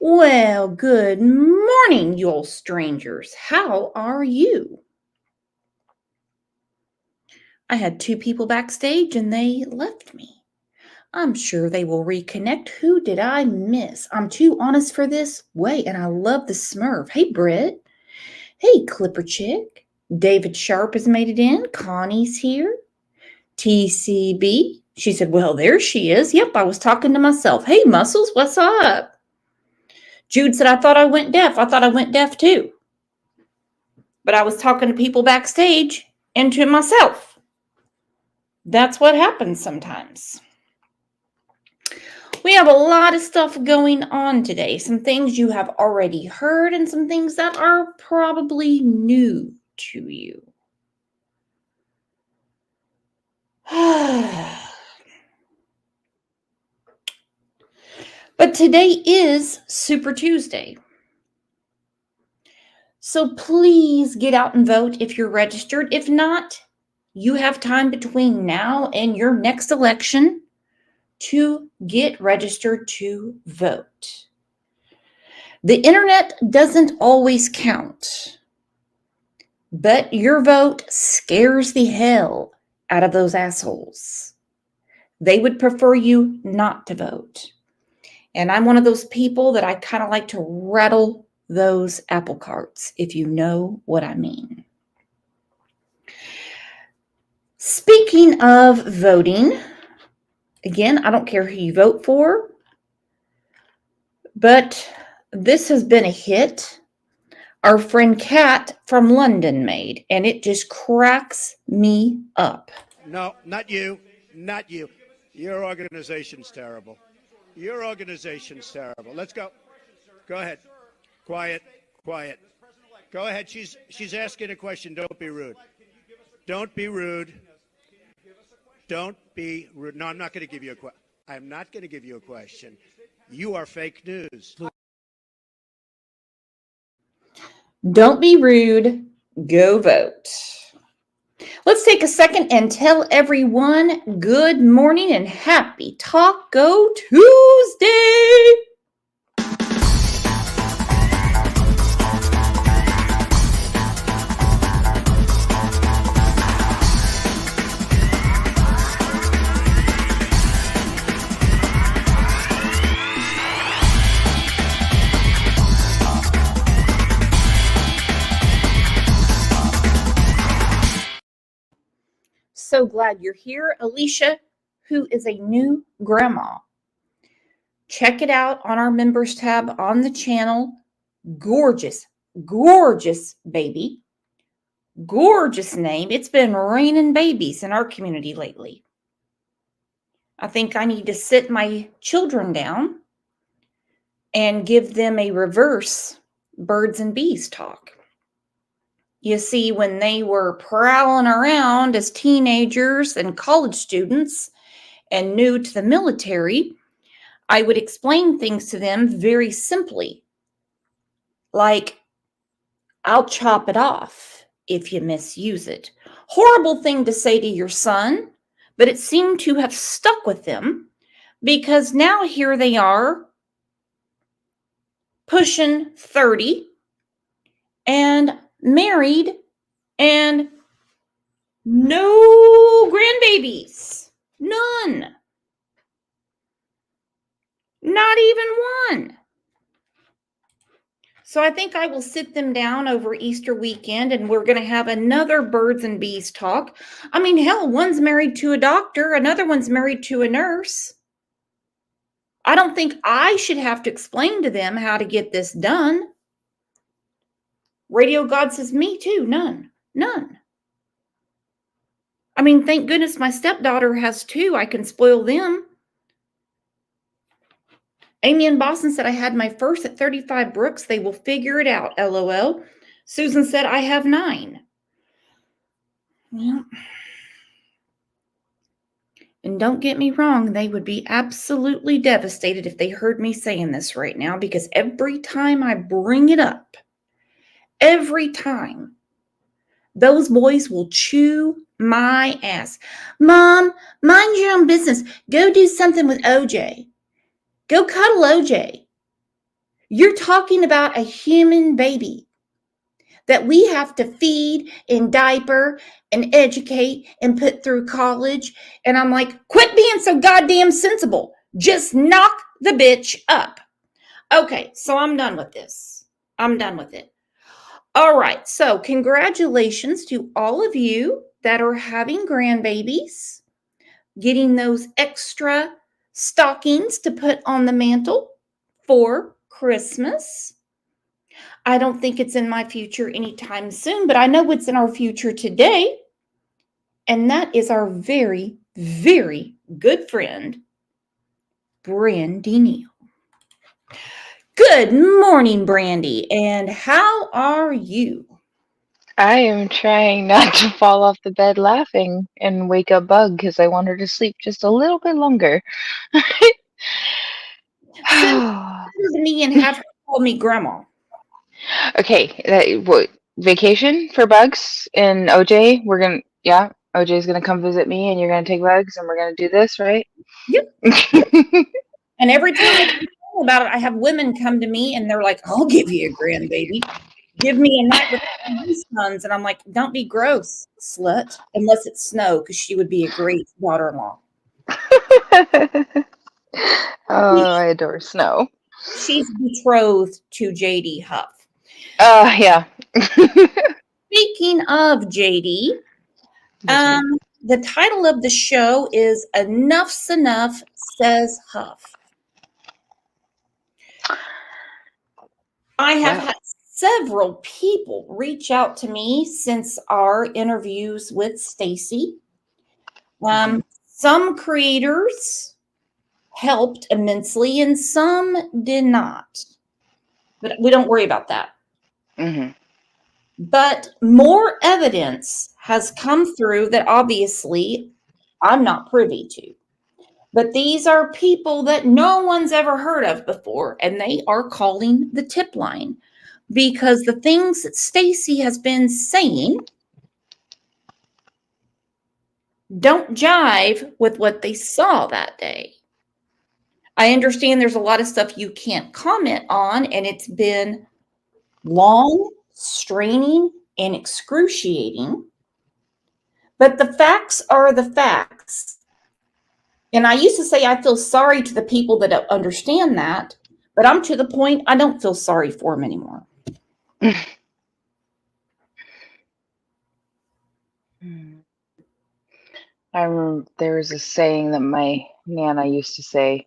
Well, good morning, you old strangers. How are you? I had two people backstage and they left me. I'm sure they will reconnect. Who did I miss? I'm too honest for this. Wait, and I love the Smurf. Hey, Britt. Hey, Clipper Chick. David Sharp has made it in. Connie's here. TCB. She said, well, there she is. Yep, I was talking to myself. Hey, Muscles, what's up? Jude said, I thought I went deaf. I thought I went deaf too. But I was talking to people backstage and to myself. That's what happens sometimes. We have a lot of stuff going on today. Some things you have already heard and some things that are probably new to you. But today is Super Tuesday. So please get out and vote if you're registered. If not, you have time between now and your next election to get registered to vote. The internet doesn't always count, but your vote scares the hell out of those assholes. They would prefer you not to vote. And I'm one of those people that I kind of like to rattle those apple carts, if you know what I mean. Speaking of voting, again, I don't care who you vote for, but this has been a hit. Our friend Kat from London made, and it just cracks me up. No, not you. Not you. Your organization's terrible. Your organization's terrible. Let's go. Go ahead. Quiet. Quiet. Go ahead. She's asking a question. Don't be rude. Don't be rude. Don't be rude. No, I'm not going to give you a question. I'm not going to give you a question. You are fake news. Don't be rude. Go vote. Let's take a second and tell everyone good morning and happy Taco Tuesday. So glad you're here, Alicia, who is a new grandma. Check it out on our members tab on the channel. Gorgeous, gorgeous baby. Gorgeous name. It's been raining babies in our community lately. I think I need to sit my children down and give them a reverse birds and bees talk. You see, when they were prowling around as teenagers and college students and new to the military, I would explain things to them very simply. Like, I'll chop it off if you misuse it. Horrible thing to say to your son, but it seemed to have stuck with them because now here they are pushing 30 and married and no grandbabies. None. Not even one. So I think I will sit them down over Easter weekend and we're going to have another birds and bees talk. I mean, hell, one's married to a doctor, another one's married to a nurse. I don't think I should have to explain to them how to get this done. Radio God says, me too. None. I mean, thank goodness my stepdaughter has two. I can spoil them. Amy in Boston said, I had my first at 35 Brooks. They will figure it out, LOL. Susan said, I have 9. Well, and don't get me wrong, they would be absolutely devastated if they heard me saying this right now, because every time I bring it up, every time, those boys will chew my ass. Mom, mind your own business. Go do something with OJ. Go cuddle OJ. You're talking about a human baby that we have to feed and diaper and educate and put through college. And I'm like, quit being so goddamn sensible. Just knock the bitch up. Okay, so I'm done with this. I'm done with it. All right, so congratulations to all of you that are having grandbabies, getting those extra stockings to put on the mantle for Christmas. I don't think it's in my future anytime soon, but I know what's in our future today. And that is our very, very good friend, Brandy Neal. Good morning, Brandy. And how are you? I am trying not to fall off the bed laughing and wake up Bug because I want her to sleep just a little bit longer. Send her to me and have her call me grandma. Okay, what vacation for Bugs and OJ? OJ's gonna come visit me and you're gonna take Bugs and we're gonna do this, right? Yep. And every time I tell about it, I have women come to me and they're like, I'll give you a grandbaby. Give me a night with my sons. And I'm like, don't be gross, slut, unless it's Snow, because she would be a great daughter-in-law. Oh, I adore Snow. She's betrothed to JD Huff. Yeah. Speaking of JD, the title of the show is Enough's Enough, Says Huff. I have had several people reach out to me since our interviews with Stacy. Some creators helped immensely and some did not. But we don't worry about that. Mm-hmm. But more evidence has come through that obviously I'm not privy to. But these are people that no one's ever heard of before, and they are calling the tip line because the things that Stacy has been saying don't jive with what they saw that day. I understand there's a lot of stuff you can't comment on, and it's been long, straining, and excruciating. But the facts are the facts. And I used to say I feel sorry to the people that don't understand that, but I'm to the point I don't feel sorry for them anymore. I remember there was a saying that my Nana used to say.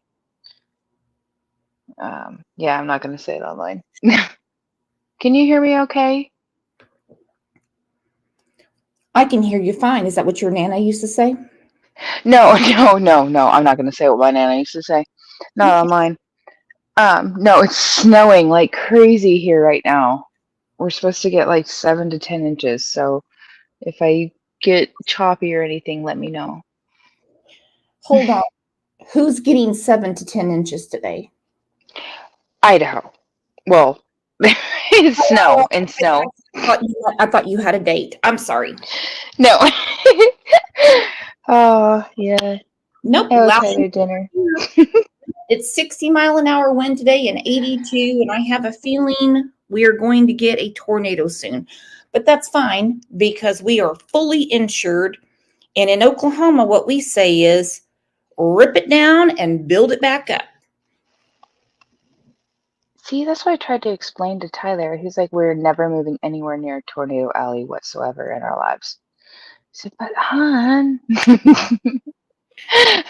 Yeah, I'm not going to say it online. Can you hear me okay? I can hear you fine. Is that what your Nana used to say? No. I'm not going to say what my Nana used to say. Not online. No, it's snowing like crazy here right now. We're supposed to get like 7 to 10 inches. So if I get choppy or anything, let me know. Hold on. Who's getting 7 to 10 inches today? Idaho. Well, it's snow and snow. I thought you had a date. I'm sorry. No. Oh, yeah. Nope. Avocado dinner. It's 60-mile-an-hour wind today and 82, and I have a feeling we are going to get a tornado soon. But that's fine because we are fully insured. And in Oklahoma, what we say is rip it down and build it back up. See, that's what I tried to explain to Tyler. He's like, we're never moving anywhere near Tornado Alley whatsoever in our lives. I said, but hon.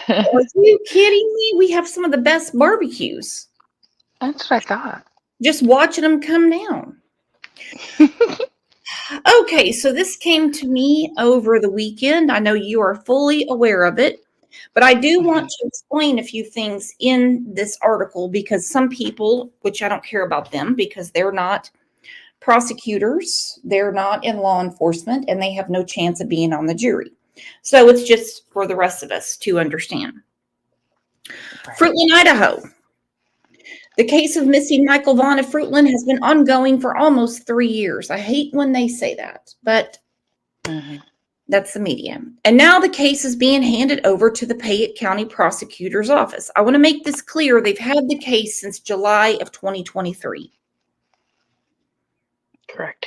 Are you kidding me? We have some of the best barbecues. That's what I thought. Just watching them come down. Okay, so this came to me over the weekend. I know you are fully aware of it, but I do want to explain a few things in this article because some people, which I don't care about them because they're not prosecutors, they're not in law enforcement, and they have no chance of being on the jury. So it's just for the rest of us to understand. Fruitland, Idaho. The case of missing Michael Vaughan of Fruitland has been ongoing for almost 3 years. I hate when they say that, but That's the media. And now the case is being handed over to the Payette County Prosecutor's Office. I want to make this clear. They've had the case since July of 2023. Correct.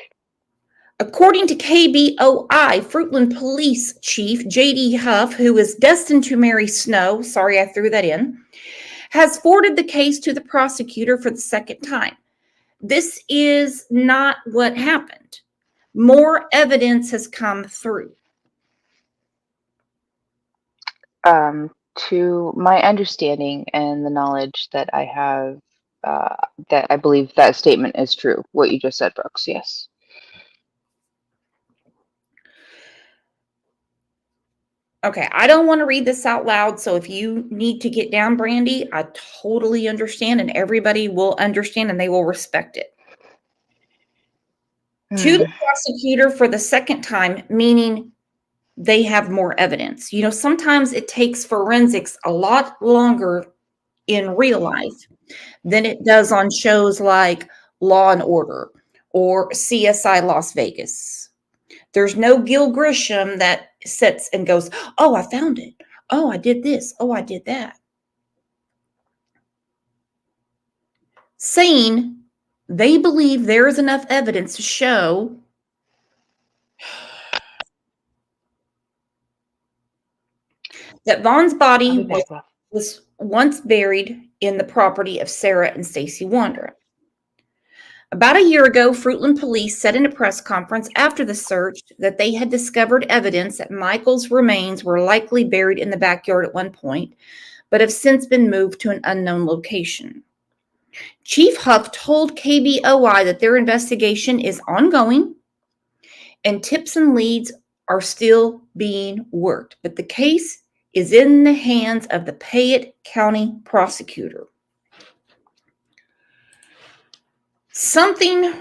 According to KBOI, Fruitland Police Chief J.D. Huff, who is destined to marry Snow, sorry I threw that in, has forwarded the case to the prosecutor for the second time. This is not what happened. More evidence has come through. To my understanding and the knowledge that I have, that I believe that statement is true. What you just said, Brooks. Yes. Okay, I don't want to read this out loud, so if you need to get down, Brandy, I totally understand, and everybody will understand, and they will respect it. To the prosecutor for the second time, meaning they have more evidence. You know, sometimes it takes forensics a lot longer in real life than it does on shows like Law and Order or CSI Las Vegas. There's no Gil Grisham that sits and goes, oh, I found it. Oh, I did this. Oh, I did that. Saying they believe there is enough evidence to show that Vaughn's body was once buried in the property of Sarah and Stacy Wondra. About a year ago, Fruitland Police said in a press conference after the search that they had discovered evidence that Michael's remains were likely buried in the backyard at one point, but have since been moved to an unknown location. Chief Huff told KBOI that their investigation is ongoing and tips and leads are still being worked, but the case is in the hands of the Payette County Prosecutor. Something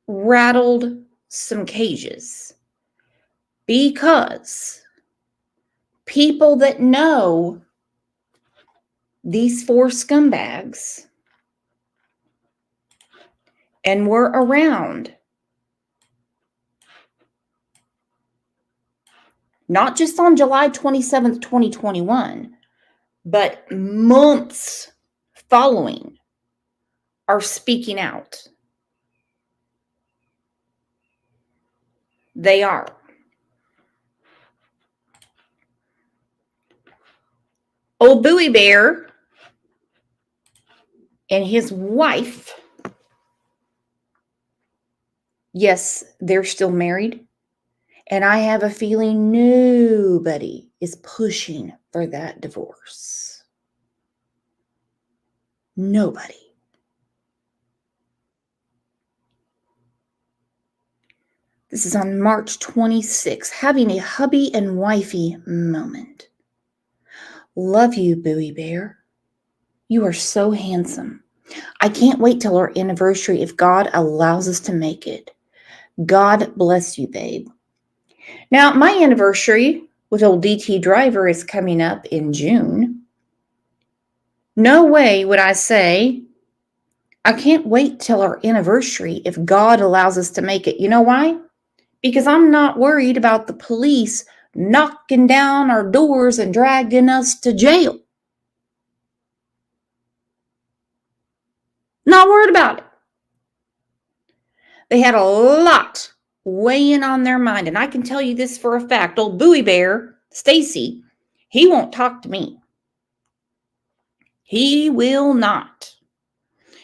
rattled some cages because people that know these four scumbags and were around, not just on July 27th, 2021, but months following, are speaking out. They are. Old Bowie Bear and his wife, yes, they're still married. And I have a feeling nobody is pushing for that divorce. Nobody. This is on March 26th, having a hubby and wifey moment. Love you, Bowie Bear. You are so handsome. I can't wait till our anniversary if God allows us to make it. God bless you, babe. Now, my anniversary with old DT Driver is coming up in June. No way would I say, I can't wait till our anniversary if God allows us to make it. You know why? Because I'm not worried about the police knocking down our doors and dragging us to jail. Not worried about it. They had a lot weighing on their mind. And I can tell you this for a fact. Old Bowie Bear, Stacy, he won't talk to me. He will not.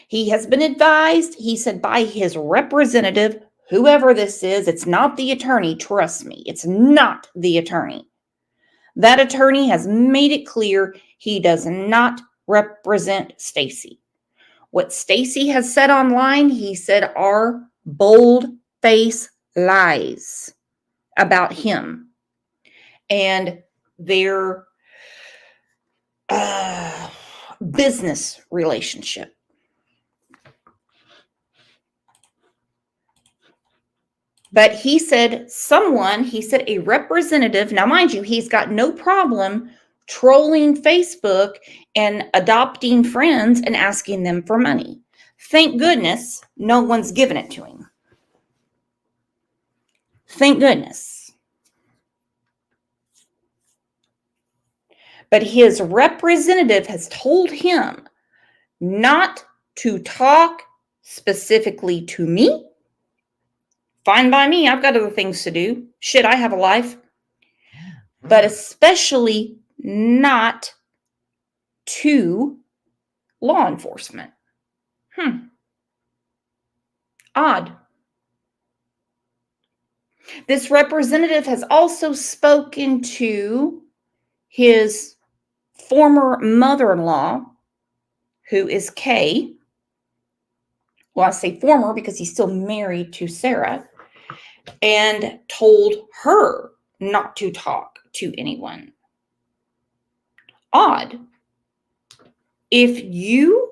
He has been advised, he said, by his representative, whoever this is, it's not the attorney, trust me, it's not the attorney. That attorney has made it clear he does not represent Stacy. What Stacy has said online, he said, are bold-faced lies about him and their business relationship. But he said a representative, now mind you, he's got no problem trolling Facebook and adopting friends and asking them for money. Thank goodness no one's given it to him. Thank goodness. but his representative has told him not to talk specifically to me. Fine by me. I've got other things to do. Shit, I have a life. But especially not to law enforcement. Odd. This representative has also spoken to his former mother-in-law, who is Kay. Well, I say former because he's still married to Sarah, and told her not to talk to anyone. Odd. If you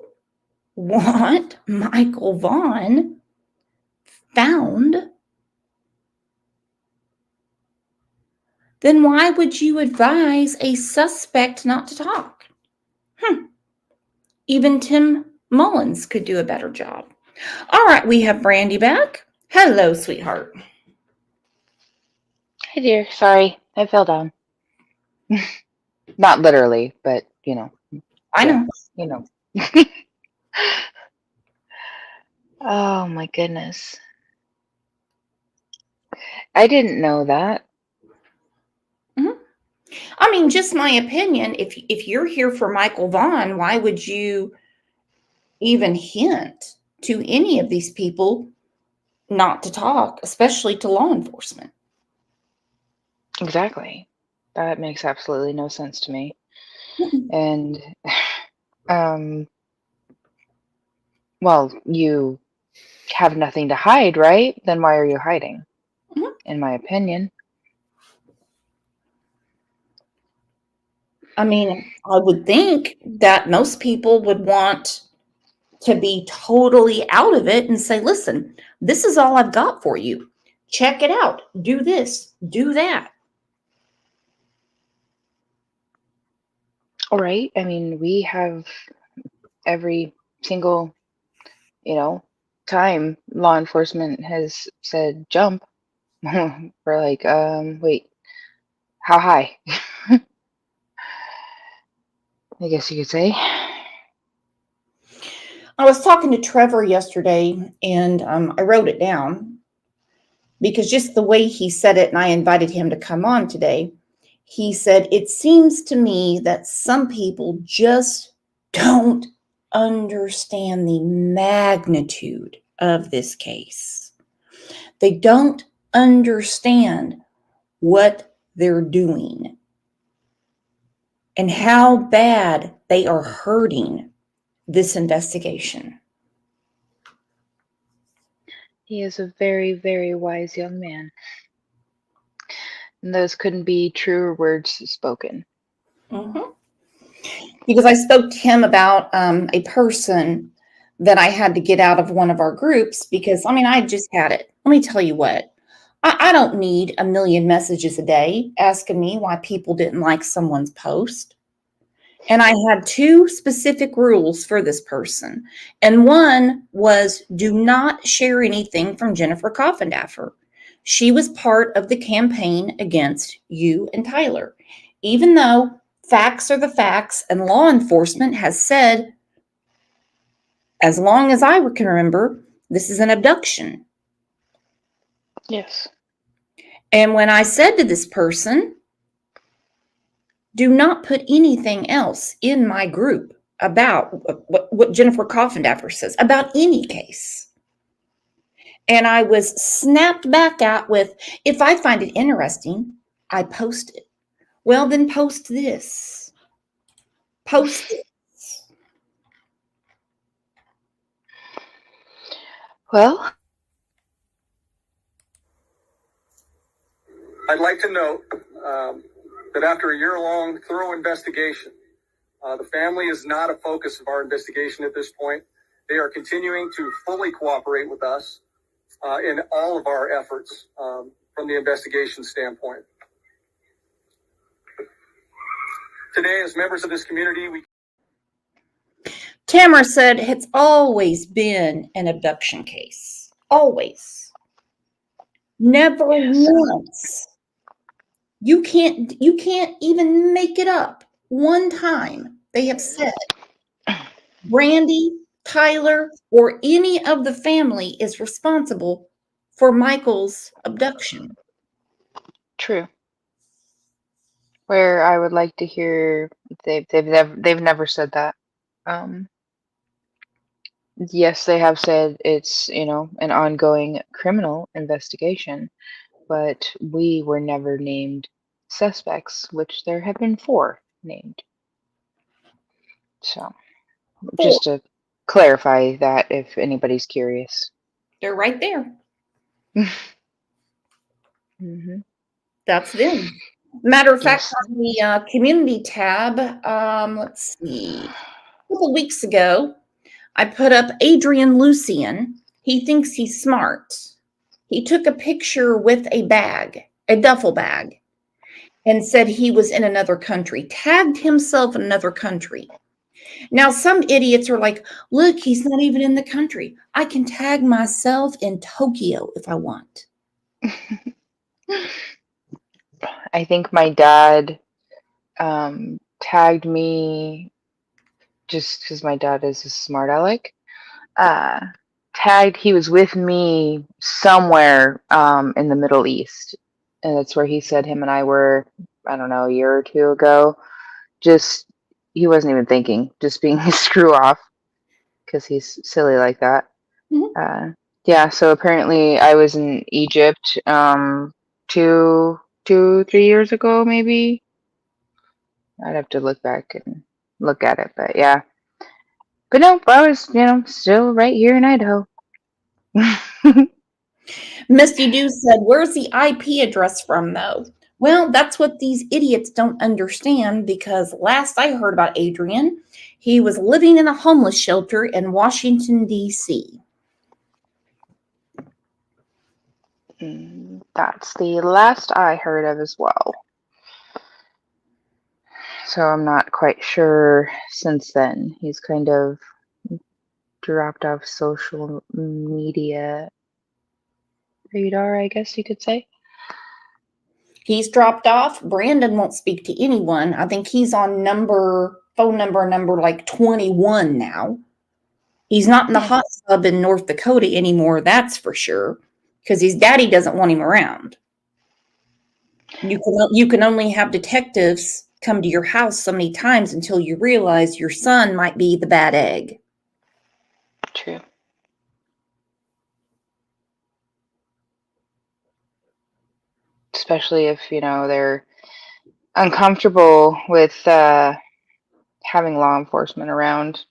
want Michael Vaughan found, then why would you advise a suspect not to talk? Even Tim Mullins could do a better job. All right, we have Brandy back. Hello, sweetheart. Hi, dear. Sorry, I fell down. Not literally, but you know. I know. You know. Oh my goodness. I didn't know that. I mean, just my opinion. If you're here for Michael Vaughan, why would you even hint to any of these people not to talk, especially to law enforcement? Exactly. That makes absolutely no sense to me. And well, you have nothing to hide, right? Then why are you hiding? In my opinion. I mean, I would think that most people would want to be totally out of it and say, listen, this is all I've got for you. Check it out. Do this, do that. All right. I mean, we have every single, time law enforcement has said jump. We're like, wait, how high? I guess you could say. I was talking to Trevor yesterday, and I wrote it down because just the way he said it, and I invited him to come on today, he said, it seems to me that some people just don't understand the magnitude of this case. They don't understand what they're doing and how bad they are hurting this investigation. He is a very, very wise young man. And those couldn't be truer words spoken. Because I spoke to him about a person that I had to get out of one of our groups because, I just had it. Let me tell you what. I don't need 1 million messages a day asking me why people didn't like someone's post. And I had 2 specific rules for this person. And one was do not share anything from Jennifer Coffindaffer. She was part of the campaign against you and Tyler. Even though facts are the facts and law enforcement has said, as long as I can remember, this is an abduction. Yes. And when I said to this person, do not put anything else in my group about what Jennifer Coffindaffer says about any case. And I was snapped back at with, if I find it interesting, I post it. Well, then post this. Post it. Well, I'd like to note that after a year-long thorough investigation, the family is not a focus of our investigation at this point. They are continuing to fully cooperate with us in all of our efforts from the investigation standpoint. Today, as members of this community, Tamara said it's always been an abduction case. Always. Never once. You can't even make it up one time they have said Brandy, Tyler, or any of the family is responsible for Michael's abduction. True. Where I would like to hear they've never said that. Yes, they have said it's, an ongoing criminal investigation, but we were never named suspects, which there have been 4 named. So, just to clarify that if anybody's curious. They're right there. Mm-hmm. That's them. Matter of fact, Yes. on the community tab, let's see, a couple weeks ago, I put up Adrian Lucian. He thinks he's smart. He took a picture with a bag, a duffel bag, and said he was in another country, tagged himself in another country. Now, some idiots are like, look, he's not even in the country. I can tag myself in Tokyo if I want. I think my dad tagged me just because my dad is a smart aleck. Tagged, he was with me somewhere in the Middle East. And that's where he said him and I were, I don't know, a year or 2 ago. Just, he wasn't even thinking, just being a screw off because he's silly like that. Mm-hmm. Yeah, so apparently I was in Egypt 2, 3 years ago, maybe. I'd have to look back and look at it, but yeah. But no, I was, still right here in Idaho. Misty Dew said, where's the IP address from, though? Well, that's what these idiots don't understand, because last I heard about Adrian, he was living in a homeless shelter in Washington, D.C. That's the last I heard of as well. So I'm not quite sure since then. He's kind of dropped off social media radar, I guess you could say. He's dropped off. Brandon won't speak to anyone. I think he's on phone number like 21 now. He's not in the hot tub in North Dakota anymore, that's for sure, because his daddy doesn't want him around. You can only have detectives come to your house so many times until you realize your son might be the bad egg. True. Especially if, they're uncomfortable with having law enforcement around.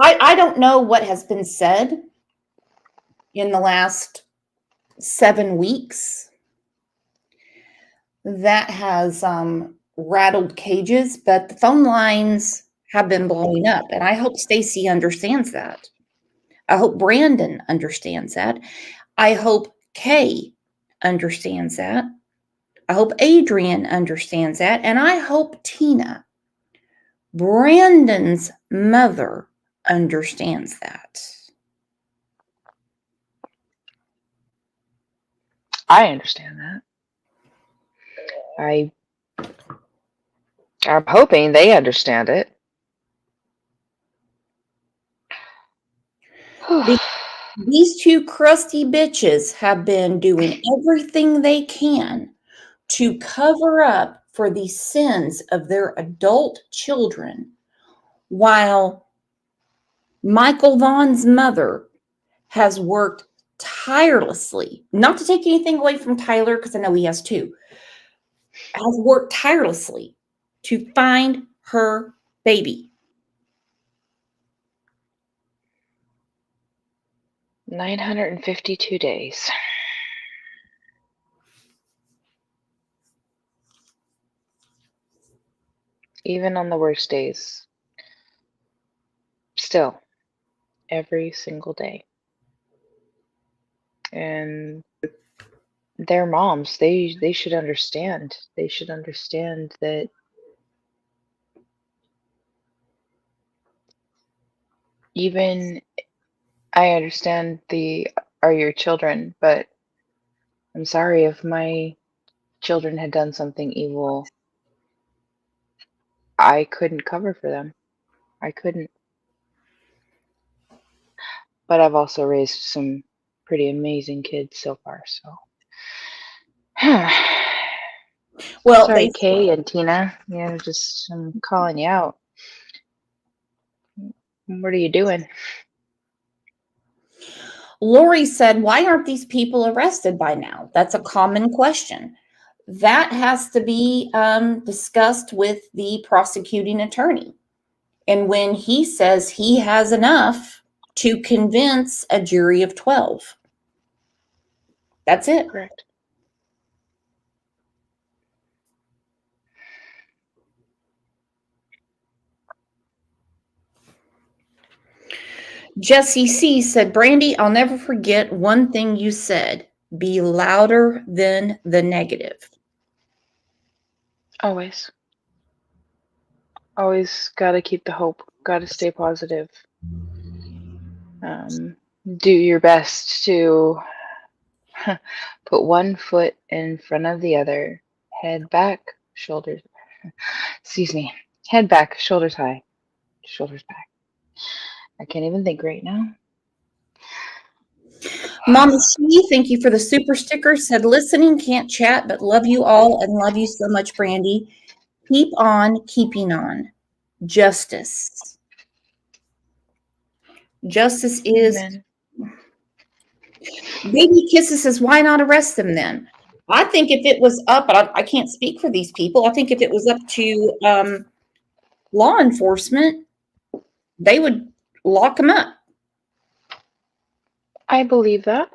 I don't know what has been said in the last 7 weeks that has rattled cages, but the phone lines have been blowing up, and I hope Stacy understands that. I hope Brandon understands that. I hope Kay understands that. I hope Adrian understands that, and I hope Tina, Brandon's mother, understands that. I understand that. I'm hoping they understand it. These 2 crusty bitches have been doing everything they can to cover up for the sins of their adult children, while Michael Vaughan's mother has worked tirelessly, not to take anything away from Tyler, because I know he has 2, has worked tirelessly to find her baby. 952 days. Even on the worst days. Still, every single day. And their moms, they should understand. They should understand that even I understand are your children, but I'm sorry if my children had done something evil. I couldn't cover for them. I couldn't. But I've also raised some pretty amazing kids so far, so. Well, Sorry, Kay and Tina. I'm calling you out. What are you doing? Lori said, why aren't these people arrested by now? That's a common question. That has to be discussed with the prosecuting attorney. And when he says he has enough to convince a jury of 12, that's it. Correct. Jesse C. said, Brandy, I'll never forget one thing you said. Be louder than the negative. Always. Always got to keep the hope. Got to stay positive. Do your best to put one foot in front of the other. Head back, shoulders. Excuse me. Head back, shoulders high. Shoulders back. I can't even think right now. Mama C, thank you for the super sticker. Said, listening, can't chat, but love you all and love you so much, Brandy. Keep on keeping on. Justice. Justice is. Amen. Baby Kisses says, why not arrest them then? I think if it was up, but I can't speak for these people. I think if it was up to law enforcement, they would lock them up. I believe that.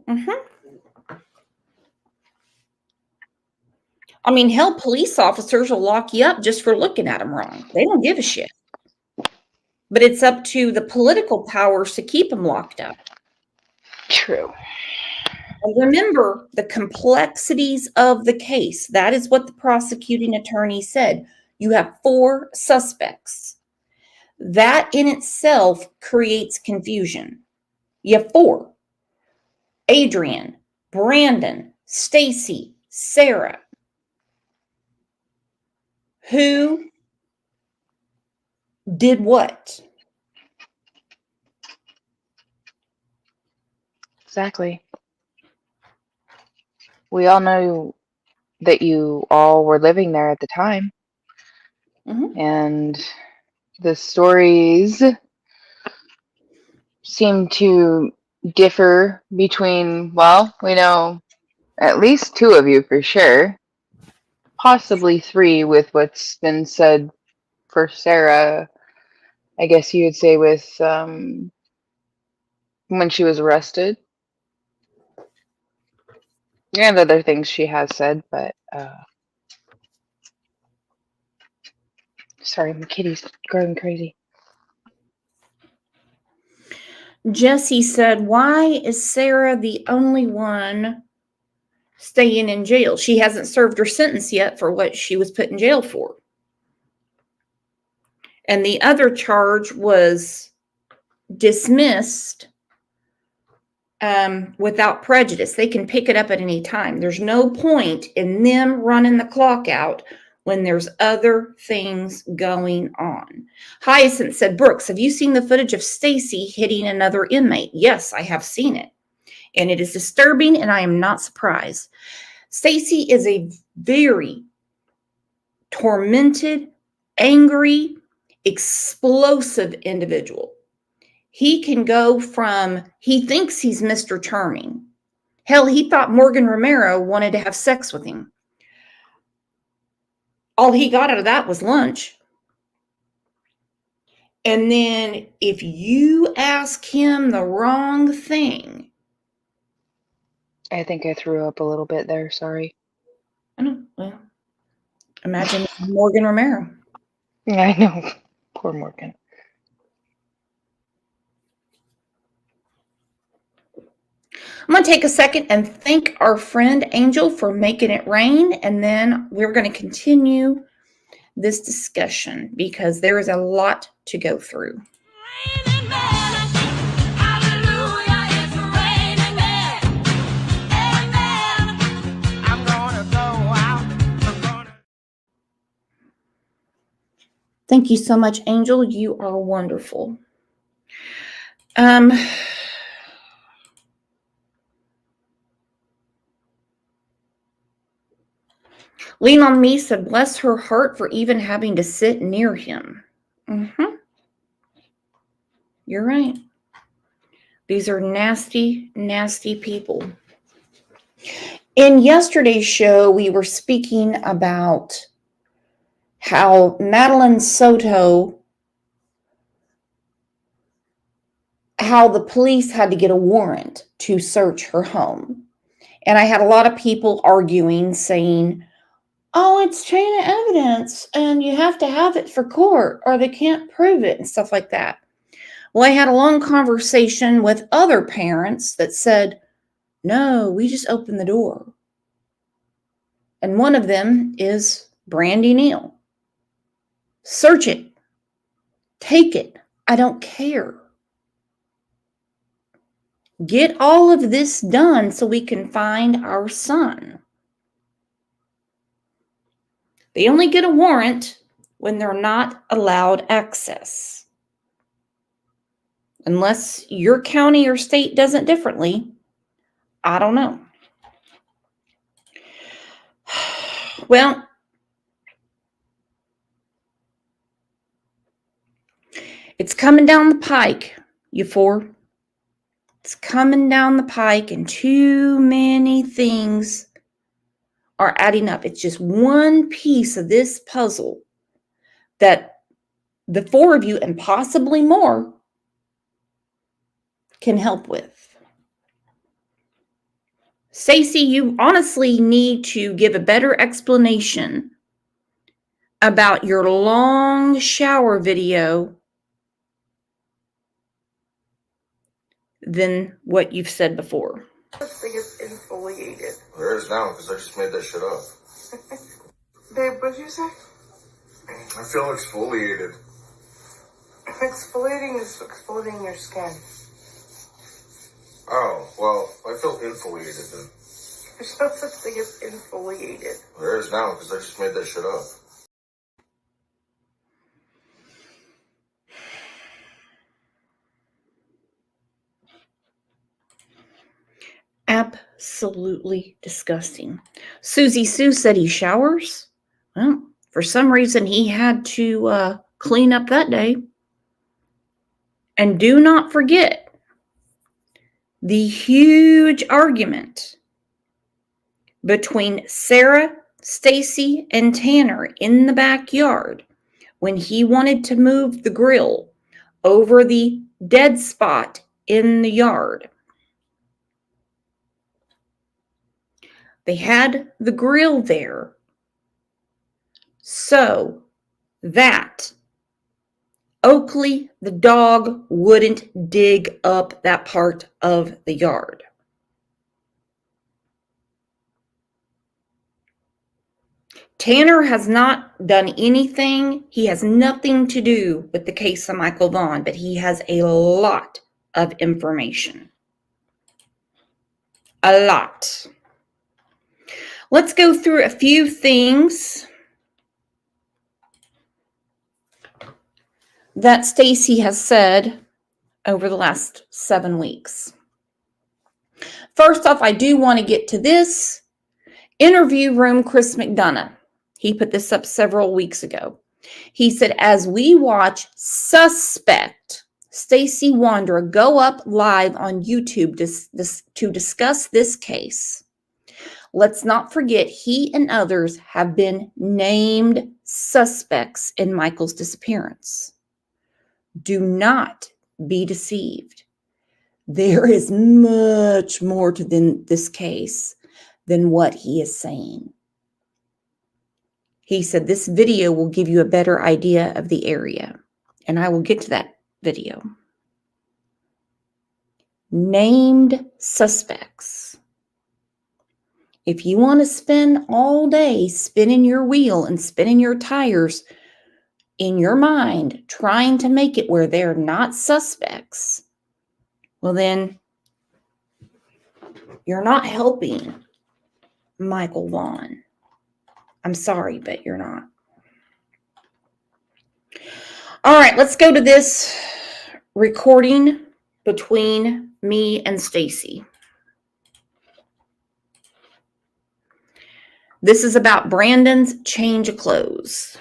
Mm-hmm. I mean, hell, police officers will lock you up just for looking at them wrong. They don't give a shit. But it's up to the political powers to keep them locked up. True. And remember the complexities of the case. That is what the prosecuting attorney said. You have 4 suspects. That in itself creates confusion. You have 4. Adrian, Brandon, Stacy, Sarah. Who did what? Exactly. We all know that you all were living there at the time. Mm-hmm. And the stories seem to differ between, well, we know at least 2 of you for sure. Possibly 3 with what's been said for Sarah. I guess you would say with when she was arrested. And other things she has said, but sorry, my kitty's going crazy. Jesse said, why is Sarah the only one staying in jail? She hasn't served her sentence yet for what she was put in jail for. And the other charge was dismissed without prejudice. They can pick it up at any time. There's no point in them running the clock out when there's other things going on. Hyacinth said, Brooks, have you seen the footage of Stacy hitting another inmate? Yes, I have seen it. And it is disturbing, and I am not surprised. Stacy is a very tormented, angry, explosive individual. He can go from, he thinks he's Mr. Charming. Hell, he thought Morgan Romero wanted to have sex with him. All he got out of that was lunch. And then if you ask him the wrong thing. I think I threw up a little bit there, sorry. I know, well, imagine Morgan Romero. I know, poor Morgan. I'm going to take a second and thank our friend Angel for making it rain, and then we're going to continue this discussion because there is a lot to go through. Raining man, I Thank you so much, Angel. You are wonderful. Lean on Me said, bless her heart for even having to sit near him. You're right. These are nasty, nasty people. In yesterday's show, we were speaking about how Madeline Soto, how the police had to get a warrant to search her home. And I had a lot of people arguing, saying, oh, it's chain of evidence and you have to have it for court or they can't prove it and stuff like that. Well, I had a long conversation with other parents that said, no, we just opened the door. And one of them is Brandy Neal. Search it. Take it. I don't care. Get all of this done so we can find our son. They only get a warrant when they're not allowed access. Unless your county or state does it differently, I don't know. Well, it's coming down the pike, you four. It's coming down the pike and too many things are adding up. It's just one piece of this puzzle that the four of you and possibly more can help with. Stacy, you honestly need to give a better explanation about your long shower video than what you've said before. I think it's infoliated. There is now, because I just made that shit up. Babe, what did you say? I feel exfoliated. Exfoliating is exfoliating your skin. Oh, well, I feel infoliated then. There's no such thing as infoliated. There is now, because I just made that shit up. Absolutely disgusting. Susie Sue said he showers. Well, for some reason he had to clean up that day. And do not forget the huge argument between Sarah, Stacy, and Tanner in the backyard when he wanted to move the grill over the dead spot in the yard. They had the grill there so that Oakley, the dog, wouldn't dig up that part of the yard. Tanner has not done anything. He has nothing to do with the case of Michael Vaughan, but he has a lot of information. A lot. Let's go through a few things that Stacy has said over the last 7 weeks. First off, I do want to get to this interview room, Chris McDonough. He put this up several weeks ago. He said, as we watch suspect Stacy Wondra go up live on YouTube to discuss this case, let's not forget he and others have been named suspects in Michael's disappearance. Do not be deceived. There is much more to this case than what he is saying. He said this video will give you a better idea of the area, and I will get to that video. Named suspects. If you want to spend all day spinning your wheel and spinning your tires in your mind, trying to make it where they're not suspects, well then, you're not helping Michael Vaughan. I'm sorry, but you're not. All right, let's go to this recording between me and Stacy. This is about Brandon's change of clothes.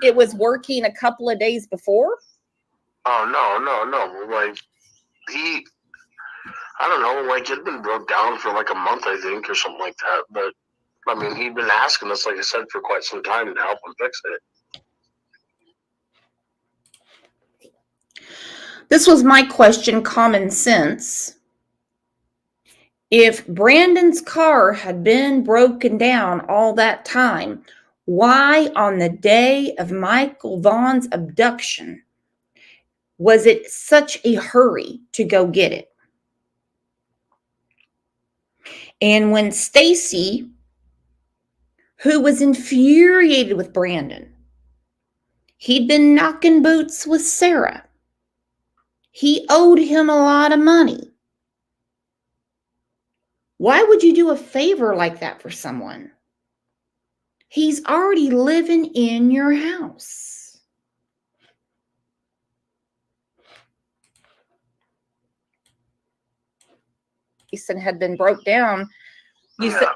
It was working a couple of days before? Oh, no. Like, I don't know, like, it'd been broke down for like a month, I think, or something like that. But, I mean, he'd been asking us, like I said, for quite some time to help him fix it. This was my question, common sense. If Brandon's car had been broken down all that time, why on the day of Michael Vaughan's abduction was it such a hurry to go get it? And when Stacy, who was infuriated with Brandon, he'd been knocking boots with Sarah. He owed him a lot of money. Why would you do a favor like that for someone? He's already living in your house. Jason had been broke down.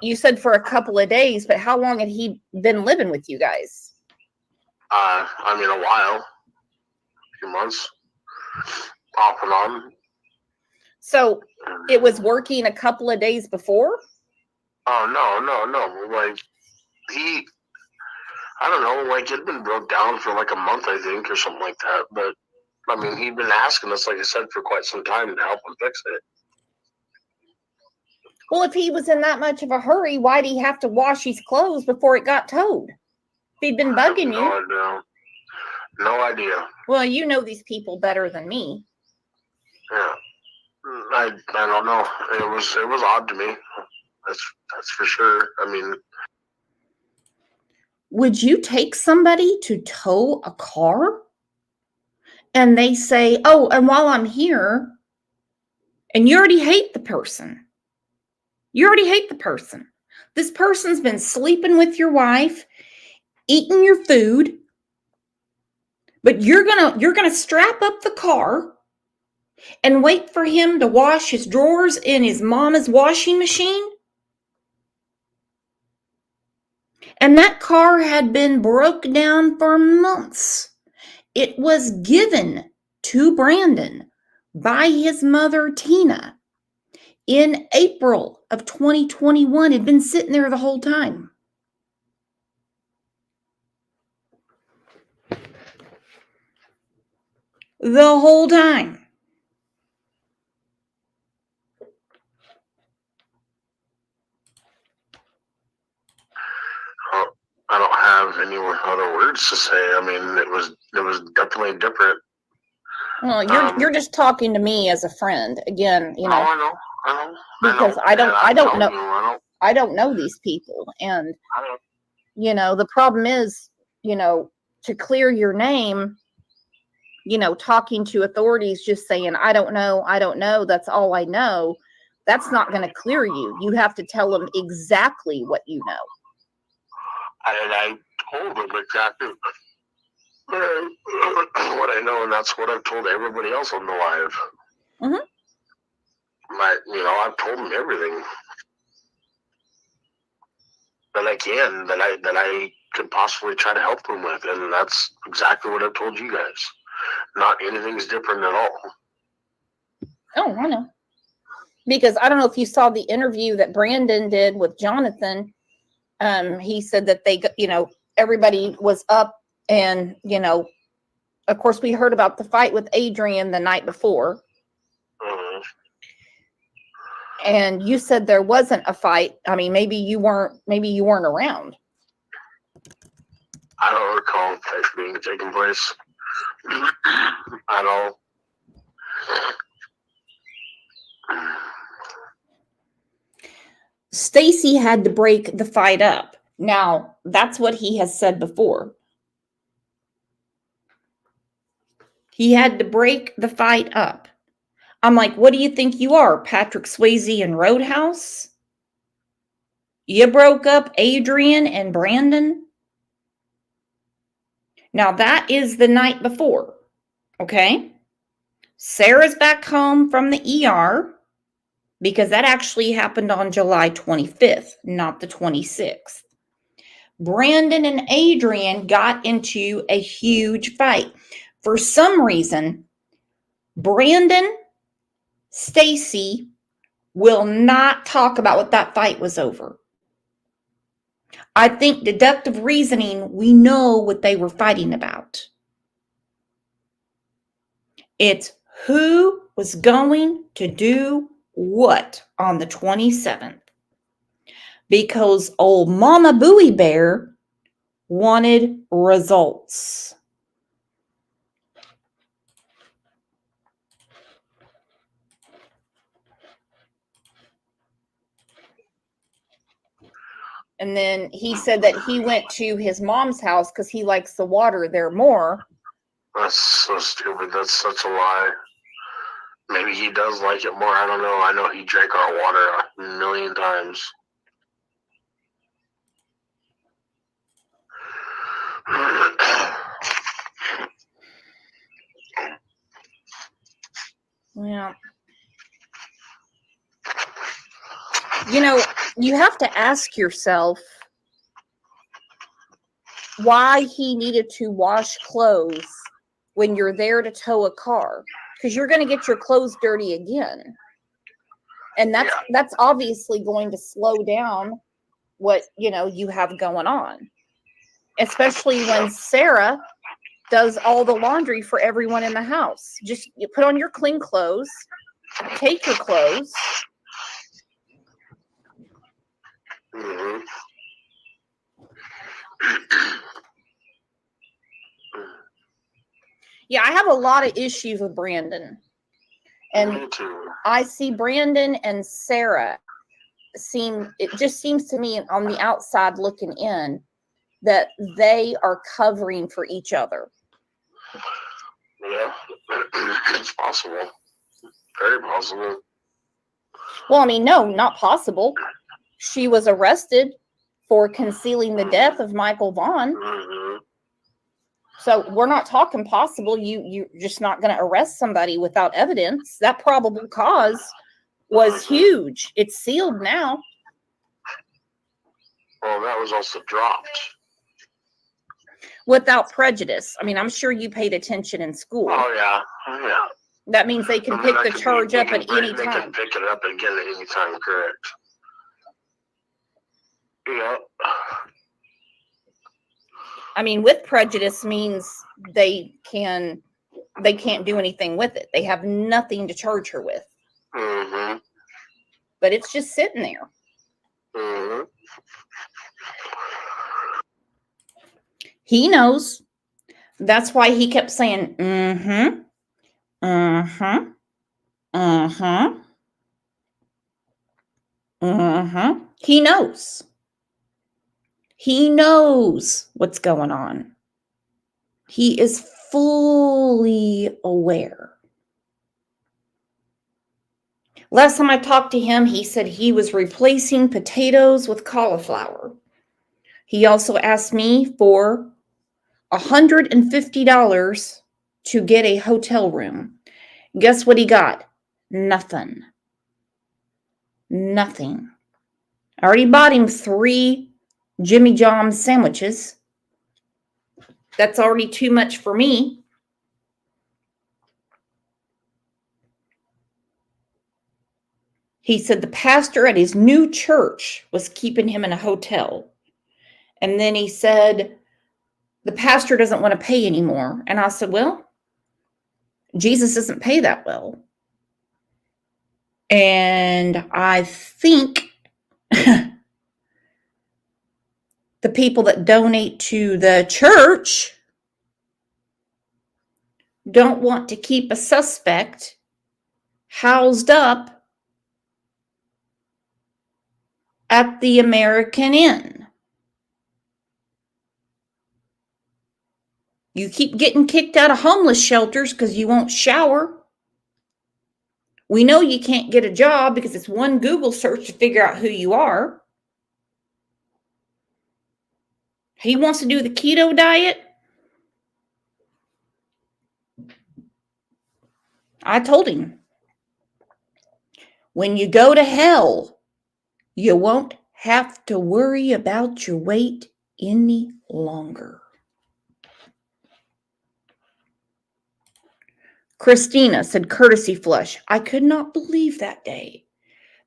You said for a couple of days, but how long had he been living with you guys? I mean, a while, a few months, off and on. So it was working a couple of days before? Oh, no. Like, I don't know, like, it'd been broke down for like a month, I think, or something like that. But, I mean, he'd been asking us, like I said, for quite some time to help him fix it. Well, if he was in that much of a hurry, why'd he have to wash his clothes before it got towed? If he'd been bugging you. No idea. Well, you know these people better than me. Yeah. I don't know. It was odd to me. That's for sure. I mean, would you take somebody to tow a car? And they say, oh, and while I'm here, and you already hate the person. This person's been sleeping with your wife, eating your food, but you're gonna strap up the car and wait for him to wash his drawers in his mama's washing machine? And that car had been broke down for months. It was given to Brandon by his mother, Tina, in April of 2021. It'd been sitting there the whole time. The whole time. I don't have any other words to say. I mean, it was definitely different. Well, you're just talking to me as a friend. Again, you know. I know. Because I don't know. I don't know these people, and you know, the problem is, you know, to clear your name, you know, talking to authorities, just saying I don't know. That's all I know. That's not going to clear you. You have to tell them exactly what you know. I told them exactly what I know, and that's what I've told everybody else on the live. Mm-hmm. I've told them everything that I can, that I could possibly try to help them with, and that's exactly what I've told you guys. Not anything's different at all. Oh, I know. Because I don't know if you saw the interview that Brandon did with Jonathan. He said that they, you know, everybody was up, and, you know, of course we heard about the fight with Adrian the night before. Mm-hmm. And you said there wasn't a fight. I mean, maybe you weren't around. I don't recall a fight being taking place at all. Stacy had to break the fight up. Now, that's what he has said before. He had to break the fight up. I'm like, what do you think you are, Patrick Swayze and Roadhouse? You broke up Adrian and Brandon? Now, that is the night before, okay? Sarah's back home from the ER because that actually happened on July 25th, not the 26th. Brandon and Adrian got into a huge fight. For some reason, Brandon, Stacy will not talk about what that fight was over. I think deductive reasoning, we know what they were fighting about. It's who was going to do what on the 27th. Because old Mama Booey Bear wanted results. And then he said that he went to his mom's house because he likes the water there more. That's so stupid. That's such a lie. Maybe he does like it more. I don't know. I know he drank our water 1,000,000 times. Yeah. You know, you have to ask yourself why he needed to wash clothes when you're there to tow a car, because you're going to get your clothes dirty again. And that's obviously going to slow down what, you have going on. Especially when Sarah does all the laundry for everyone in the house. Just you put on your clean clothes, take your clothes. Mm-hmm. Yeah, I have a lot of issues with Brandon. And Me too. I see Brandon and Sarah it just seems to me on the outside looking in that they are covering for each other. Yeah, it's possible. Very possible. Well, I mean, no, not possible. She was arrested for concealing the death of Michael Vaughan. Mm-hmm. So we're not talking possible. You're just not going to arrest somebody without evidence. That probable cause was huge. It's sealed now. Well, that was also dropped. Without prejudice. I mean, I'm sure you paid attention in school. Oh, yeah. Yeah. That means they can pick the charge up at any They time. can pick it up again at any time, correct. Yeah. I mean, with prejudice means they can't do anything with it. They have nothing to charge her with. Mm-hmm. But it's just sitting there. Mm-hmm. He knows. That's why he kept saying, mm-hmm, mm-hmm, mm-hmm, mm-hmm. He knows. He knows what's going on. He is fully aware. Last time I talked to him, he said he was replacing potatoes with cauliflower. He also asked me for $150 to get a hotel room. Guess what he got? Nothing. Nothing. I already bought him 3 Jimmy John's sandwiches. That's already too much for me. He said the pastor at his new church was keeping him in a hotel. And then he said, the pastor doesn't want to pay anymore. And I said, well, Jesus doesn't pay that well. And I think the people that donate to the church don't want to keep a suspect housed up at the American Inn. You keep getting kicked out of homeless shelters because you won't shower. We know you can't get a job because it's one Google search to figure out who you are. He wants to do the keto diet. I told him, when you go to hell, you won't have to worry about your weight any longer. Christina said, courtesy flush. I could not believe that day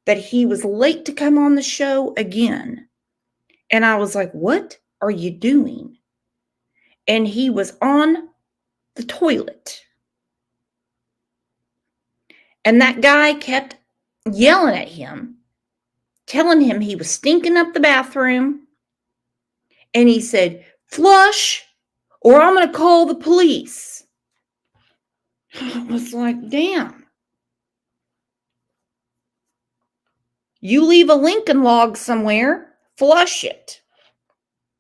that he was late to come on the show again. And I was like, what are you doing? And he was on the toilet. And that guy kept yelling at him, telling him he was stinking up the bathroom. And he said, flush or I'm going to call the police. I was like, damn. You leave a Lincoln log somewhere, flush it.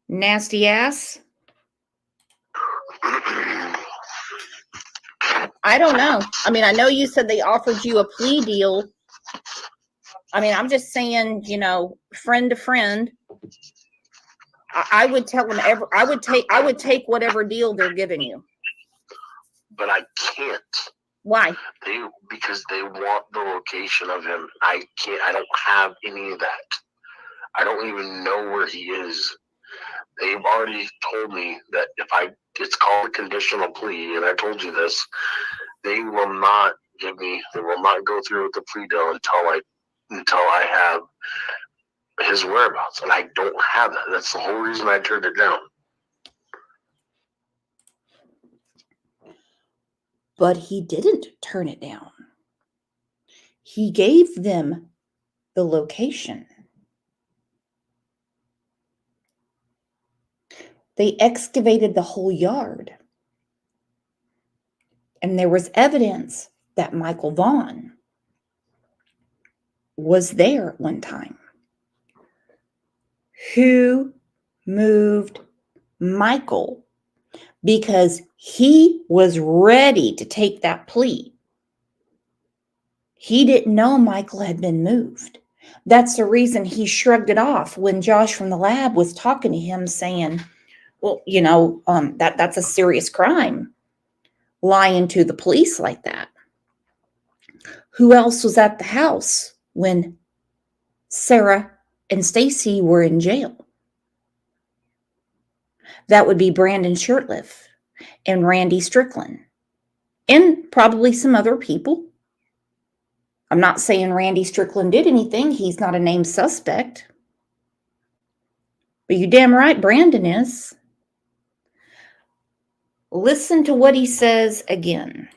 Nasty ass. I don't know. I mean, I know you said they offered you a plea deal. I mean, I'm just saying, you know, friend to friend. I would tell them I would take whatever deal they're giving you. But I can't. Why? Because they want the location of him. I can't. I don't have any of that. I don't even know where he is. They've already told me that it's called a conditional plea, and I told you this. They will not go through with the plea deal until I have his whereabouts, and I don't have that. That's the whole reason I turned it down. But he didn't turn it down. He gave them the location. They excavated the whole yard. And there was evidence that Michael Vaughan was there at one time. Who moved Michael? Because he was ready to take that plea. He didn't know Michael had been moved. That's the reason he shrugged it off when Josh from the lab was talking to him saying, well, you know, that's a serious crime, lying to the police like that. Who else was at the house when Sarah and Stacy were in jail? That would be Brandon Shurtleff and Randy Strickland and probably some other people. I'm not saying Randy Strickland did anything. He's not a named suspect. But you damn right Brandon is. Listen to what he says again.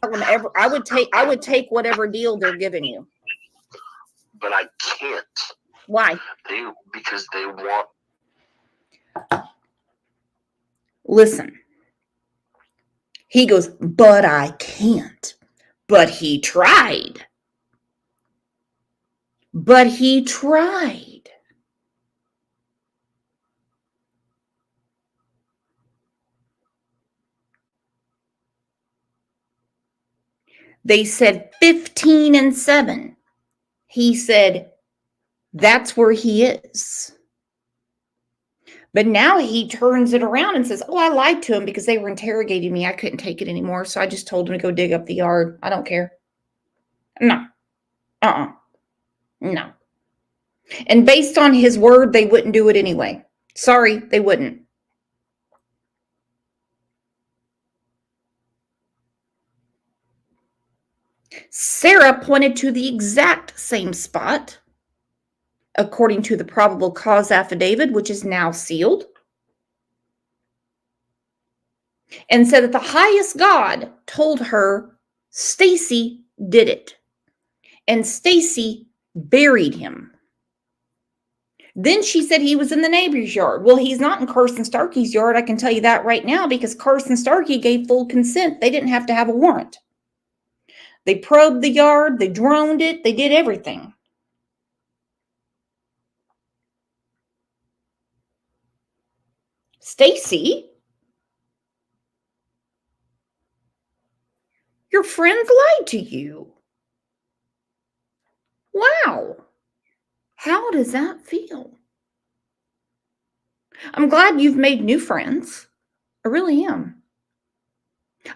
I would take whatever deal they're giving you. But I can't. Why? Because they want. Listen. He goes, but I can't. But he tried. But he tried. They said 15 and 7. He said, that's where he is. But now he turns it around and says, oh, I lied to him because they were interrogating me. I couldn't take it anymore. So I just told him to go dig up the yard. I don't care. No. No. And based on his word, they wouldn't do it anyway. Sorry, they wouldn't. Sarah pointed to the exact same spot, according to the probable cause affidavit, which is now sealed, and said that the highest God told her Stacy did it, and Stacy buried him. Then she said he was in the neighbor's yard. Well, he's not in Carson Starkey's yard. I can tell you that right now because Carson Starkey gave full consent. They didn't have to have a warrant. They probed the yard. They droned it. They did everything. Stacy, your friends lied to you. Wow. How does that feel? I'm glad you've made new friends. I really am.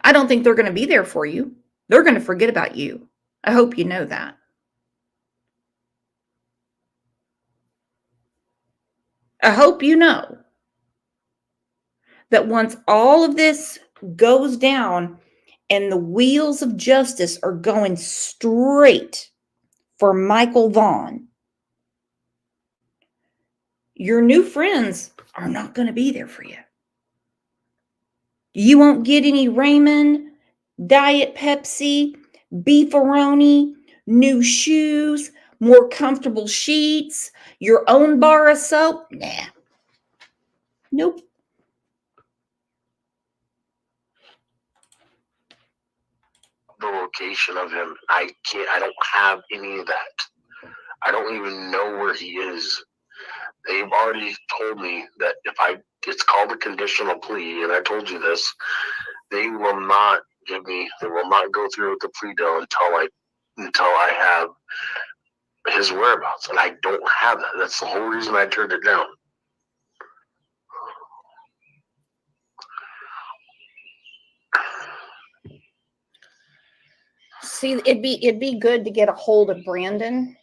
I don't think they're going to be there for you. They're going to forget about you. I hope you know that. I hope you know that once all of this goes down and the wheels of justice are going straight for Michael Vaughan, your new friends are not going to be there for you. You won't get any Raymond, Diet Pepsi, beefaroni, new shoes, more comfortable sheets, your own bar of soap. Nah. Nope. The location of him, I don't have any of that. I don't even know where he is. They've already told me that it's called a conditional plea, and I told you this, they will not go through with the plea deal until I have his whereabouts, and I don't have that. That's the whole reason I turned it down. See, it'd be good to get a hold of Brandon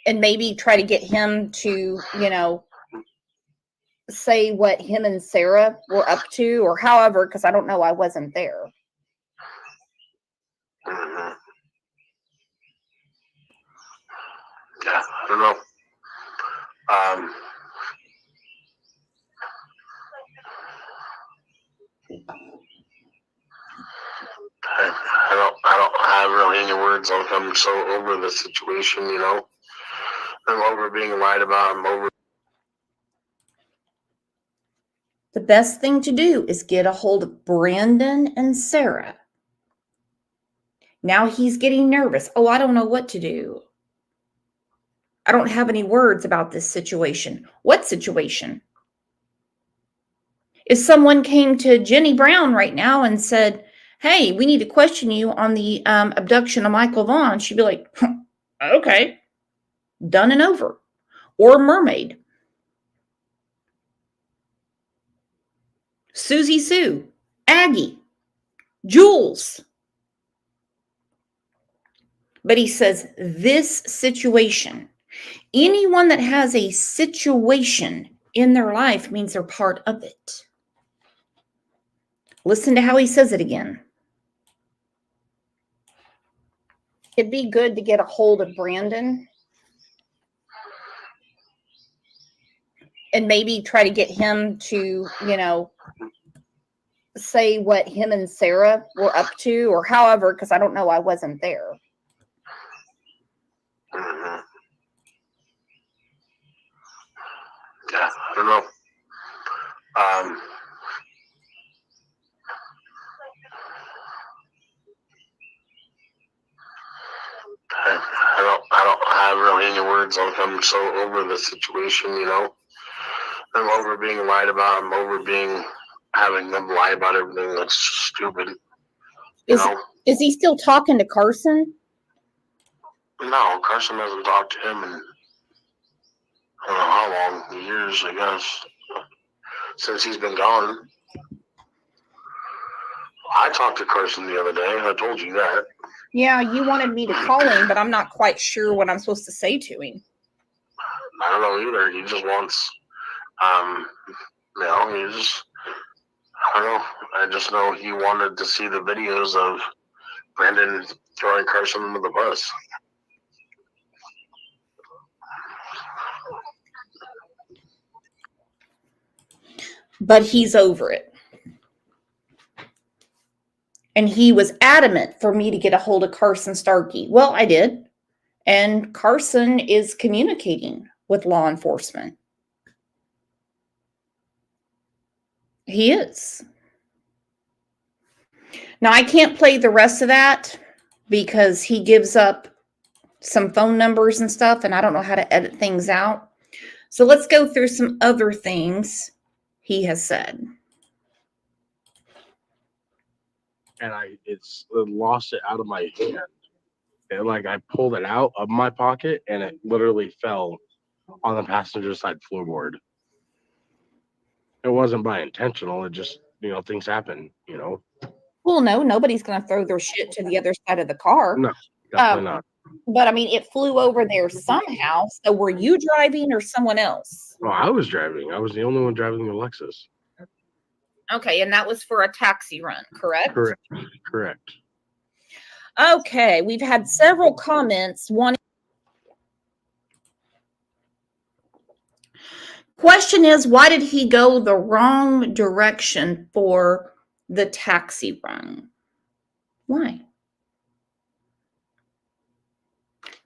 and maybe try to get him to, say what him and Sarah were up to, or however, because I don't know, I wasn't there. Mm-hmm. Yeah, I don't know. I don't have really any words. I'm so over the situation, I'm over being lied about. I'm over. The best thing to do is get a hold of Brandon and Sarah. Now he's getting nervous. Oh, I don't know what to do. I don't have any words about this situation. What situation? If someone came to Jenny Brown right now and said, hey, we need to question you on the abduction of Michael Vaughan, she'd be like, okay, done and over. Or Mermaid. Susie Sue, Aggie, Jules. But he says this situation, anyone that has a situation in their life means they're part of it. Listen to how he says it again. It'd be good to get a hold of Brandon and maybe try to get him to, say what him and Sarah were up to, or however, because I don't know, I wasn't there. Mm-hmm. Yeah, I don't know. I don't have really any words. I'm so over the situation, I'm over being lied about. I'm over having them lie about everything. That's stupid. Is he still talking to Carson? No, Carson hasn't talked to him in I don't know how long, years, I guess, since he's been gone. I talked to Carson the other day. I told you that. Yeah, you wanted me to call him, but I'm not quite sure what I'm supposed to say to him. I don't know either. He just wants, I don't know. I just know he wanted to see the videos of Brandon throwing Carson under the bus. But he's over it. And he was adamant for me to get a hold of Carson Starkey. Well, I did. And Carson is communicating with law enforcement. He is. Now, I can't play the rest of that because he gives up some phone numbers and stuff, and I don't know how to edit things out. So let's go through some other things he has said. And I lost it out of my hand. And I pulled it out of my pocket and it literally fell on the passenger side floorboard. It wasn't by intentional. It just, things happen, Well, no, nobody's going to throw their shit to the other side of the car. No, definitely not. But I mean, it flew over there somehow. So were you driving or someone else? Well, I was driving. I was the only one driving the Lexus. Okay, and that was for a taxi run, correct? Correct. Okay, we've had several comments. One question is, why did he go the wrong direction for the taxi run? Why?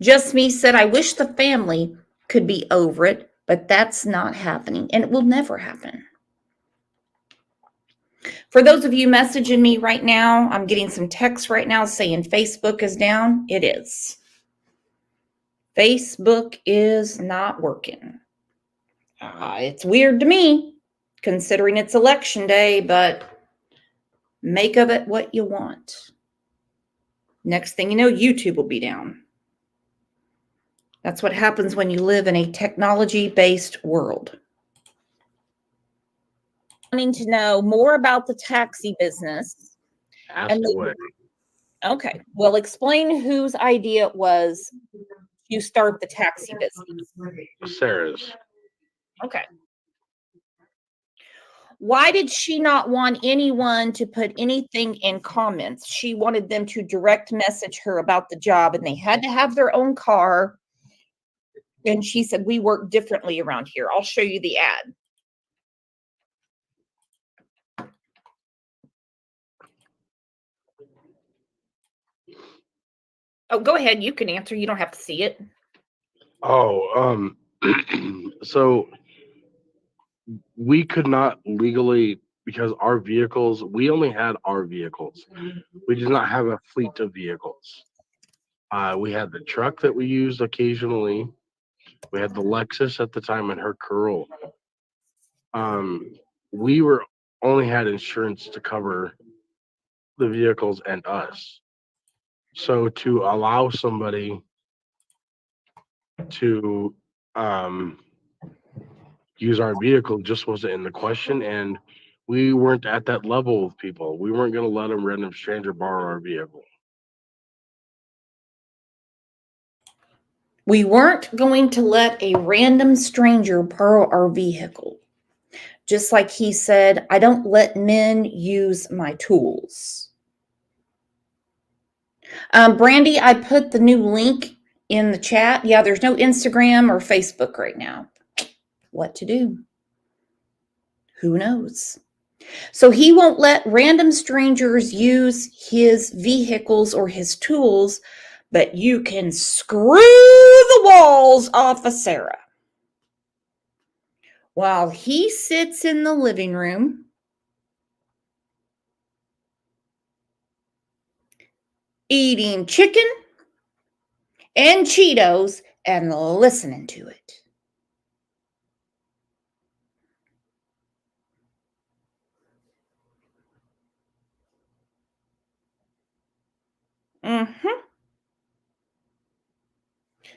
Just Me said, I wish the family could be over it, but that's not happening, and it will never happen. For those of you messaging me right now, I'm getting some texts right now saying Facebook is down. It is. Facebook is not working. It's weird to me, considering it's election day, but make of it what you want. Next thing you know, YouTube will be down. That's what happens when you live in a technology-based world. Wanting to know more about the taxi business. Ask away. Okay, well, explain whose idea it was you start the taxi business. Sarah's. Okay. Why did she not want anyone to put anything in comments? She wanted them to direct message her about the job, and they had to have their own car. And she said, we work differently around here. I'll show you the ad. Oh, go ahead. You can answer. You don't have to see it. Oh, so we could not legally, because our vehicles, we only had our vehicles. We did not have a fleet of vehicles. We had the truck that we used occasionally. We had the Lexus at the time and her Corolla. We only had insurance to cover the vehicles and us. So to allow somebody to use our vehicle just wasn't in the question, and we weren't at that level of people. We weren't going to let a random stranger borrow our vehicle. We weren't going to let a random stranger borrow our vehicle. Just like he said, I don't let men use my tools. Brandy, I put the new link in the chat. Yeah, there's no Instagram or Facebook right now. What to do? Who knows? So he won't let random strangers use his vehicles or his tools, but you can screw the walls off of Sarah. While he sits in the living room, eating chicken and Cheetos and listening to it.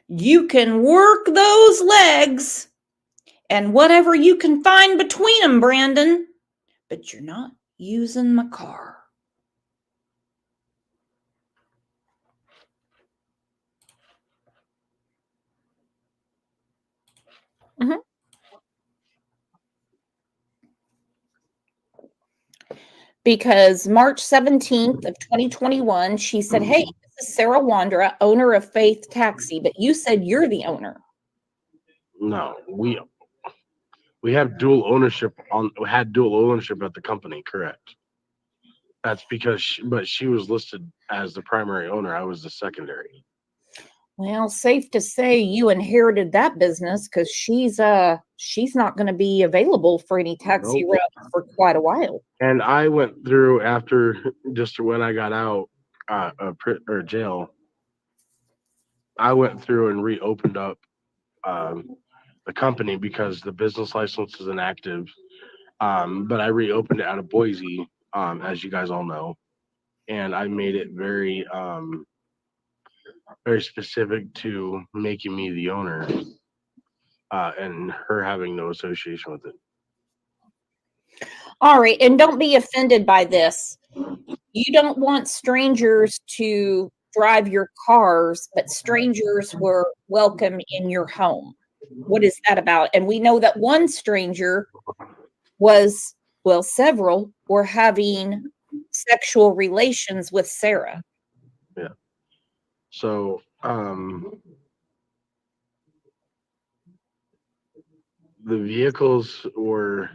You can work those legs and whatever you can find between them, Brandon, but you're not using my car. Because March 17th of 2021, she said, hey, this is Sarah Wondra, owner of Faith Taxi, but you said you're the owner. No, we have dual ownership had dual ownership at the company, correct? That's because she was listed as the primary owner. I was the secondary. Well, safe to say you inherited that business because she's not going to be available for any taxi route for quite a while. And I went through after just when I got out or jail. I went through and reopened up the company because the business license is inactive. But I reopened it out of Boise, as you guys all know, and I made it very very specific to making me the owner. and her having no association with it. All right, and don't be offended by this. You don't want strangers to drive your cars, but strangers were welcome in your home. What is that about? And we know that one stranger was, well, several were having sexual relations with Sarah. Yeah. So, the vehicles were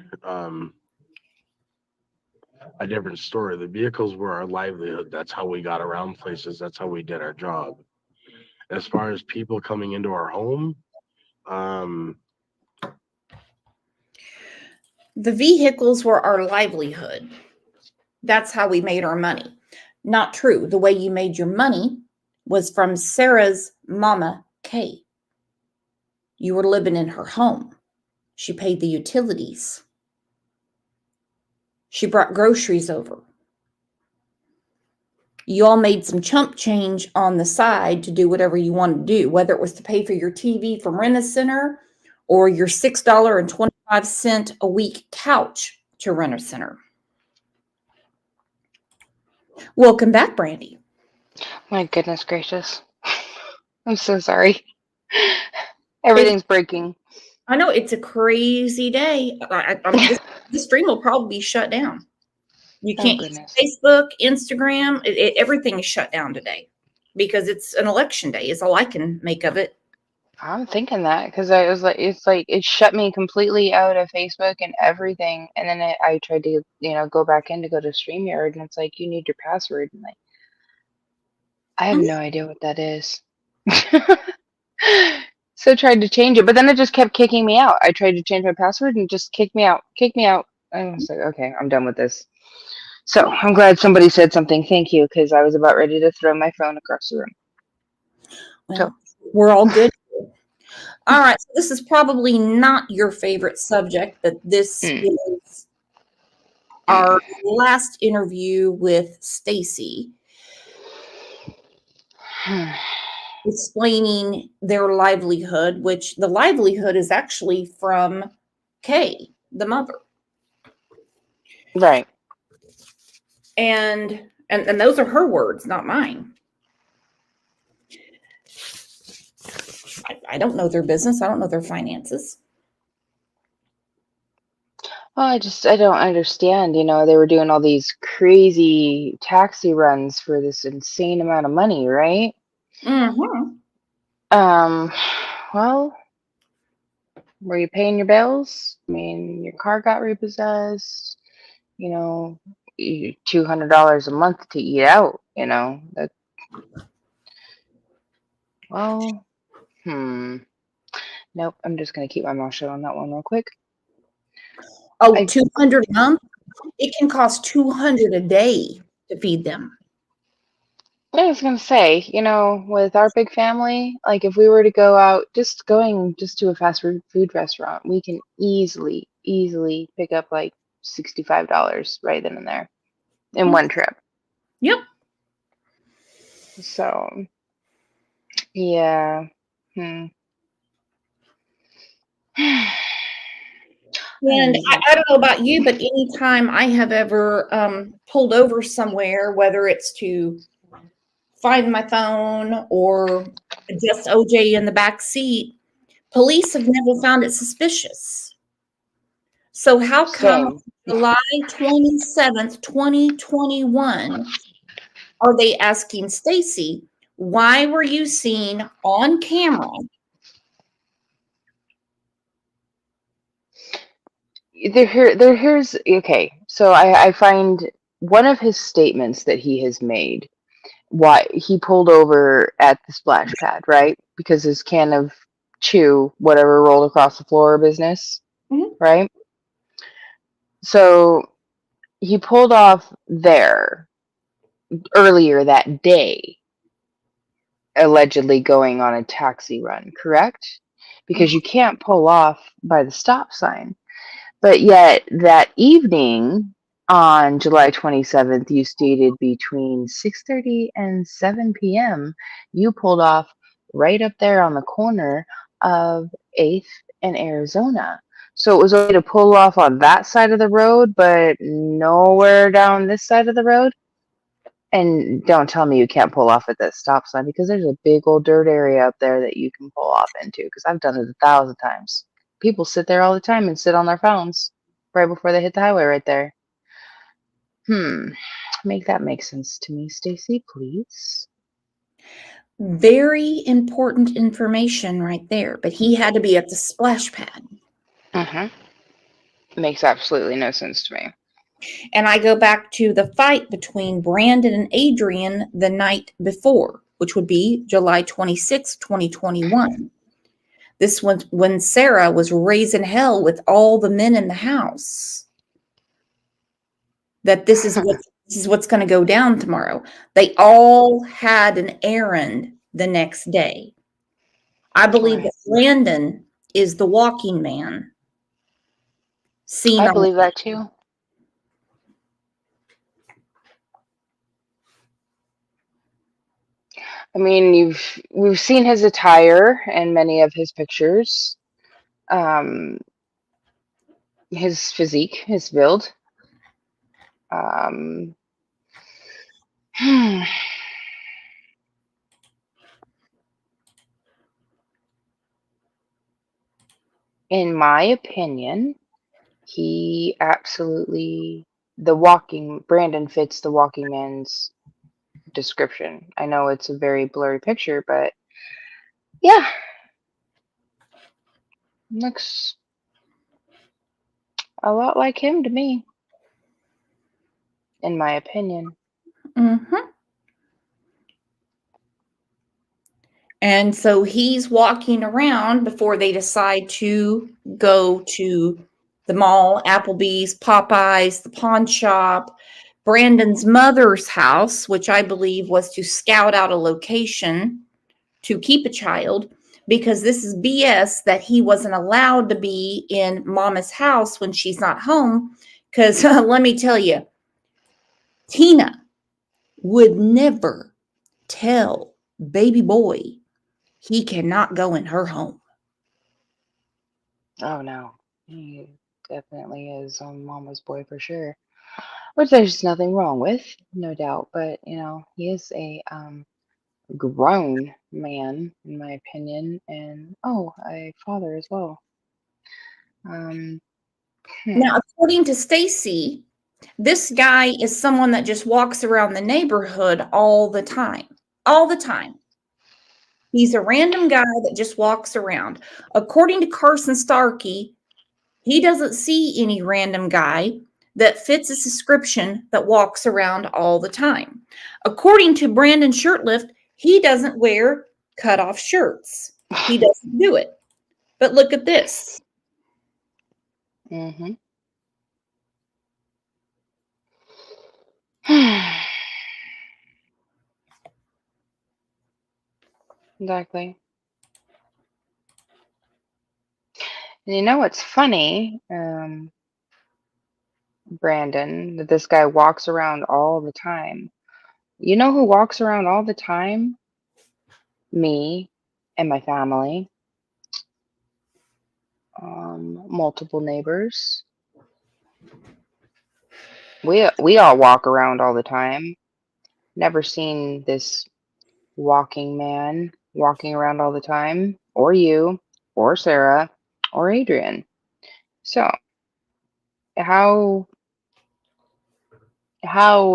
a different story. The vehicles were our livelihood. That's how we got around places. That's how we did our job. As far as people coming into our home, the vehicles were our livelihood. That's how we made our money. Not true. The way you made your money was from Sarah's mama, Kay. You were living in her home. She paid the utilities. She brought groceries over. You all made some chump change on the side to do whatever you wanted to do, whether it was to pay for your TV from Rent-A-Center or your $6.25 a week couch to Rent-A-Center. Welcome back, Brandy. My goodness gracious. I'm so sorry. Everything's breaking. I know it's a crazy day. This stream will probably be shut down. You can't use Facebook, Instagram. Everything is shut down today because it's an election day. Is all I can make of it. I'm thinking that because I was like, it shut me completely out of Facebook and everything, and then I tried to go back in to go to StreamYard, and it's like you need your password, and like I have no idea what that is. So I tried to change it, but then it just kept kicking me out. I tried to change my password and just kicked me out. And I was like, okay, I'm done with this. So I'm glad somebody said something. Thank you, because I was about ready to throw my phone across the room. Well, so we're all good. All right. So this is probably not your favorite subject, but this is our last interview with Stacy. Explaining their livelihood, which the livelihood is actually from Kay, the mother. Right. And those are her words, not mine. I don't know their business. I don't know their finances. Well, I don't understand. They were doing all these crazy taxi runs for this insane amount of money, right? Mm-hmm. Well, were you paying your bills? I mean, your car got repossessed, $200 a month to eat out, that. Well, nope, I'm just going to keep my mouth shut on that one real quick. Oh, $200 a month? It can cost $200 a day to feed them. I was going to say, with our big family, like if we were to go out, just to a fast food restaurant, we can easily pick up like $65 right then and there in one trip. Yep. So, yeah. And I don't know about you, but anytime I have ever pulled over somewhere, whether it's to find my phone or just OJ in the back seat, police have never found it suspicious. So how come July 27th, 2021, are they asking Stacy, why were you seen on camera? Here's okay. So I find one of his statements that he has made. Why he pulled over at the splash pad, right? Because his can of chew, whatever, rolled across the floor business, right? So he pulled off there earlier that day, allegedly going on a taxi run, correct? Because you can't pull off by the stop sign. But yet that evening on July 27th, you stated between 6:30 and 7 p.m., you pulled off right up there on the corner of 8th in Arizona. So it was okay to pull off on that side of the road, but nowhere down this side of the road. And don't tell me you can't pull off at that stop sign, because there's a big old dirt area up there that you can pull off into, because I've done it 1,000 times. People sit there all the time and sit on their phones right before they hit the highway right there. Make that make sense to me, Stacy, please. Very important information right there, but he had to be at the splash pad. Makes absolutely no sense to me. And I go back to the fight between Brandon and Adrian the night before, which would be July 26, 2021. This was when Sarah was raising hell with all the men in the house. That this is what's going to go down tomorrow. They all had an errand the next day. I believe that Brandon is the walking man. I believe that too. I mean, we've seen his attire in many of his pictures. His physique, his build. In my opinion, he absolutely, Brandon fits the walking man's description. I know it's a very blurry picture, but yeah, looks a lot like him to me, in my opinion. And so he's walking around before they decide to go to the mall, Applebee's, Popeyes, the pawn shop, Brandon's mother's house, which I believe was to scout out a location to keep a child, because this is BS that he wasn't allowed to be in mama's house when she's not home. Because let me tell you, Tina would never tell baby boy he cannot go in her home. Oh no, he definitely is on mama's boy for sure. Which there's nothing wrong with, no doubt. But he is a grown man, in my opinion, and a father as well. Now, according to Stacy, this guy is someone that just walks around the neighborhood all the time. All the time. He's a random guy that just walks around. According to Carson Starkey, he doesn't see any random guy that fits a description that walks around all the time. According to Brandon Shirtlift, he doesn't wear cutoff shirts. He doesn't do it. But look at this. Exactly. And you know what's funny, Brandon, that this guy walks around all the time. You know who walks around all the time? Me and my family. Multiple neighbors. We all walk around all the time. Never seen this walking man walking around all the time, or you, or Sarah, or Adrian. So, how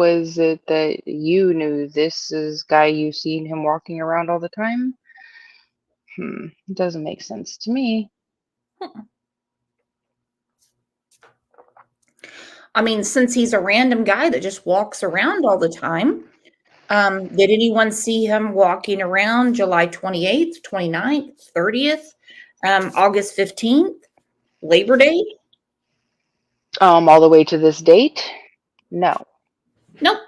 is it that you knew this is guy you've seen him walking around all the time? It doesn't make sense to me. I mean, since he's a random guy that just walks around all the time, did anyone see him walking around July 28th, 29th, 30th, August 15th, Labor Day? All the way to this date? No. Nope.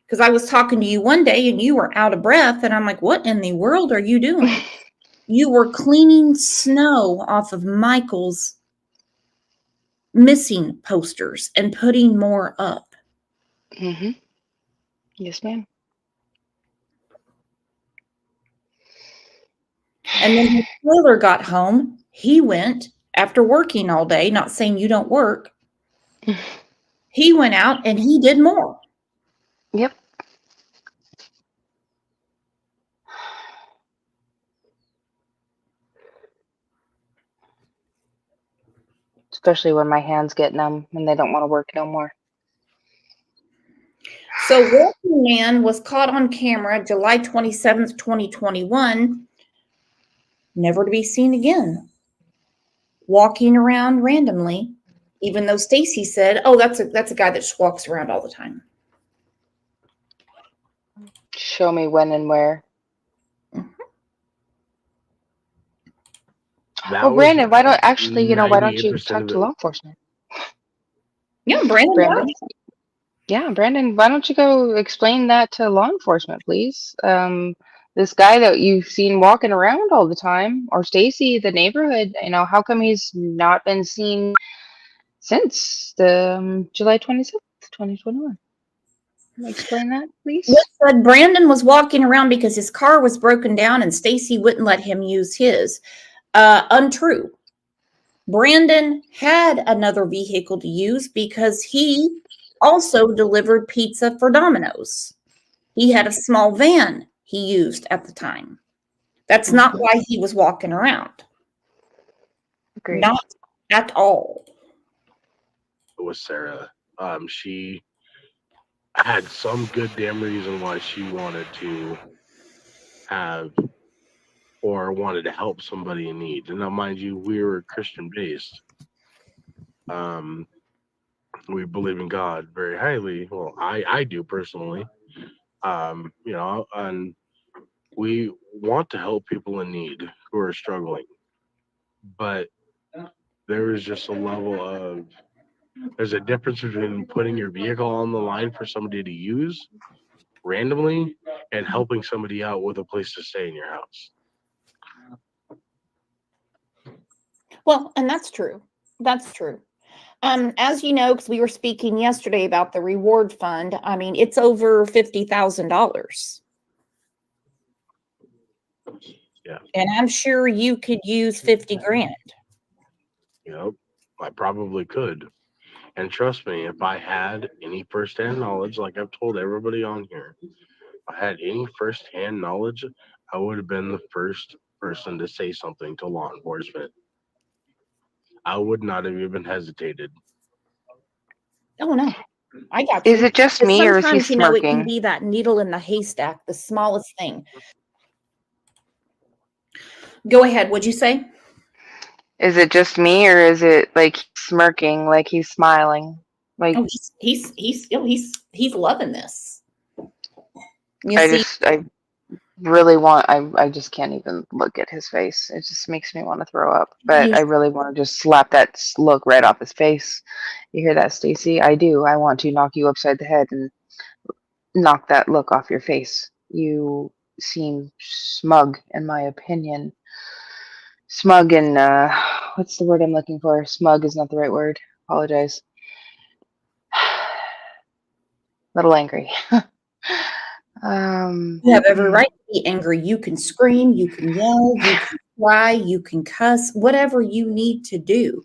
Because I was talking to you one day and you were out of breath, and I'm like, what in the world are you doing? You were cleaning snow off of Michael's missing posters and putting more up. Yes, ma'am. And then when Taylor got home, He went after working all day, not saying you don't work. He went out and he did more. Yep. Especially when my hands get numb and they don't want to work no more. So Walking Man was caught on camera July 27th, 2021, never to be seen again, walking around randomly, even though Stacy said, oh, that's a guy that just walks around all the time. Show me when and where. Well, Brandon, why don't why don't you talk to law enforcement? Yeah, Brandon. Brandon, why don't you go explain that to law enforcement, please? This guy that you've seen walking around all the time, or Stacy, the neighborhood, how come he's not been seen since the July 27th, 2021? Explain that, please. Yes, said Brandon was walking around because his car was broken down and Stacy wouldn't let him use his. Untrue. Brandon had another vehicle to use because he also delivered pizza for Domino's. He had a small van he used at the time. That's not why he was walking around. Agreed. Not at all. It was Sarah. She had some good damn reason why she wanted to have or wanted to help somebody in need. And now, mind you, we were Christian based. We believe in God very highly. Well, I do personally. And we want to help people in need who are struggling. But there is just a level of, there's a difference between putting your vehicle on the line for somebody to use randomly and helping somebody out with a place to stay in your house. Well, and that's true. That's true. As you know, because we were speaking yesterday about the reward fund, I mean, it's over $50,000. Yeah. And I'm sure you could use 50 grand. I probably could. And trust me, if I had any firsthand knowledge, like I've told everybody on here, if I had any firsthand knowledge, I would have been the first person to say something to law enforcement. I would not have even hesitated. Oh, no. I got you. Is it just me or is he sometimes, it can smirking? be that needle in the haystack, the smallest thing. Go ahead. What'd you say? Is it just me or is it like he's smirking, like he's smiling? Like he's loving this. I really want, I just can't even look at his face. It just makes me want to throw up. But I really want to just slap that look right off his face. You hear that, Stacy? I do. I want to knock you upside the head and knock that look off your face. You seem smug, in my opinion. Smug and, what's the word I'm looking for? Smug is not the right word. Apologize. Little angry. You have every right to be angry. You can scream, you can yell, you can cry, you can cuss, whatever you need to do.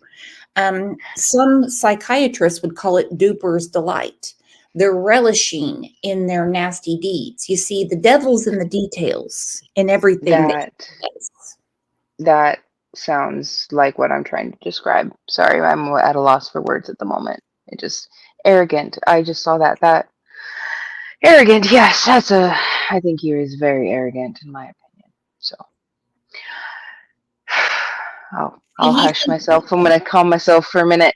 Some psychiatrists would call it duper's delight. They're relishing in their nasty deeds. You see, the devil's in the details in everything that sounds like what I'm trying to describe. Sorry, I'm at a loss for words at the moment. It just arrogant. I just saw that arrogant. Yes, I think he is very arrogant in my opinion. So I'll hush myself. I'm gonna calm myself for a minute.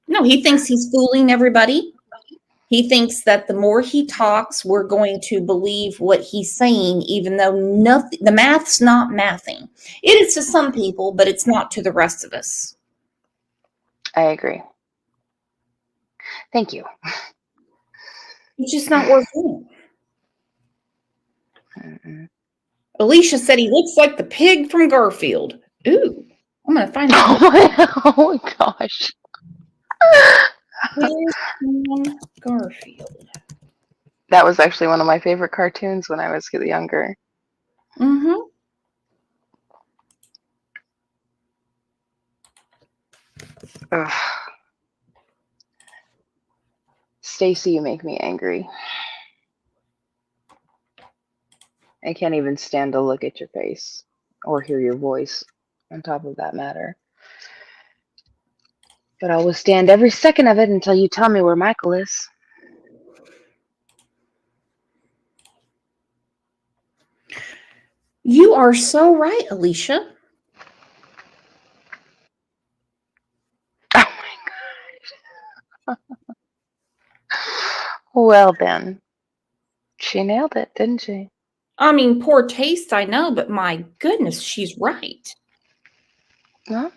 No, he thinks he's fooling everybody. He thinks that the more he talks, we're going to believe what he's saying, even though the math's not mathing. It is to some people, but it's not to the rest of us. I agree. Thank you. It's just not worth it. Alicia said he looks like the pig from Garfield. Ooh, I'm going to find that. Oh my gosh. Garfield. That was actually one of my favorite cartoons when I was younger. Mm-hmm. Ugh. Stacy, you make me angry. I can't even stand to look at your face or hear your voice on top of that matter. But I'll withstand every second of it until you tell me where Michael is. You are so right, Alicia. Oh my God. Well then. She nailed it, didn't she? I mean, poor taste, I know, but my goodness, she's right. No?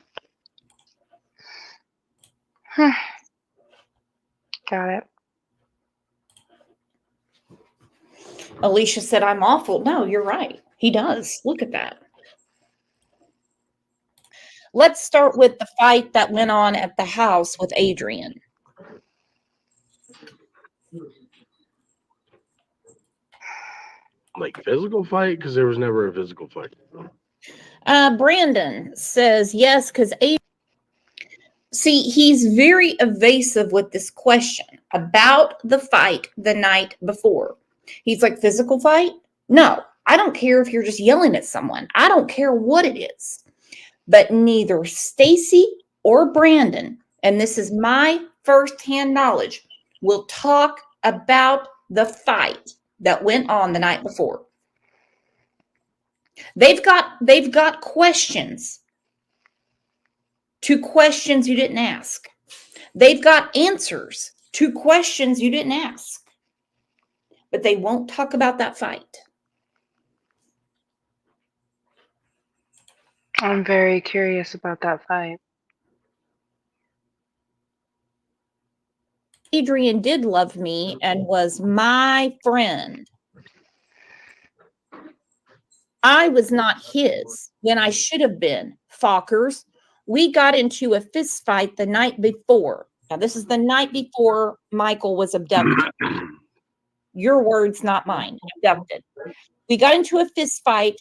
Got it. Alicia said, I'm awful. No, you're right. He does. Look at that. Let's start with the fight that went on at the house with Adrian. Like physical fight? Because there was never a physical fight. Brandon says yes, because see, he's very evasive with this question about the fight the night before. He's like, physical fight? No, I don't care if you're just yelling at someone. I don't care what it is. But neither Stacy or Brandon, and this is my firsthand knowledge, will talk about the fight that went on the night before. They've got questions to questions you didn't ask. They've got answers to questions you didn't ask. But they won't talk about that fight. I'm very curious about that fight. Adrian did love me and was my friend. I was not his when I should have been. Fockers. We got into a fist fight the night before. Now, this is the night before Michael was abducted. Your words, not mine. Abducted. We got into a fist fight.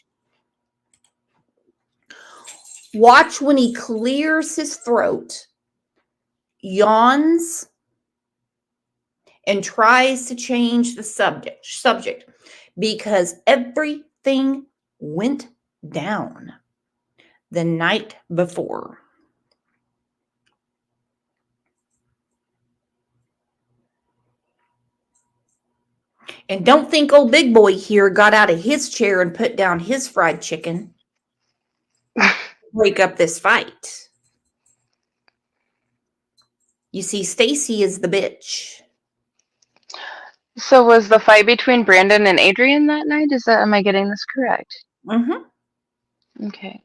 Watch when he clears his throat, yawns, and tries to change the subject because everything went down the night before. And don't think old big boy here got out of his chair and put down his fried chicken. Break up this fight. You see, Stacy is the bitch. So was the fight between Brandon and Adrian that night? Am I getting this correct? Mm-hmm. Okay.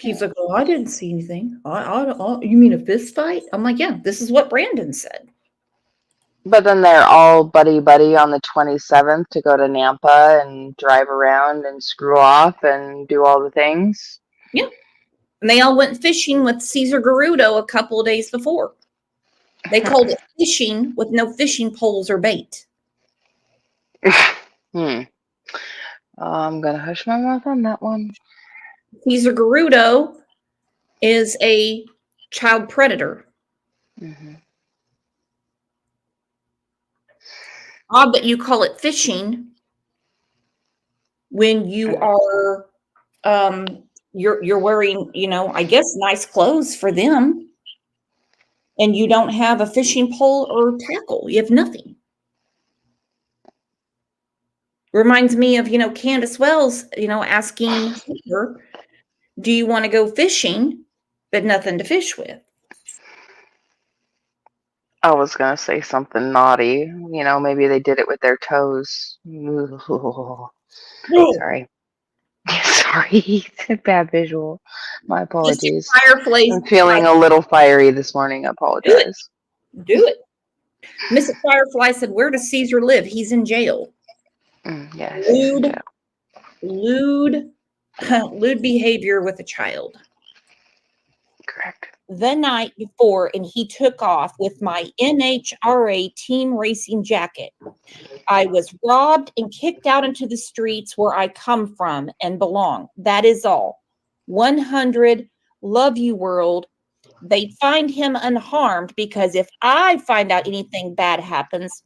He's like, oh, I didn't see anything. You mean a fist fight? I'm like, yeah, this is what Brandon said. But then they're all buddy on the 27th to go to Nampa and drive around and screw off and do all the things. Yeah. And they all went fishing with Caesar Garudo a couple of days before. They called it fishing with no fishing poles or bait. I'm going to hush my mouth on that one. Caesar Garudo is a child predator. Mm-hmm. Odd that you call it fishing when you are you're wearing, I guess nice clothes for them, and you don't have a fishing pole or tackle. You have nothing. Reminds me of, Candace Wells, asking her, do you want to go fishing, but nothing to fish with? I was going to say something naughty. Maybe they did it with their toes. Sorry. Sorry. Bad visual. My apologies. I'm feeling a little fiery this morning. I apologize. Do it. Mrs. Firefly said, where does Caesar live? He's in jail. Yes. Lewd behavior with a child. Correct. The night before, and he took off with my NHRA team racing jacket. I was robbed and kicked out into the streets where I come from and belong. That is all. 100, love you, world. They find him unharmed because if I find out anything bad happens,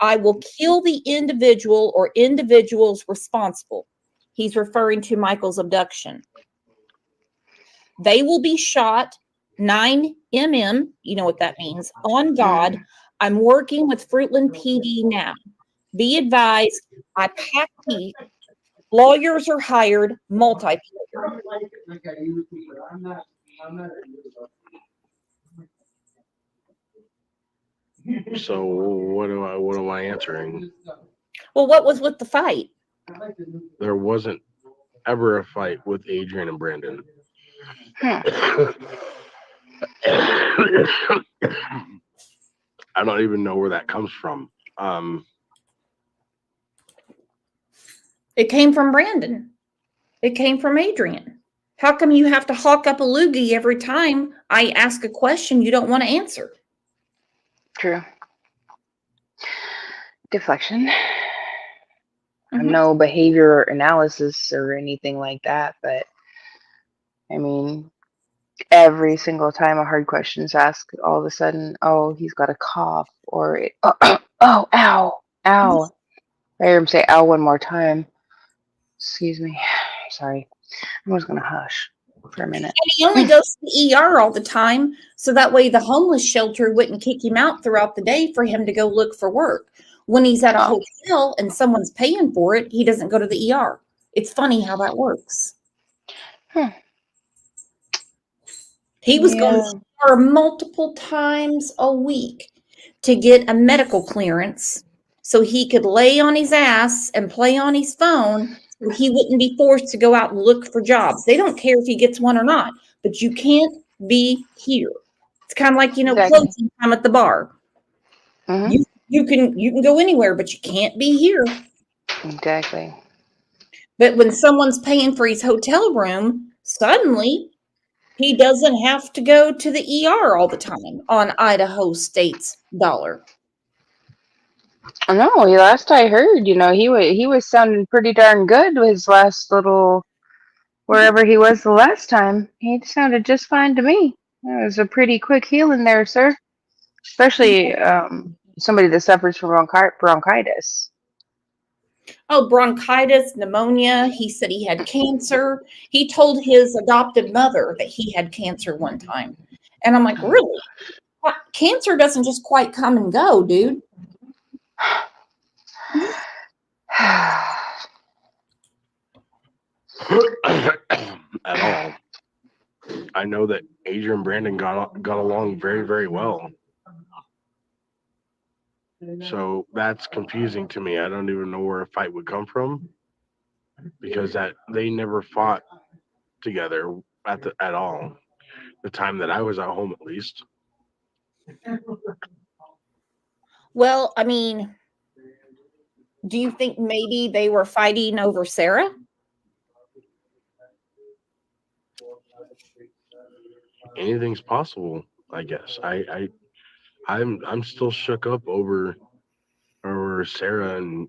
I will kill the individual or individuals responsible. He's referring to Michael's abduction. They will be shot 9 mm, you know what that means, on God. I'm working with Fruitland PD now. Be advised, I pack heat. Lawyers are hired, multi-player. So what am I answering? Well, what was with the fight? There wasn't ever a fight with Adrian and Brandon. I don't even know where that comes from. It came from Brandon. It came from Adrian. How come you have to hawk up a loogie every time I ask a question you don't want to answer? True. Deflection. I'm no behavior analysis or anything like that, but I mean, every single time a hard question is asked, all of a sudden, oh, he's got a cough, or oh, ow. I hear him say ow one more time. Excuse me. Sorry. I was going to hush for a minute. And he only goes to the ER all the time, so that way the homeless shelter wouldn't kick him out throughout the day for him to go look for work. When he's at a hotel and someone's paying for it, he doesn't go to the ER. It's funny how that works. He was going to the ER multiple times a week to get a medical clearance so he could lay on his ass and play on his phone so he wouldn't be forced to go out and look for jobs. They don't care if he gets one or not, but you can't be here. It's kind of like, closing time at the bar. You can go anywhere, but you can't be here. Exactly. But when someone's paying for his hotel room, suddenly he doesn't have to go to the ER all the time on Idaho State's dollar. No, last I heard, he was sounding pretty darn good with his last little wherever he was the last time. He sounded just fine to me. It was a pretty quick healing there, sir. Especially somebody that suffers from bronchitis. Oh, bronchitis, pneumonia. He said he had cancer. He told his adopted mother that he had cancer one time. And I'm like, really? Cancer doesn't just quite come and go, dude. At all. I know that Adrian and Brandon got along very, very well. So that's confusing to me. I don't even know where a fight would come from because that they never fought together at all. The time that I was at home, at least. Well, I mean, do you think maybe they were fighting over Sarah? Anything's possible, I guess. I'm still shook up over Sarah and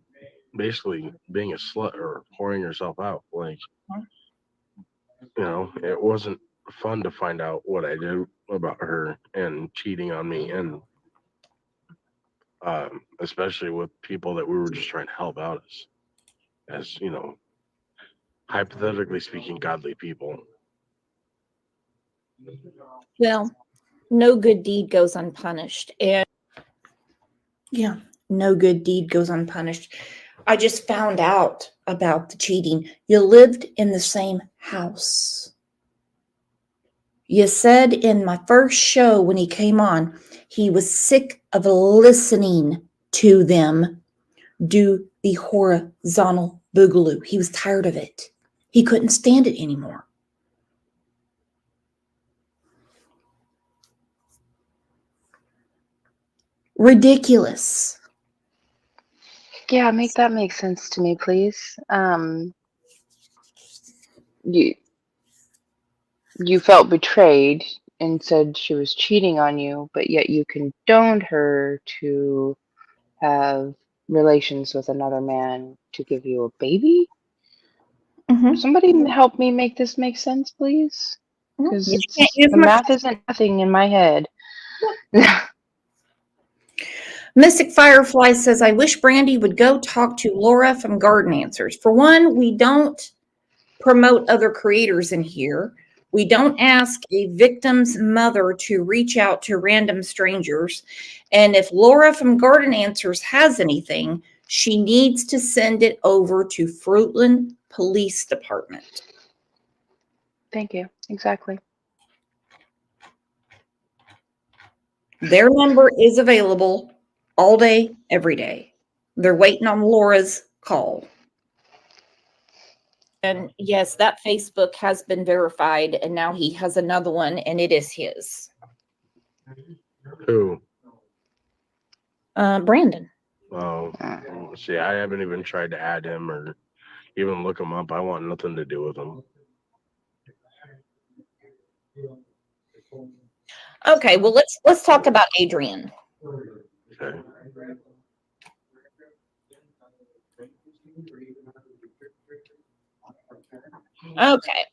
basically being a slut or pouring herself out. Like, it wasn't fun to find out what I did about her and cheating on me, and especially with people that we were just trying to help out as hypothetically speaking, godly people. Well, no good deed goes unpunished. And yeah, no good deed goes unpunished. I just found out about the cheating. You lived in the same house. You said in my first show when he came on, he was sick of listening to them do the horizontal boogaloo. He was tired of it. He couldn't stand it anymore. Ridiculous. Yeah, make that make sense to me, please. You felt betrayed and said she was cheating on you, but yet you condoned her to have relations with another man to give you a baby? Somebody help me make this make sense, please. because You can't use the my math isn't nothing in my head. Mystic Firefly says, I wish Brandy would go talk to Laura from Garden Answers. For one, we don't promote other creators in here. We don't ask a victim's mother to reach out to random strangers. And if Laura from Garden Answers has anything, she needs to send it over to Fruitland Police Department. Thank you. Exactly. Their number is available all day, every day. They're waiting on Laura's call. And yes, that Facebook has been verified, and now he has another one, and it is his. Who? Brandon. Oh, see, I haven't even tried to add him or even look him up. I want nothing to do with him. Okay, well let's talk about Adrian. Okay. Okay.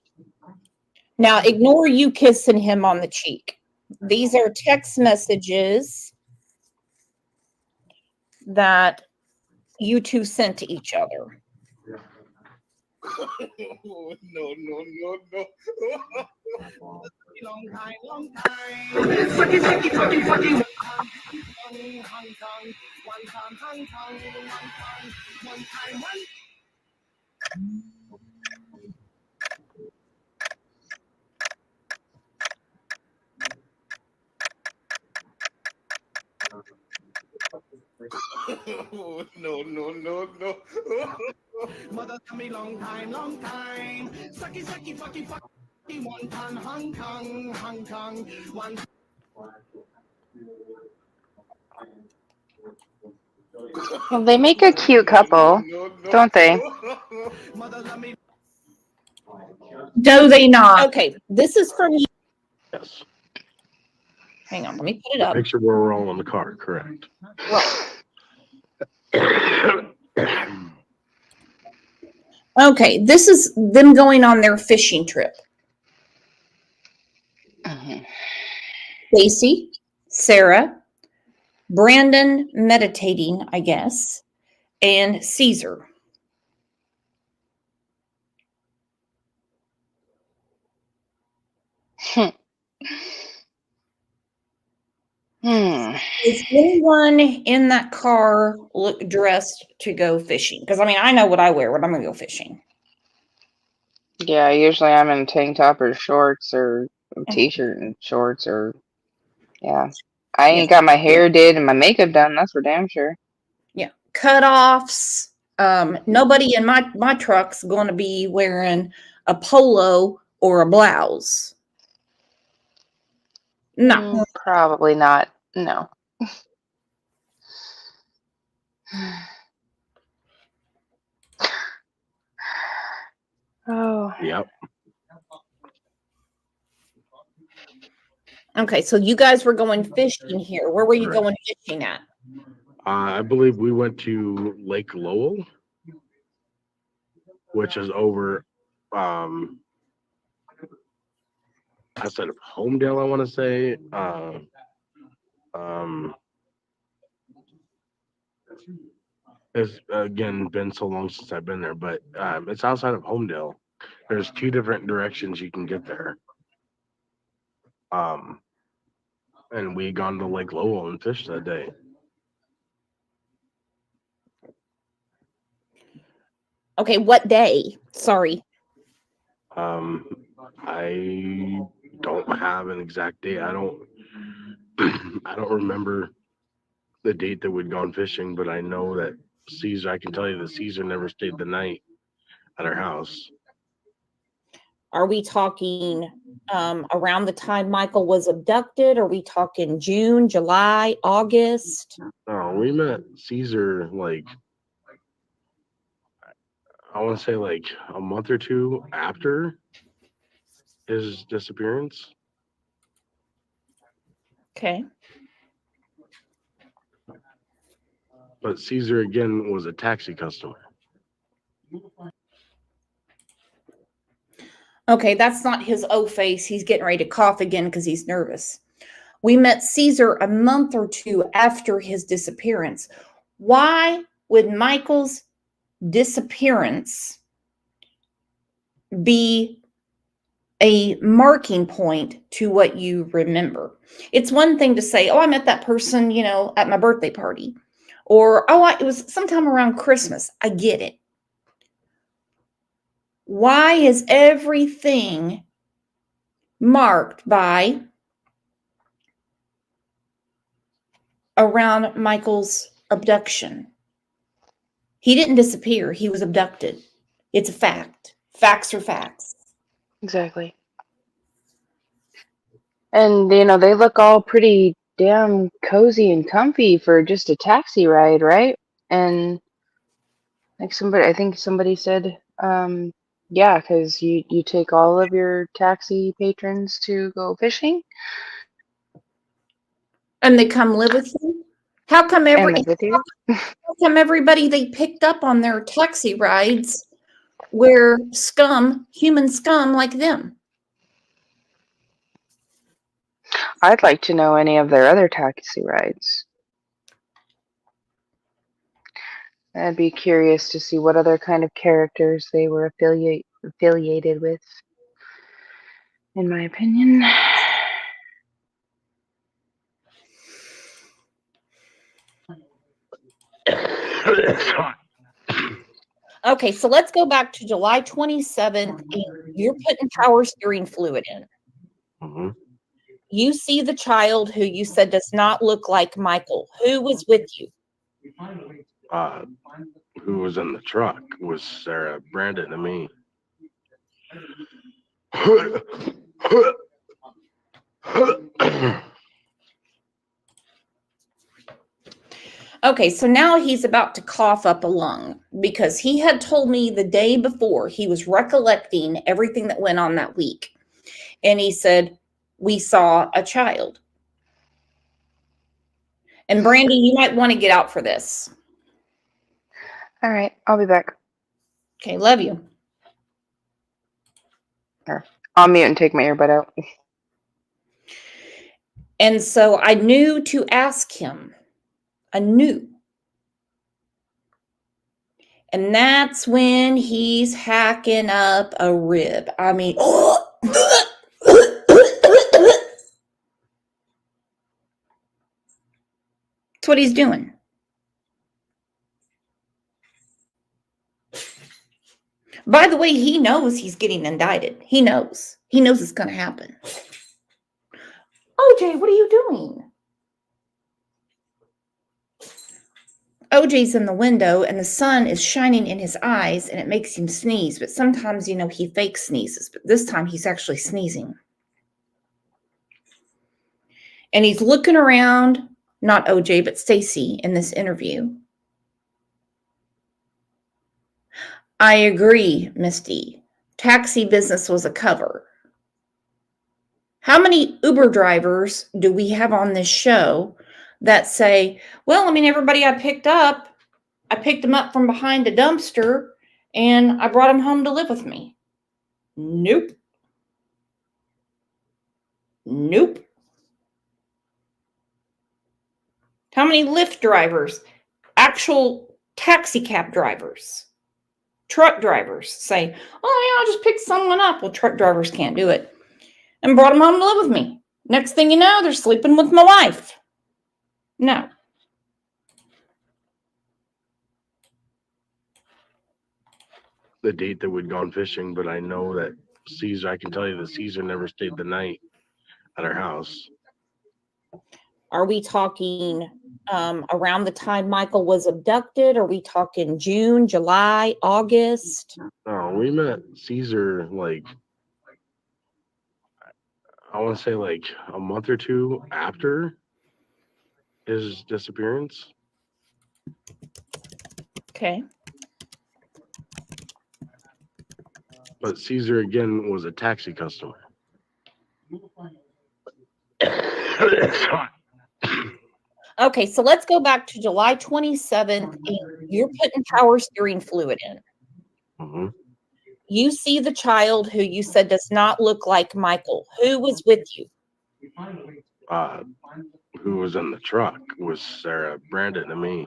Now ignore you kissing him on the cheek. These are text messages that you two sent to each other. No. Long time. Sucky. One time. No. Mother tell me long time. Sucky, fucky. One time, Hong Kong. One. Well, they make a cute couple, don't they? Mother let me. Do they not? Okay, this is from you. Yes. Hang on, let me put it The up. picture where we're all in the car, correct. Okay, this is them going on their fishing trip. Stacy, Sarah, Brandon meditating, I guess, and Caesar. Is anyone in that car look dressed to go fishing? Because I mean, I know what I wear when I'm gonna go fishing. Yeah, usually I'm in a tank top or shorts or a t-shirt and shorts or yeah. I ain't got my hair did and my makeup done, that's for damn sure. Yeah. Cutoffs. Nobody in my truck's gonna be wearing a polo or a blouse. No. Probably not. No. Oh. Yep. Okay, so you guys were going fishing here. Where were you going fishing at? I believe we went to Lake Lowell, which is over outside of Homedale, I want to say. It's again been so long since I've been there, but it's outside of Homedale. There's two different directions you can get there. And we gone to Lake Lowell and fished that day. Okay, what day? Sorry. I don't have an exact date. I don't remember the date that we'd gone fishing, but I know that Caesar, I can tell you that Caesar never stayed the night at our house. Are we talking around the time Michael was abducted? Are we talking June, July, August? Oh, we met Caesar like, I want to say like a month or two after his disappearance. Okay. But Caesar again was a taxi customer. Okay, that's not his O face. He's getting ready to cough again because he's nervous. We met Caesar a month or two after his disappearance. Why would Michael's disappearance be a marking point to what you remember? It's one thing to say, oh, I met that person, you know, at my birthday party. Or, oh, it was sometime around Christmas. I get it. Why is everything marked by around Michael's abduction? He didn't disappear. He was abducted. It's a fact. Facts are facts. Exactly. And, you know, they look all pretty damn cozy and comfy for just a taxi ride, right? And like I think somebody said, yeah, because you take all of your taxi patrons to go fishing And they come live with you? How come and live with you. how come everybody they picked up on their taxi rides were scum, human scum like them? I'd like to know any of their other taxi rides. I'd be curious to see what other kind of characters they were affiliated with, in my opinion. Okay, so let's go back to July 27th. And you're putting power steering fluid in. Mm-hmm. You see the child who you said does not look like Michael. Who was with you? Who was in the truck was Sarah, Brandon, and me. Okay, so now he's about to cough up a lung because he had told me the day before he was recollecting everything that went on that week. And he said, we saw a child. And Brandy, you might want to get out for this. All right, I'll be back. Okay, love you. I'll mute and take my earbud out. And so I knew to ask him. I knew. And that's when he's hacking up a rib. I mean, that's what he's doing. By the way, he knows he's getting indicted. He knows. He knows it's going to happen. OJ, what are you doing? OJ's in the window and the sun is shining in his eyes and it makes him sneeze. But sometimes, you know, he fake sneezes. But this time he's actually sneezing. And he's looking around, not OJ, but Stacy in this interview. I agree, Misty. Taxi business was a cover. How many Uber drivers do we have on this show that say, well, I mean, everybody I picked them up from behind a dumpster and I brought them home to live with me? Nope. Nope. How many Lyft drivers, actual taxi cab drivers, truck drivers say, oh, yeah, I'll just pick someone up. Well, truck drivers can't do it. And brought them home to live with me. Next thing you know, they're sleeping with my wife. No. The date that we'd gone fishing, but I know that Caesar, I can tell you that Caesar never stayed the night at our house. Are we talking around the time Michael was abducted? Are we talking June, July, August? No, we met Caesar like, I want to say like a month or two after his disappearance. Okay. But Caesar again was a taxi customer. Okay, so let's go back to July 27th. And you're putting power steering fluid in. Mm-hmm. you see the child who you said does not look like Michael. Who was with you? Who was in the truck was Sarah, Brandon, and me.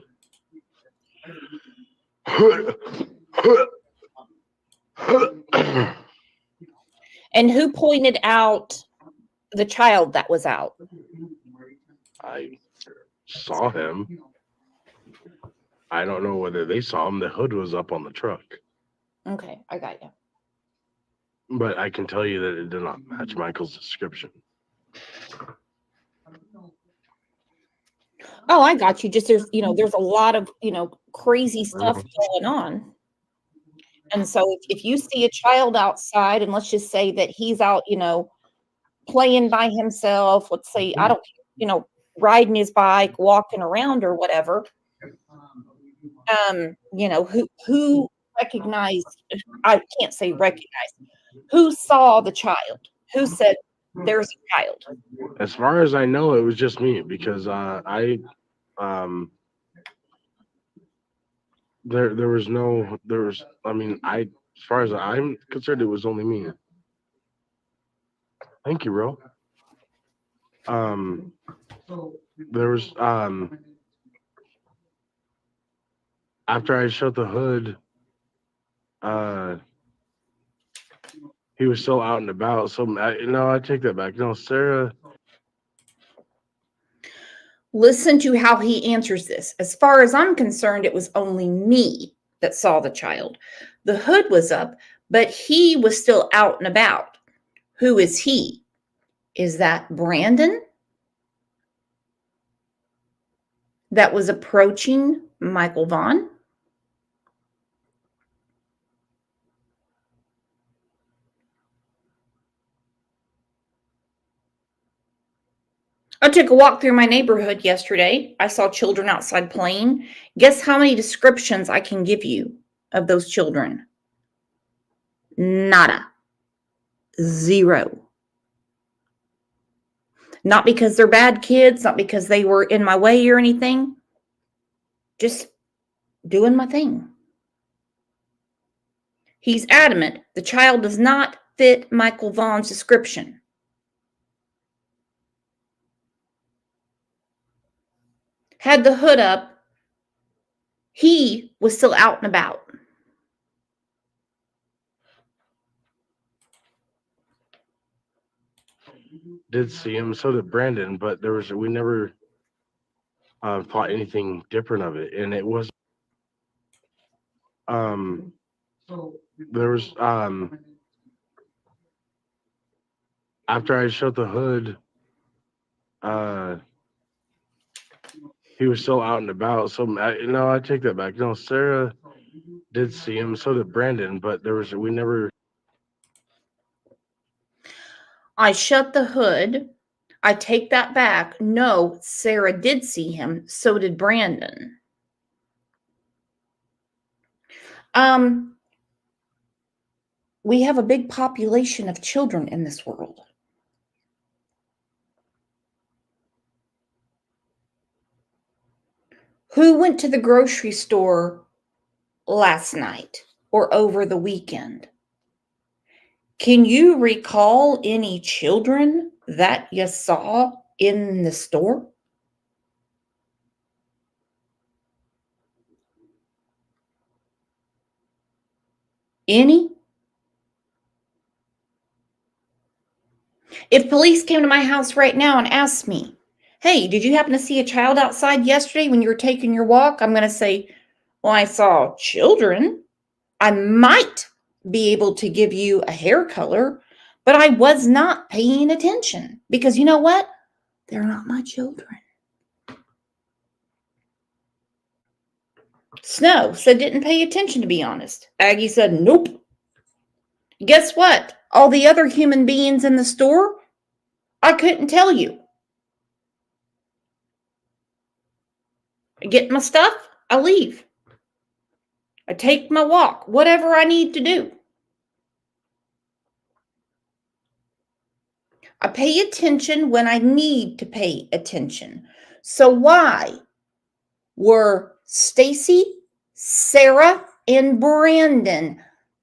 And who pointed out the child that was out? I saw him. I don't know whether they saw him. The hood was up on the truck. Okay, I got you. But I can tell you that it did not match Michael's description. Oh, I got you. Just there's a lot of, crazy stuff going on. And so if you see a child outside, and let's just say that he's out, playing by himself, let's say, I don't, riding his bike, walking around or whatever, who recognized, I can't say recognize, who saw the child? Who said there's a child? As far as I know, it was just me because as far as I'm concerned, it was only me. Thank you, bro. There was after I shut the hood, he was still out and about. So I take that back. No, Sarah. Listen to how he answers this. As far as I'm concerned, it was only me that saw the child. The hood was up, but he was still out and about. Who is he? Is that Brandon that was approaching Michael Vaughan? I took a walk through my neighborhood yesterday. I saw children outside playing. Guess how many descriptions I can give you of those children? Nada. Zero. Not because they're bad kids, not because they were in my way or anything. Just doing my thing. He's adamant the child does not fit Michael Vaughan's description. Had the hood up, he was still out and about. Did see him, so did Brandon, but we never thought anything different of it, and it was there was after I shut the hood, he was still out and about. So I take that back. No, Sarah did see him, so did Brandon, but we never. I shut the hood. I take that back. No, Sarah did see him. So did Brandon. We have a big population of children in this world. Who went to the grocery store last night or over the weekend? Can you recall any children that you saw in the store? Any? If police came to my house right now and asked me, hey, did you happen to see a child outside yesterday when you were taking your walk? I'm going to say, well, I saw children. I might be able to give you a hair color, but I was not paying attention because you know what? They're not my children. Snow said didn't pay attention, to be honest. Aggie said, nope. Guess what? All the other human beings in the store, I couldn't tell you. I get my stuff, I leave. I take my walk, whatever I need to do. I pay attention when I need to pay attention. So why were Stacy, Sarah, and Brandon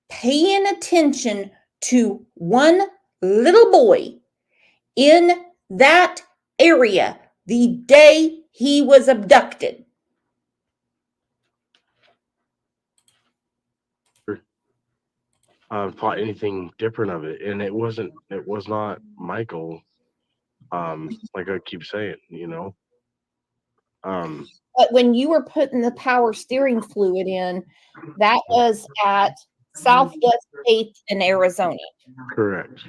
paying attention to one little boy in that area the day he was abducted. Thought anything different of it, and it was not Michael. Like I keep saying, But when you were putting the power steering fluid in, that was at Southwest 8th in Arizona. correct.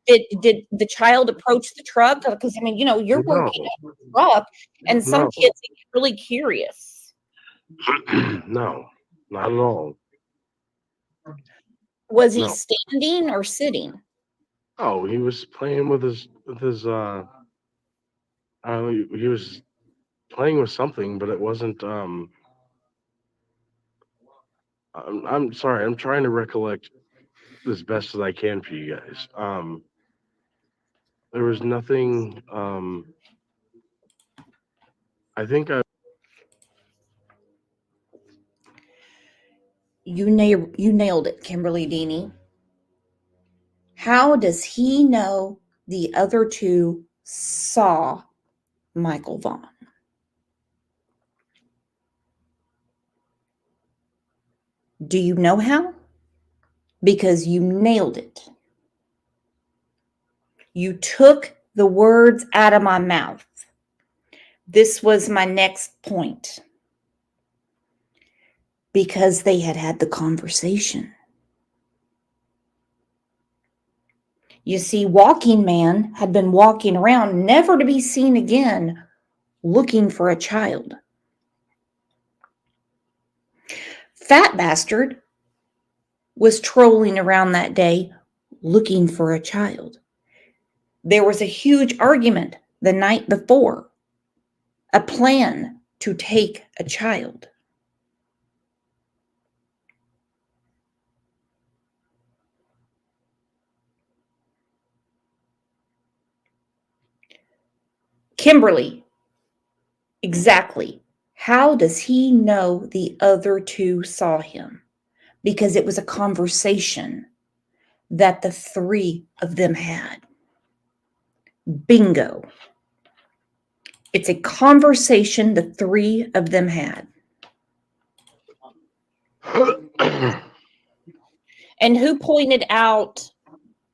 Did the child approach the truck? Because I mean, you're working at the truck, and some No. kids get really curious. No, not at all. Was he No. standing or sitting? Oh, he was playing with his he was playing with something, but it wasn't I'm sorry, I'm trying to recollect as best as I can for you guys. There was nothing I think You nailed it, Kimberly Deeney. How does he know the other two saw Michael Vaughan? Do you know how? Because you nailed it. You took the words out of my mouth. This was my next point. Because they had the conversation. You see, Walking Man had been walking around, never to be seen again, looking for a child. Fat Bastard was trolling around that day, looking for a child. There was a huge argument the night before, a plan to take a child. Kimberly, exactly. How does he know the other two saw him? Because it was a conversation that the three of them had. Bingo. It's a conversation the three of them had. And who pointed out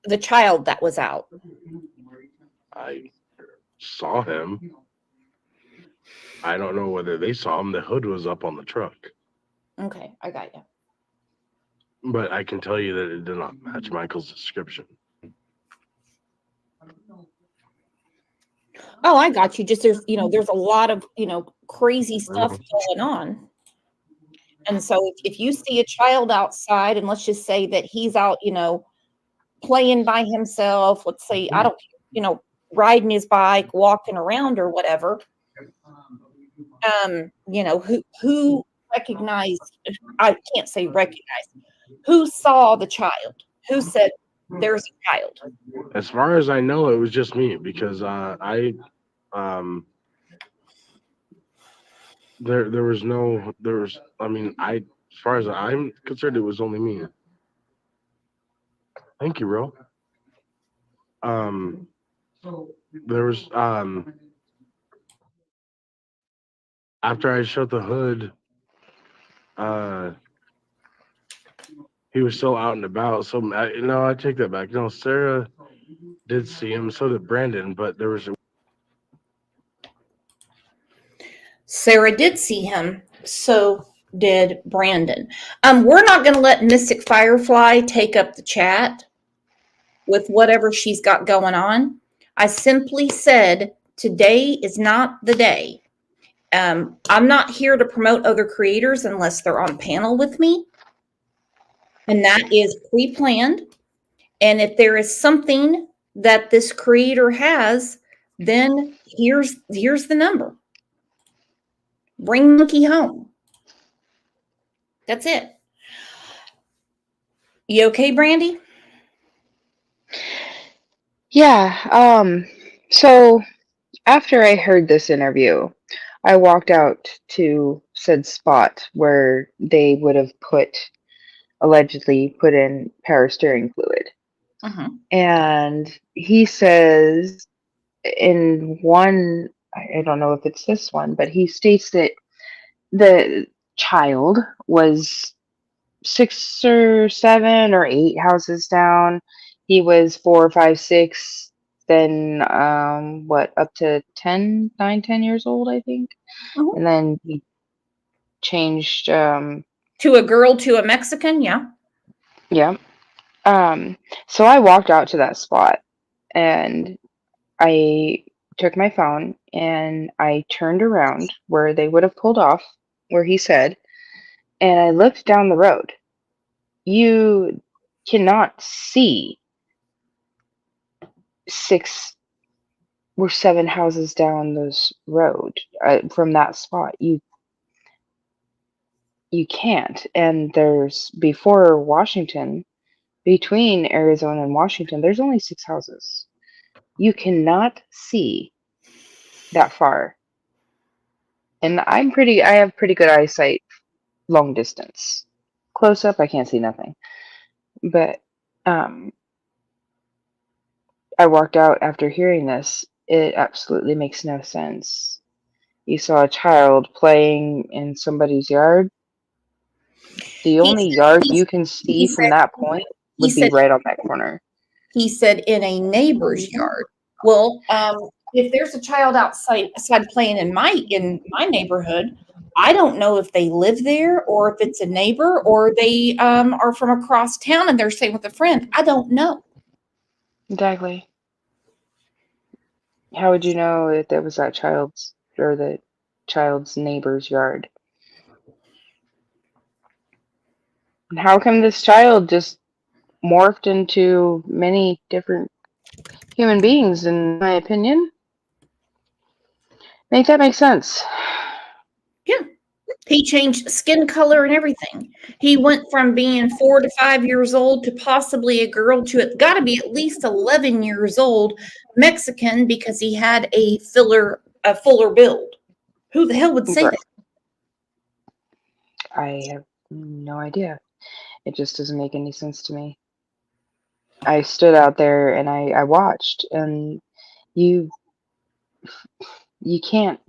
the child that was out? I saw him. I don't know whether they saw him. The hood was up on the truck. Okay, I got you. But I can tell you that it did not match Michael's description. Oh, I got you. Just there's a lot of, crazy stuff going on. And so if you see a child outside, and let's just say that he's out, playing by himself, let's say, I don't, riding his bike, walking around or whatever, who recognized, I can't say recognized, who saw the child? Who said there's a child? As far as I know, it was just me because as far as I'm concerned, it was only me. Thank you, Ro. There was after I shut the hood, he was still out and about. So no, I take that back. No, Sarah did see him. So did Brandon, but there was Sarah did see him. So did Brandon. We're not going to let Mystic Firefly take up the chat with whatever she's got going on. I simply said today is not the day. I'm not here to promote other creators unless they're on panel with me. And that is pre-planned. And if there is something that this creator has, then here's the number. Bring Mookie home. That's it. You okay, Brandy? Yeah. So after I heard this interview, I walked out to said spot where they would have allegedly put in parastirring fluid. Uh-huh. And he says in one, I don't know if it's this one, but he states that the child was 6 or 7 or 8 houses down. He was 4, 5, 6, then up to 10, 9, 10 years old, I think. Uh-huh. And then he changed To a girl to a Mexican, yeah. yeah. So I walked out to that spot and I took my phone and I turned around where they would have pulled off, where he said, and I looked down the road. You cannot see 6 or 7 houses down this road from that spot. You can't. And there's before Washington, between Arizona and Washington, there's only 6 houses. You cannot see that far. And I have pretty good eyesight long distance. Close up, I can't see nothing. But I walked out after hearing this. It absolutely makes no sense. You saw a child playing in somebody's yard. The only yard you can see from that point would be right on that corner. He said in a neighbor's yard. Well, if there's a child outside playing in my neighborhood, I don't know if they live there or if it's a neighbor or they are from across town and they're staying with a friend. I don't know. Exactly. How would you know if that was that child's or the child's neighbor's yard? And how come this child just morphed into many different human beings, in my opinion? Make that make sense. Yeah. He changed skin color and everything. He went from being 4 to 5 years old to possibly a girl to it got to be at least 11 years old Mexican because he had a fuller build. Who the hell would say that? I have no idea. It just doesn't make any sense to me. I stood out there and I watched, and you can't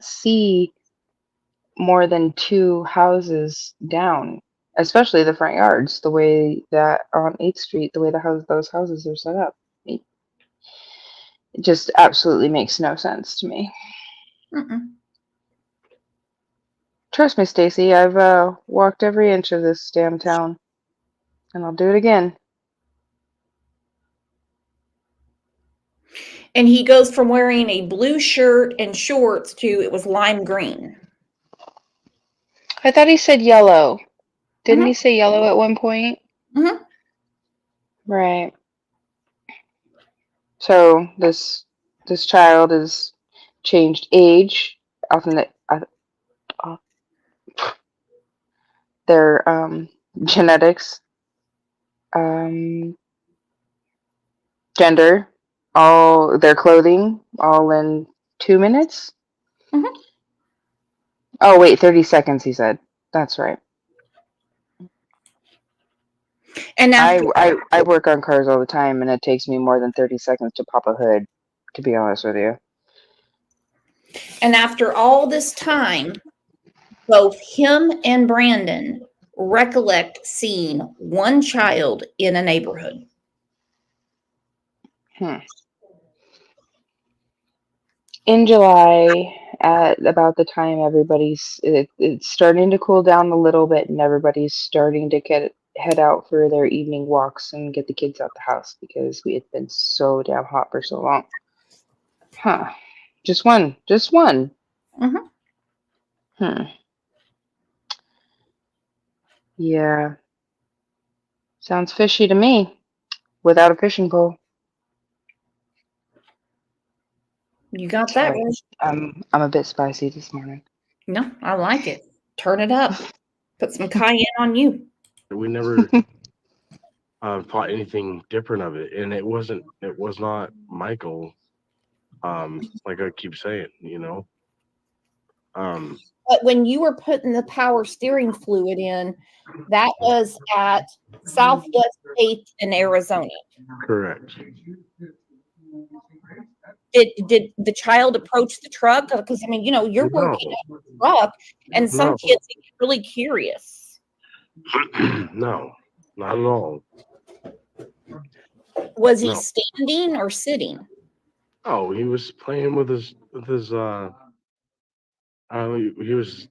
see more than 2 houses down, especially the front yards, the way that on 8th Street, the way those houses are set up. It just absolutely makes no sense to me. Mm-mm. Trust me, Stacy, I've walked every inch of this damn town, and I'll do it again. And he goes from wearing a blue shirt and shorts to it was lime green. I thought he said yellow. Didn't he say yellow at one point? Mm-hmm. Right. So this child has changed age, their genetics, gender, all their clothing, all in 2 minutes. Mm-hmm. Oh wait, 30 seconds. He said. That's right. And I work on cars all the time, and it takes me more than 30 seconds to pop a hood, to be honest with you. And after all this time, both him and Brandon recollect seeing one child in a neighborhood. In July, at about the time it's starting to cool down a little bit, and everybody's starting to head out for their evening walks and get the kids out the house because we had been so damn hot for so long. Just one. Mm-hmm. Yeah. Sounds fishy to me. Without a fishing pole. You got that right. I'm a bit spicy this morning. No, I like it. Turn it up. Put some cayenne on you. We never thought anything different of it, and it was not Michael. Like I keep saying, But when you were putting the power steering fluid in, that was at Southwest 8th in Arizona. Correct. Did the child approach the truck? Because I mean, you're working at the truck, and some No. kids get really curious. No, not at all. Was he No. standing or sitting? Oh, he was playing with his he was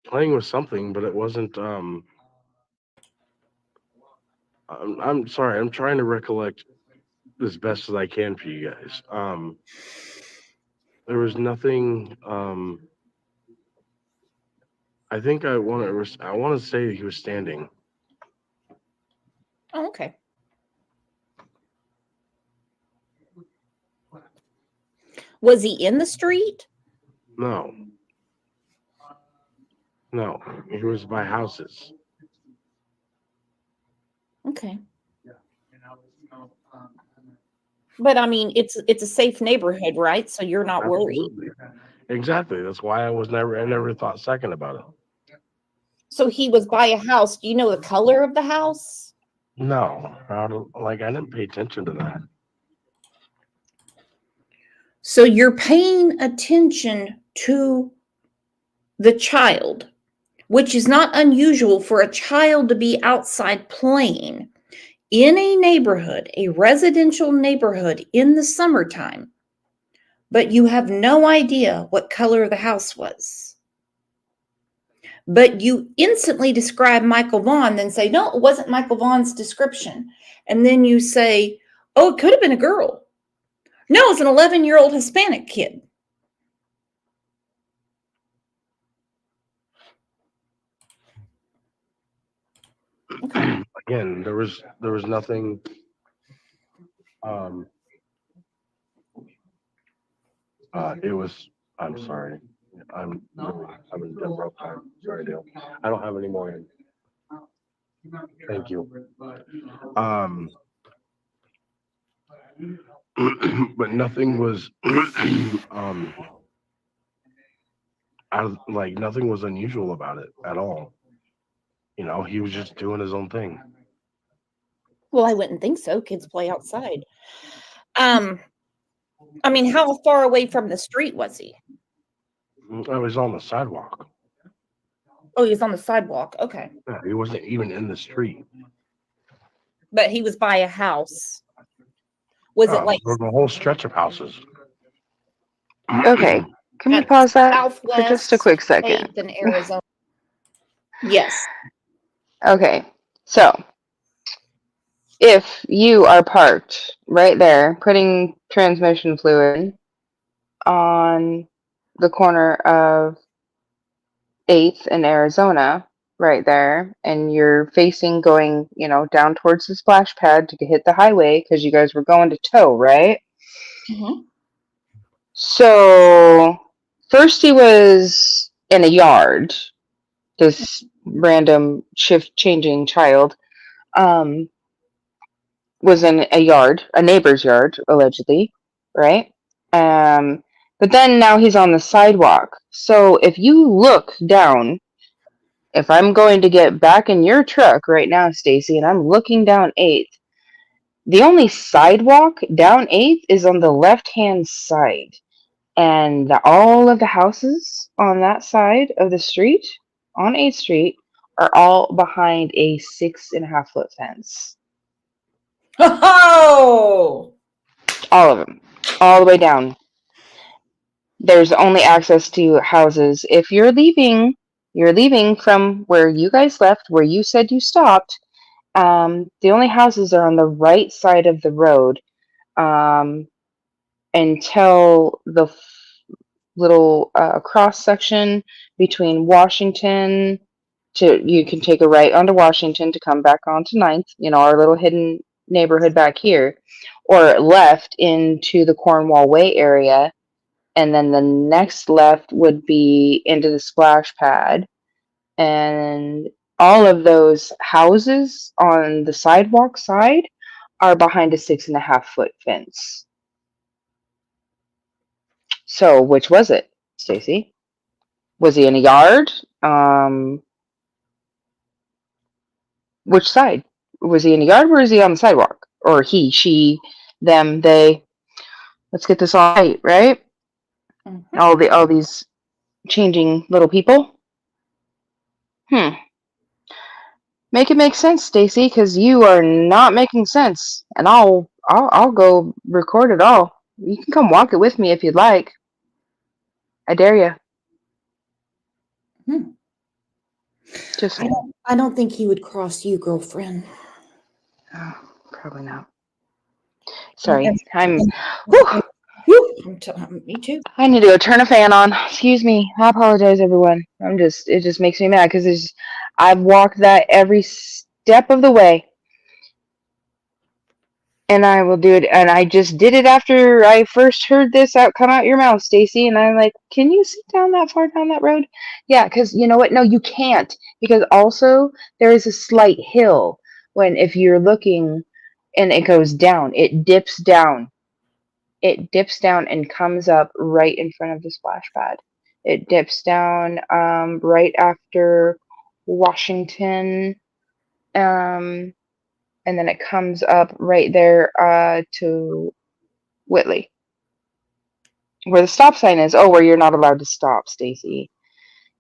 playing with something, but it wasn't I'm sorry, I'm trying to recollect as best as I can for you guys. There was nothing I think I want to say he was standing. Oh, okay. Was he in the street? No. No, he was by houses. Okay. But I mean, it's a safe neighborhood, right? So you're not worried. Absolutely. Exactly. That's why I never thought second about it. So he was by a house. Do you know the color of the house? No, I didn't pay attention to that. So you're paying attention to the child, which is not unusual for a child to be outside playing in a neighborhood, a residential neighborhood in the summertime, but you have no idea what color the house was. But you instantly describe Michael Vaughan, then say, no, it wasn't Michael Vaughan's description. And then you say, oh, it could have been a girl. No, it's an 11-year-old Hispanic kid. Okay. Again, there was nothing it was I'm sorry. I'm in dead broke time. Sorry, Dale. I don't have any more in. Thank you. But nothing was nothing was unusual about it at all. He was just doing his own thing. Well, I wouldn't think so. Kids play outside. I mean, how far away from the street was he? I was on the sidewalk. Oh, he was on the sidewalk. Okay. Yeah, he wasn't even in the street. But he was by a house. Was it like there was a whole stretch of houses? Okay, can we pause that for just a quick second? in Arizona? Yes. Okay, so if you are parked right there, putting transmission fluid on the corner of 8th in Arizona, right there, and you're facing going, down towards the splash pad to hit the highway because you guys were going to tow, right? Mm-hmm. So first he was in a yard, this random shift changing child was in a yard, a neighbor's yard, allegedly, right? But then now he's on the sidewalk. So if you look down, if I'm going to get back in your truck right now, Stacy, and I'm looking down 8th, the only sidewalk down 8th is on the left-hand side. And all of the houses on that side of the street, on 8th Street, are all behind a 6.5-foot fence. Oh! All of them. All the way down. There's only access to houses. If you're leaving from where you guys left, where you said you stopped, the only houses are on the right side of the road until the little cross section between Washington you can take a right onto Washington to come back onto 9th, our little hidden neighborhood back here, or left into the Cornwall Way area, and then the next left would be into the splash pad. And all of those houses on the sidewalk side are behind a 6.5-foot fence. So which was it, Stacy? Was he in a yard? Which side? Was he in a yard or is he on the sidewalk? Or he, she, them, they? Let's get this all right, right? Mhm. All these changing little people. Make it make sense, Stacy, because you are not making sense. And I'll go record it all. You can come walk it with me if you'd like. I dare you. Hmm. Just I don't think he would cross you, girlfriend. oh, probably not. Sorry, And- Whew, me too. I need to go turn a fan on. Excuse me. I apologize, everyone. It just makes me mad because I've walked that every step of the way. And I will do it. And I just did it after I first heard this come out your mouth, Stacy. And I'm like, can you sit down that far down that road? Yeah, because you know what? No, you can't. Because also there is a slight hill if you're looking and it goes down. It dips down. It dips down and comes up right in front of the splash pad. It dips down right after Washington. And then it comes up right there to Whitley, where the stop sign is. Oh, where you're not allowed to stop, Stacy.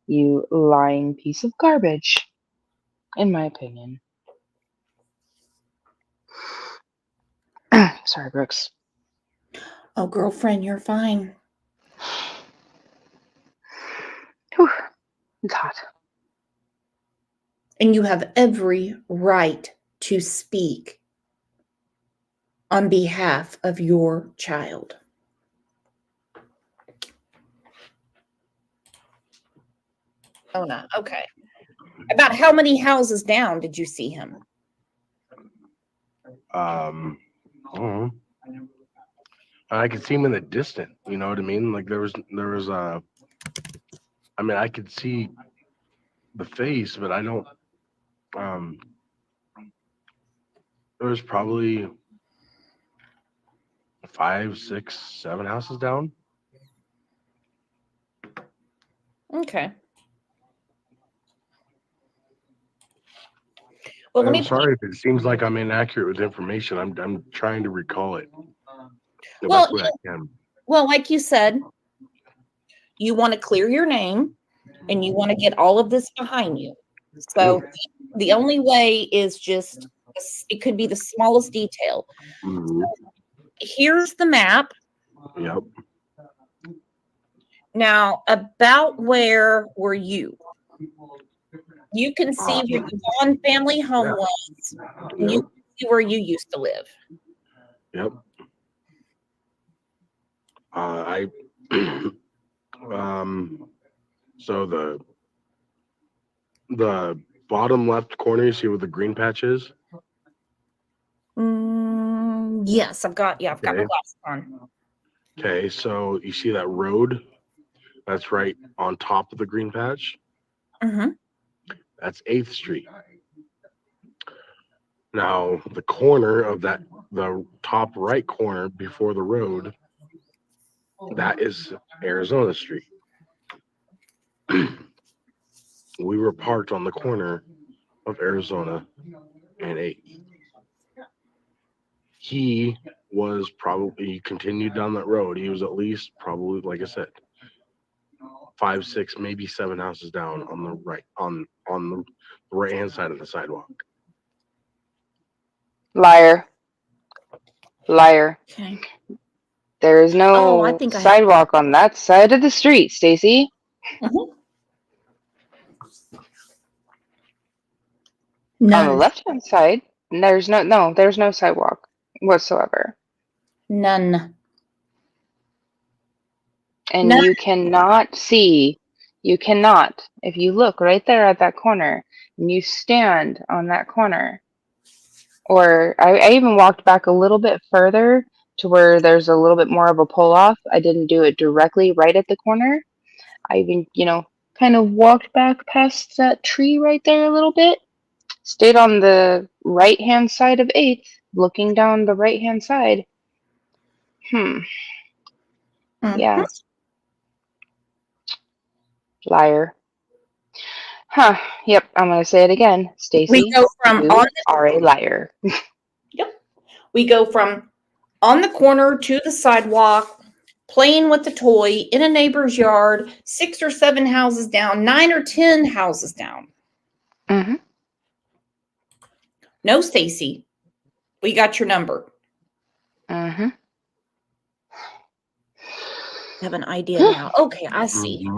You lying piece of garbage, in my opinion. Sorry, Brooks. Oh, girlfriend, you're fine. Whew, it's hot. And you have every right to speak on behalf of your child. Oh, no. Okay. About how many houses down did you see him? I don't know. I could see him in the distance. You know what I mean? Like there was I mean, I could see the face, but I don't. There was probably 5, 6, 7 houses down. Okay. Well, I'm sorry if it seems like I'm inaccurate with information. I'm trying to recall it the best way I can. Well, like you said, you want to clear your name and you want to get all of this behind you. So the only way is just, it could be the smallest detail. Mm-hmm. Here's the map. Yep. Now, about where were you? You can see where the Vaughan family home was. And you can see where you used to live. Yep. So the bottom left corner, you see where the green patch is? Yes, I've got my glasses on. Okay, so you see that road that's right on top of the green patch? Mm-hmm. That's 8th Street. Now, the corner of the top right corner before the road, that is Arizona Street. We were parked on the corner of Arizona and 8th. He continued down that road. He was at least probably, like I said, 5, 6, maybe 7 houses down on the right, on the right hand side of the sidewalk. Liar. Okay. There is no sidewalk on that side of the street, Stacy. Mm-hmm. On the left-hand side, there's no sidewalk whatsoever. None. And you cannot, if you look right there at that corner, and you stand on that corner, or I even walked back a little bit further to where there's a little bit more of a pull-off. I didn't do it directly right at the corner. I even, kind of walked back past that tree right there a little bit. Stayed on the right-hand side of 8th, looking down the right-hand side. Mm-hmm. Yeah. Liar. Huh. Yep. I'm going to say it again. We Stacy, go from you on are a liar. Yep. We go from on the corner to the sidewalk, playing with the toy in a neighbor's yard, 6 or 7 houses down, 9 or 10 houses down. Mm-hmm. No, Stacy, we got your number. Mm-hmm. I have an idea now. Okay, I see.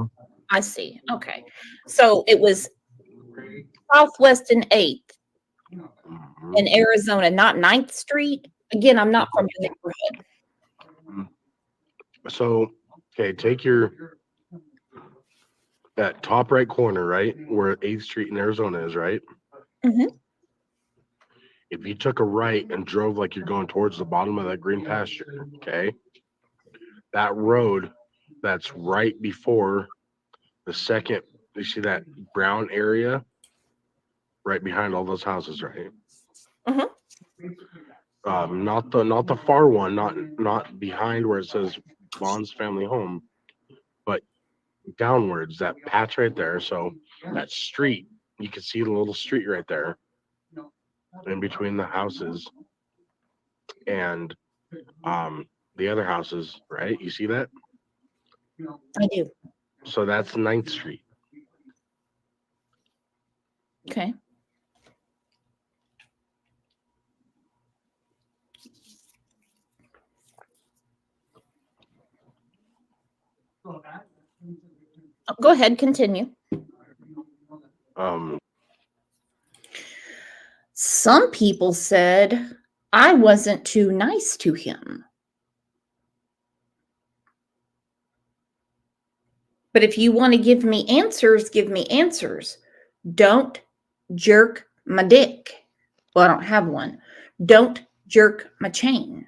I see. Okay. So it was Southwest and 8th in Arizona, not 9th Street. Again, I'm not from the neighborhood. So, okay, take that top right corner, right, where 8th Street in Arizona is, right? Mm-hmm. If you took a right and drove like you're going towards the bottom of that green pasture, okay, that road that's right before the second, you see that brown area right behind all those houses, right? Mm-hmm. Not the far one, not behind where it says Vaughn's family home, but downwards, that patch right there. So that street, you can see the little street right there in between the houses and the other houses, right? You see that? I do. So that's 9th Street. Okay. Go ahead, continue. Some people said I wasn't too nice to him. But if you want to give me answers, give me answers. Don't jerk my dick. Well, I don't have one. Don't jerk my chain.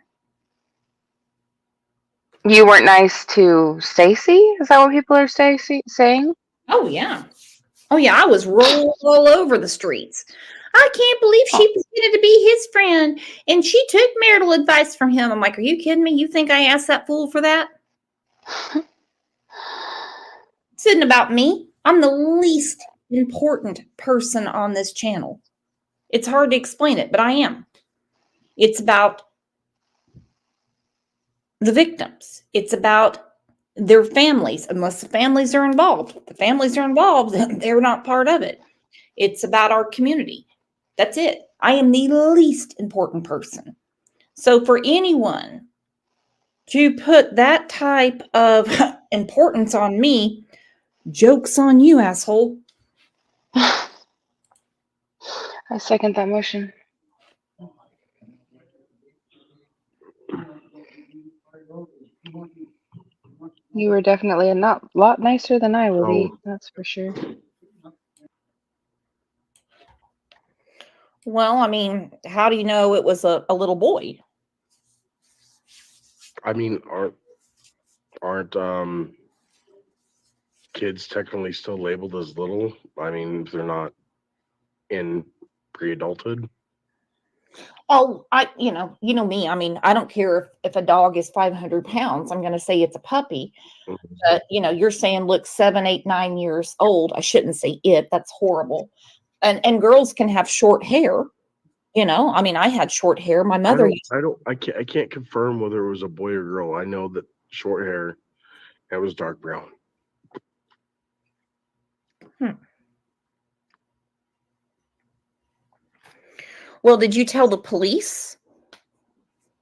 You weren't nice to Stacy? Is that what people are saying? Oh, yeah. Oh, yeah. I was rolling all over the streets. I can't believe she pretended to be his friend and she took marital advice from him. I'm like, are you kidding me? You think I asked that fool for that? This isn't about me. I'm the least important person on this channel. It's hard to explain it, but I am. It's about the victims. It's about their families, unless the families are involved. If the families are involved, they're not part of it. It's about our community. That's it. I am the least important person. So for anyone to put that type of importance on me, joke's on you, asshole. I second that motion. You were definitely a lot nicer than I will be. That's for sure. Well, I mean, how do you know it was a little boy? I mean, aren't kids technically still labeled as little? I mean, if they're not in pre-adulthood. Oh, you know me. I mean, I don't care if a dog is 500 pounds. I'm going to say it's a puppy. Mm-hmm. But, you're saying, look, 7, 8, 9 years old. I shouldn't say it. That's horrible. And girls can have short hair. I mean, I had short hair. My mother. I can't confirm whether it was a boy or girl. I know that short hair, it was dark brown. Well, did you tell the police?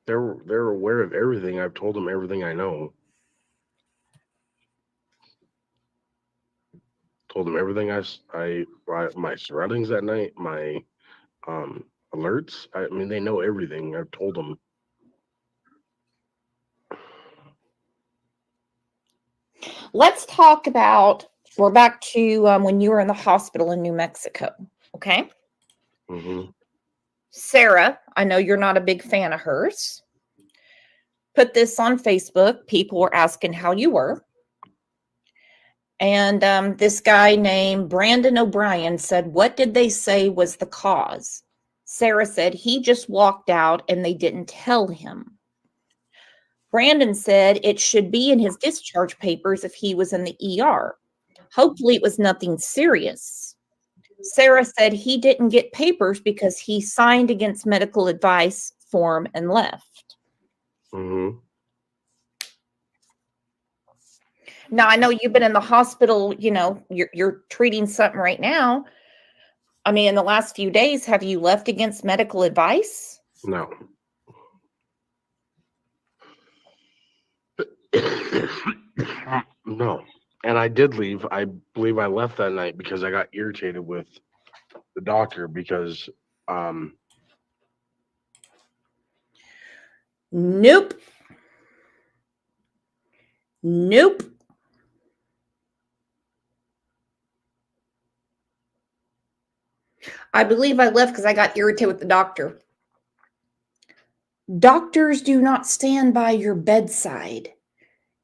They're aware of everything. I've told them everything I know. Told them everything my surroundings that night, my alerts. I mean, they know everything. I've told them. Let's talk about, we're back to when you were in the hospital in New Mexico. Okay. Mm-hmm. Sarah, I know you're not a big fan of hers. Put this on Facebook. People were asking how you were. And this guy named Brandon O'Brien said, what did they say was the cause? Sarah said he just walked out and they didn't tell him. Brandon said it should be in his discharge papers if he was in the ER. Hopefully it was nothing serious. Sarah said he didn't get papers because he signed against medical advice form and left. Mm-hmm. Now, I know you've been in the hospital, you know, you're treating something right now. I mean, in the last few days, have you left against medical advice? No. No. And I did leave. I believe I left that night because I got irritated with the doctor because Nope. Nope. I believe I left because I got irritated with the doctor. Doctors do not stand by your bedside.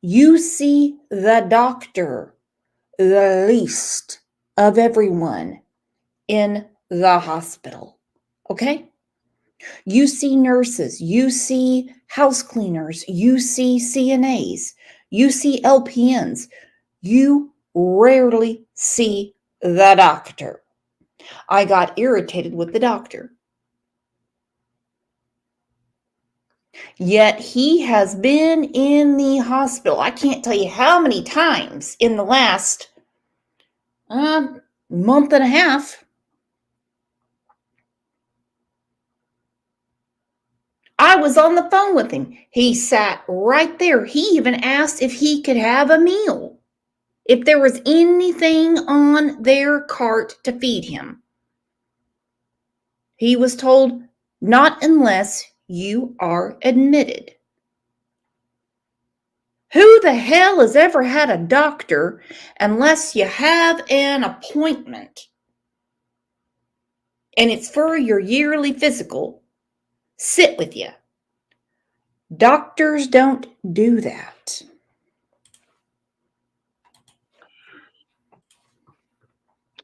You see the doctor, the least of everyone in the hospital. Okay? You see nurses, you see house cleaners, you see CNAs, you see LPNs. You rarely see the doctor. I got irritated with the doctor. Yet he has been in the hospital. I can't tell you how many times in the last month and a half. I was on the phone with him. He sat right there. He even asked if he could have a meal, if there was anything on their cart to feed him. He was told, not unless you are admitted. Who the hell has ever had a doctor unless you have an appointment and it's for your yearly physical sit with you? Doctors don't do that.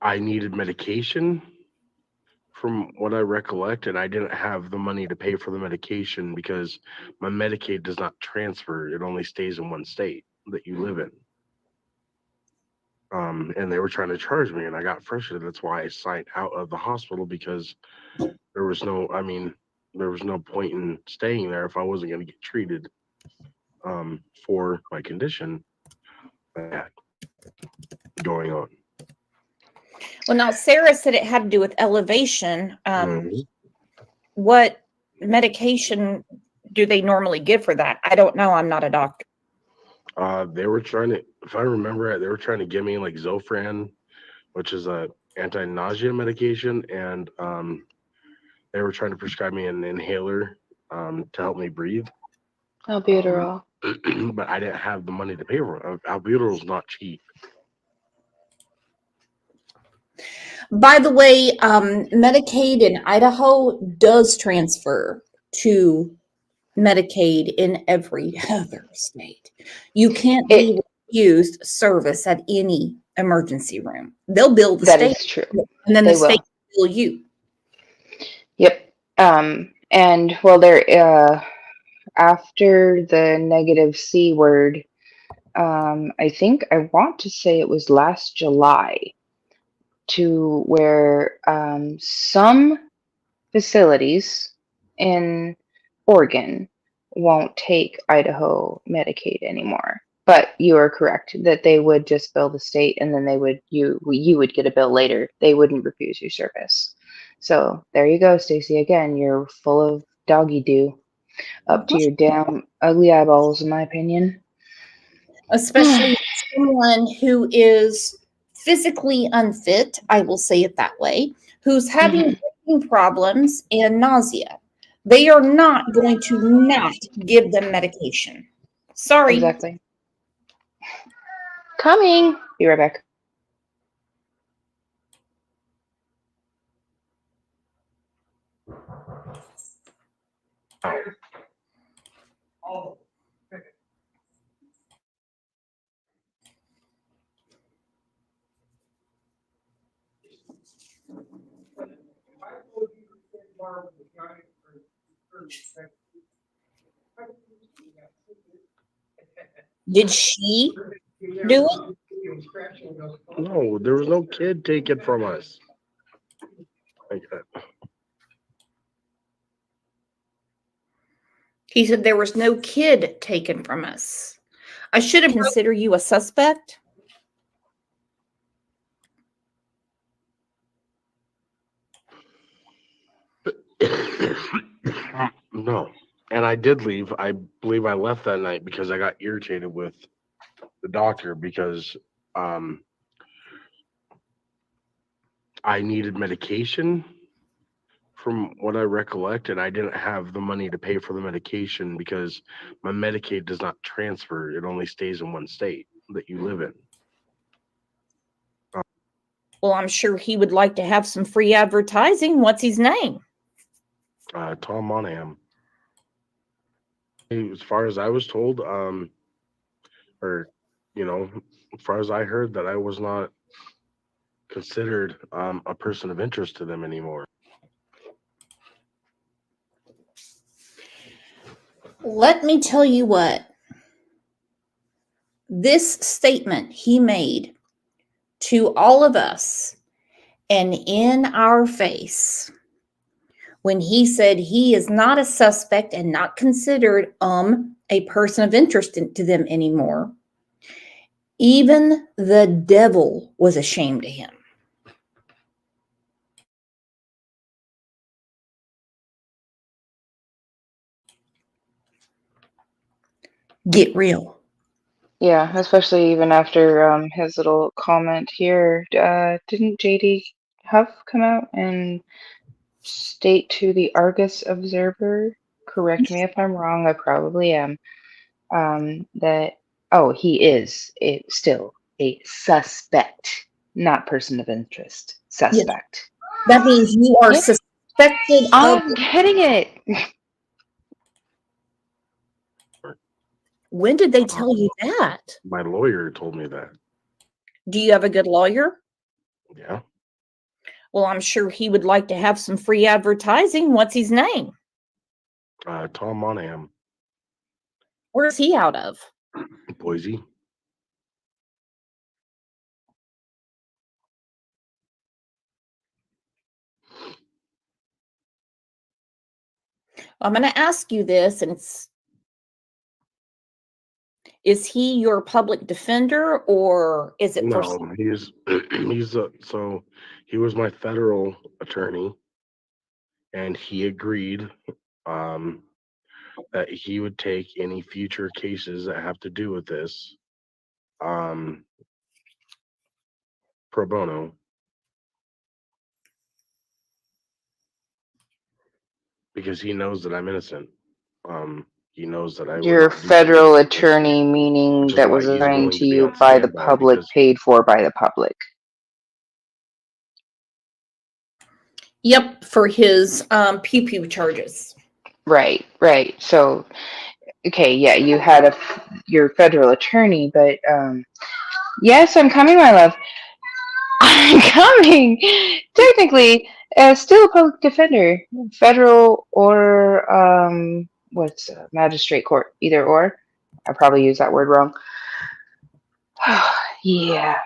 I needed medication from what I recollect, and I didn't have the money to pay for the medication because my Medicaid does not transfer. It only stays in one state that you live in. And they were trying to charge me, and I got frustrated. That's why I signed out of the hospital because there was no point in staying there if I wasn't going to get treated for my condition that going on. Well, now Sarah said it had to do with elevation. What medication do they normally give for that? I don't know. I'm not a doctor. They were trying to, if I remember it, they were trying to give me like Zofran, which is a anti-nausea medication, and they were trying to prescribe me an inhaler to help me breathe. Albuterol. But I didn't have the money to pay for it. Albuterol is not cheap. By the way, Medicaid in Idaho does transfer to Medicaid in every other state. You can't be refused service at any emergency room. They'll bill the That state. is true. And then They the state will will bill you. Yep. And well, there after the negative C word, I think I want to say it was last July, to where some facilities in Oregon won't take Idaho Medicaid anymore. But you are correct that they would just bill the state, and then you would get a bill later. They wouldn't refuse your service. So there you go, Stacy. Again, you're full of doggy doo, up to your damn ugly eyeballs, in my opinion. Especially someone who is physically unfit, I will say it that way, who's having breathing problems and nausea. They are not going to not give them medication. Sorry. Exactly. Coming. Be right back. Did she do it? No, there was no kid taken from us. Like, He said there was no kid taken from us. I should have considered you a suspect. no. And I did leave. I believe I left that night because I got irritated with the doctor because I needed medication from what I recollect, and I didn't have the money to pay for the medication because my Medicaid does not transfer. It only stays in one state that you live in. Well, I'm sure he would like to have some free advertising. What's his name? Tom Monahan. As far as I was told, or, you know, as far as I heard, that I was not considered a person of interest to them anymore. Let me tell you what. This statement he made to all of us and in our face when he said he is not a suspect and not considered a person of interest to them anymore, even the devil was ashamed of him. Get real. Yeah, especially even after his little comment here. Didn't JD Huff come out and state to the Argus Observer, correct me if I'm wrong, I probably am, that, he is still a suspect, not person of interest. Suspect. That means you are Yeah. suspected of. I'm getting it. When did they tell you that? My lawyer told me that. Do you have a good lawyer? Yeah. Well, I'm sure he would like to have some free advertising. What's his name? Tom Monahan. Where's he out of? Boise. I'm going to ask you this, and is he your public defender, or is it for? No, so he was my federal attorney, and he agreed that he would take any future cases that have to do with this pro bono. Because he knows that I'm innocent. He knows that I would Your not do federal something like this, attorney, meaning which is that why was he's assigned willing to to be you on by the standby, public, because paid for by the public. Yep, for his pew charges. Right. So, okay, yeah, you had your federal attorney, but yes, I'm coming, my love. I'm coming. Technically, still a public defender, federal or what's magistrate court, either or. I probably used that word wrong. Yeah,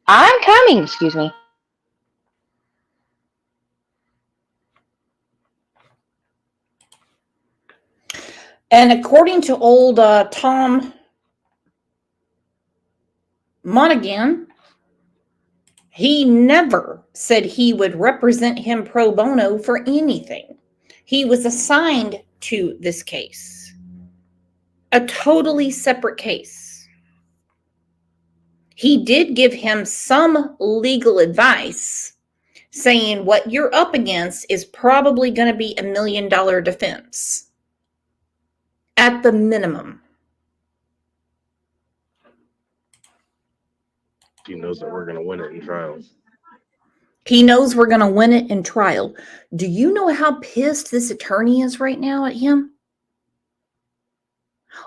I'm coming. Excuse me. And according to old Tom Monaghan, he never said he would represent him pro bono for anything. He was assigned to this case, a totally separate case. He did give him some legal advice, saying what you're up against is probably going to be $1 million defense at the minimum. he knows that we're going to win it in trial. He knows we're going to win it in trial. Do you know how pissed this attorney is right now at him?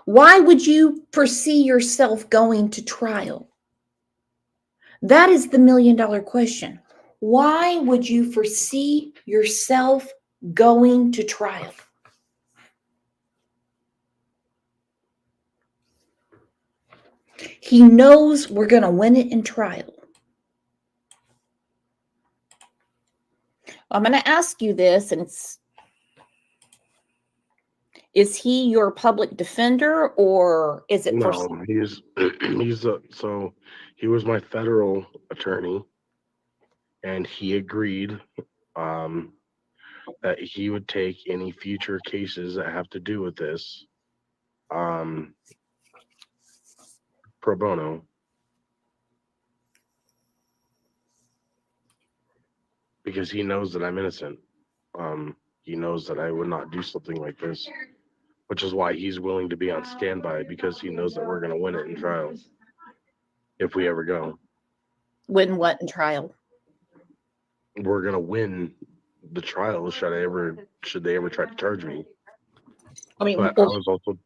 Why would you foresee yourself going to trial? That is the $1 million question. Why would you foresee yourself going to trial? He knows we're going to win it in trial. I'm going to ask you this, and is he your public defender, or is it for? No, so he was my federal attorney, and he agreed that he would take any future cases that have to do with this pro bono, because he knows that I'm innocent. He knows that I would not do something like this, which is why he's willing to be on standby, because he knows that we're going to win it in trial if we ever go. Win what in trial? We're going to win the trial should they ever try to charge me. I mean, But I was also,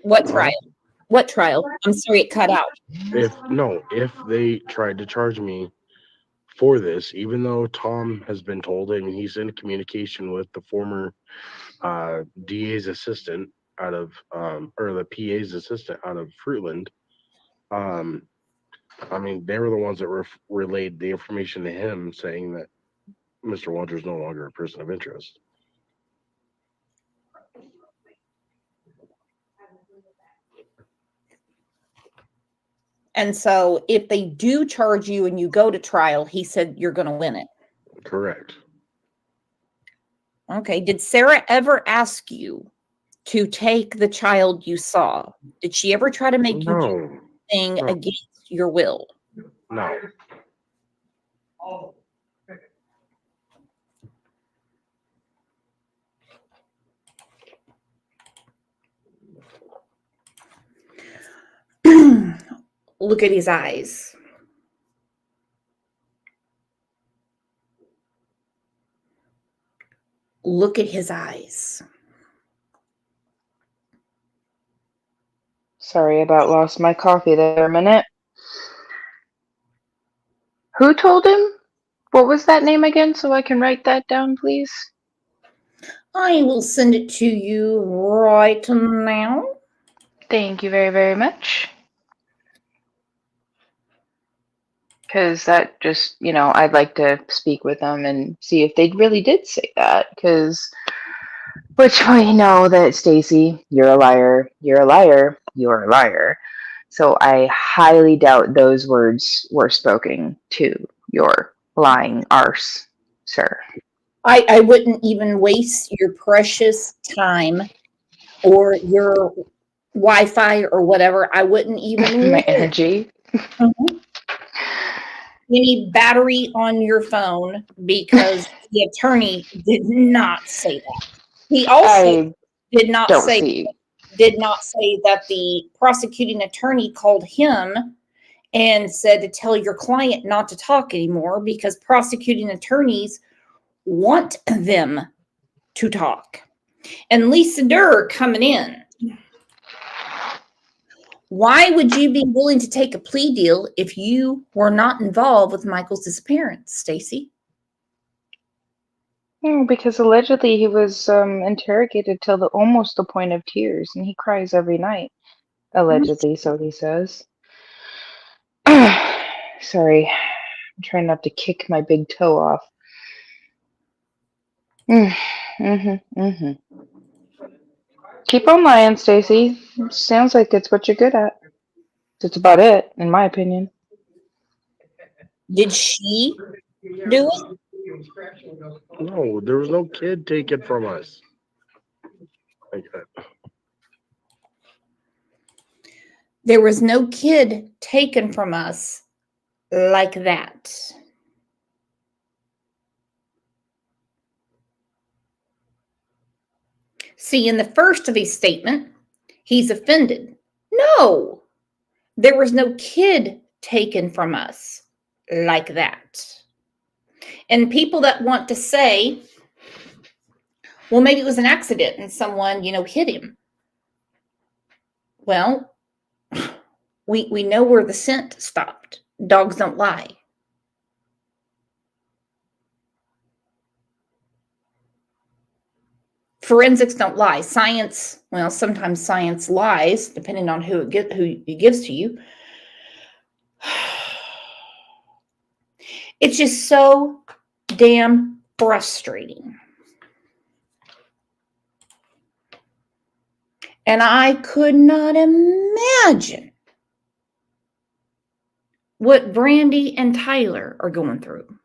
what trial? What trial? I'm sorry, it cut out. If they tried to charge me for this, even though Tom has been told, I mean, he's in communication with the former DA's assistant out of, or the PA's assistant out of Fruitland. I mean, they were the ones that relayed the information to him, saying that Mr. Wondra is no longer a person of interest. And so if they do charge you and you go to trial, he said you're going to win it. Correct. Okay. Did Sarah ever ask you to take the child you saw? Did she ever try to make you do anything against your will? No. Look at his eyes. Look at his eyes. Sorry about lost my coffee there a minute. Who told him? What was that name again so I can write that down, please? I will send it to you right now. Thank you very, very much. Because that just, I'd like to speak with them and see if they really did say that. Which we know that, Stacy, you're a liar, you're a liar, you're a liar. So I highly doubt those words were spoken to your lying arse, sir. I wouldn't even waste your precious time or your Wi-Fi or whatever. I wouldn't even my energy. Any battery on your phone, because the attorney did not say that. He also did not say that the prosecuting attorney called him and said to tell your client not to talk anymore, because prosecuting attorneys want them to talk. And Lisa Durr coming in. Why would you be willing to take a plea deal if you were not involved with Michael's disappearance, Stacy? Because allegedly he was interrogated till almost the point of tears, and he cries every night. Allegedly, so he says. Sorry, I'm trying not to kick my big toe off. Keep on lying, Stacy. Sounds like it's what you're good at. That's about it, in my opinion. Did she do it? No, there was no kid taken from us. There was no kid taken from us like that. See, in the first of his statement, he's offended. No, there was no kid taken from us like that. And people that want to say, well, maybe it was an accident and someone, hit him. Well, we know where the scent stopped. Dogs don't lie. Forensics don't lie. Science, well, sometimes science lies, depending on who it gives to you. It's just so damn frustrating. And I could not imagine what Brandy and Tyler are going through.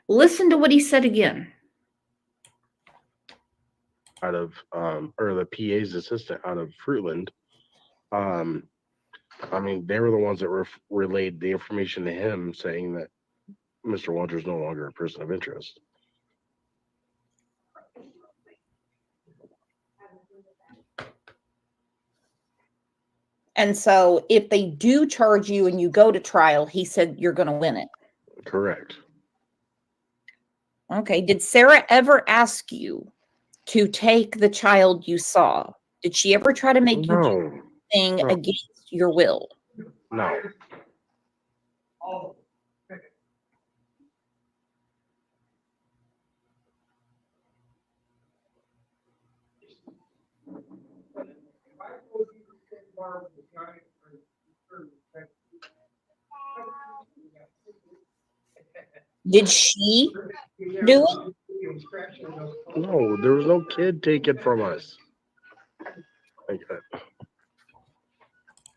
Listen to what he said again. Out of, or the PA's assistant out of Fruitland. I mean, they were the ones that relayed the information to him saying that Mr. Wondra is no longer a person of interest. And so if they do charge you and you go to trial, he said you're going to win it. Correct. Okay. Did Sarah ever ask you to take the child you saw? Did she ever try to make you do anything against your will? No. Did she do it? No, there was no kid taken from us.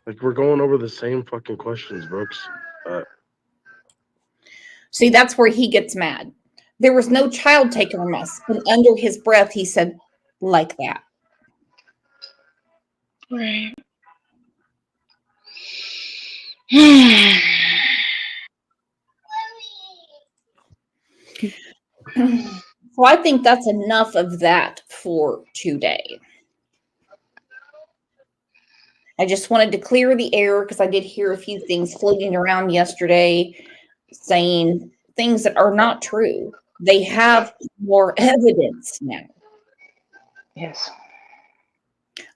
Like we're going over the same fucking questions, Brooks. See, that's where he gets mad. There was no child taken from us. And under his breath, he said, like that. Right. So I think that's enough of that for today. I just wanted to clear the air because I did hear a few things floating around yesterday saying things that are not true. They have more evidence now. Yes.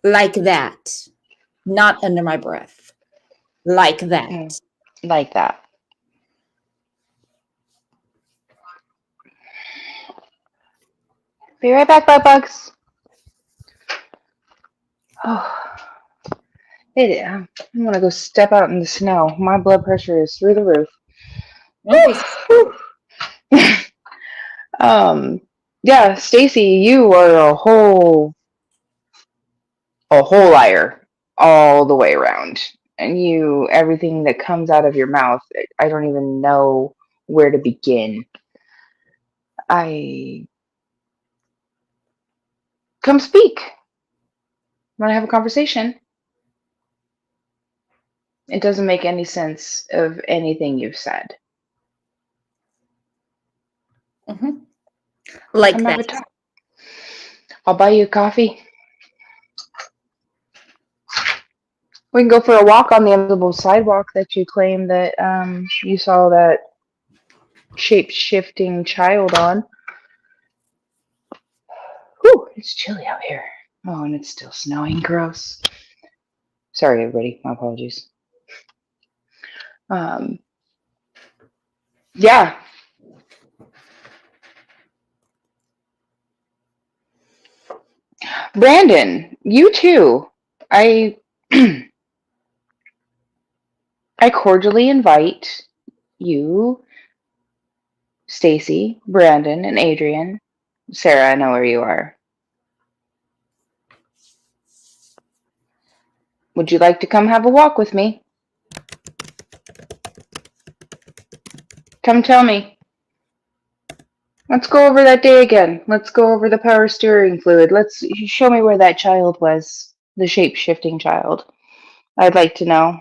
Like that. Not under my breath. Like that. Like that. Be right back, bugs. Oh, I want to go step out in the snow. My blood pressure is through the roof. Yeah, Stacy, you are a whole liar all the way around. And everything that comes out of your mouth, I don't even know where to begin. Come speak. Want to have a conversation? It doesn't make any sense of anything you've said. Mm-hmm. Like Come that. have a talk. I'll buy you a coffee. We can go for a walk on the invisible sidewalk that you claim that you saw that shape-shifting child on. Whew, it's chilly out here. Oh, and it's still snowing. Gross. Sorry, everybody. My apologies. Yeah. Brandon, you too. I cordially invite you, Stacy, Brandon, and Adrian. Sarah, I know where you are. Would you like to come have a walk with me? Come tell me. Let's go over that day again. Let's go over the power steering fluid. Show me where that child was, the shape-shifting child. I'd like to know.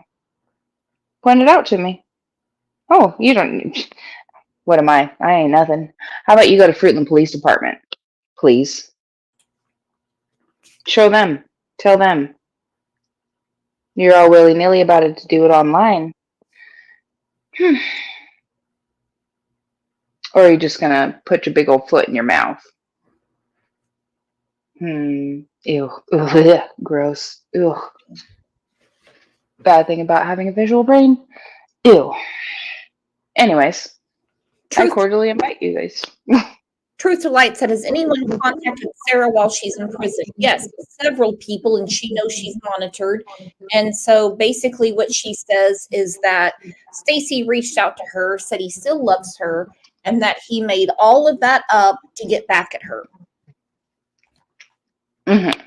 Point it out to me. Oh, you don't. What am I? I ain't nothing. How about you go to Fruitland Police Department, please? Show them. Tell them. You're all willy-nilly about it to do it online. Or are you just going to put your big old foot in your mouth? Ew. Ugh. Gross. Ew. Bad thing about having a visual brain. Ew. Anyways, I cordially invite you guys. Truth to Light said, has anyone contacted Sarah while she's in prison? Yes, several people, and she knows she's monitored. And so basically what she says is that Stacy reached out to her, said he still loves her, and that he made all of that up to get back at her. Mm-hmm.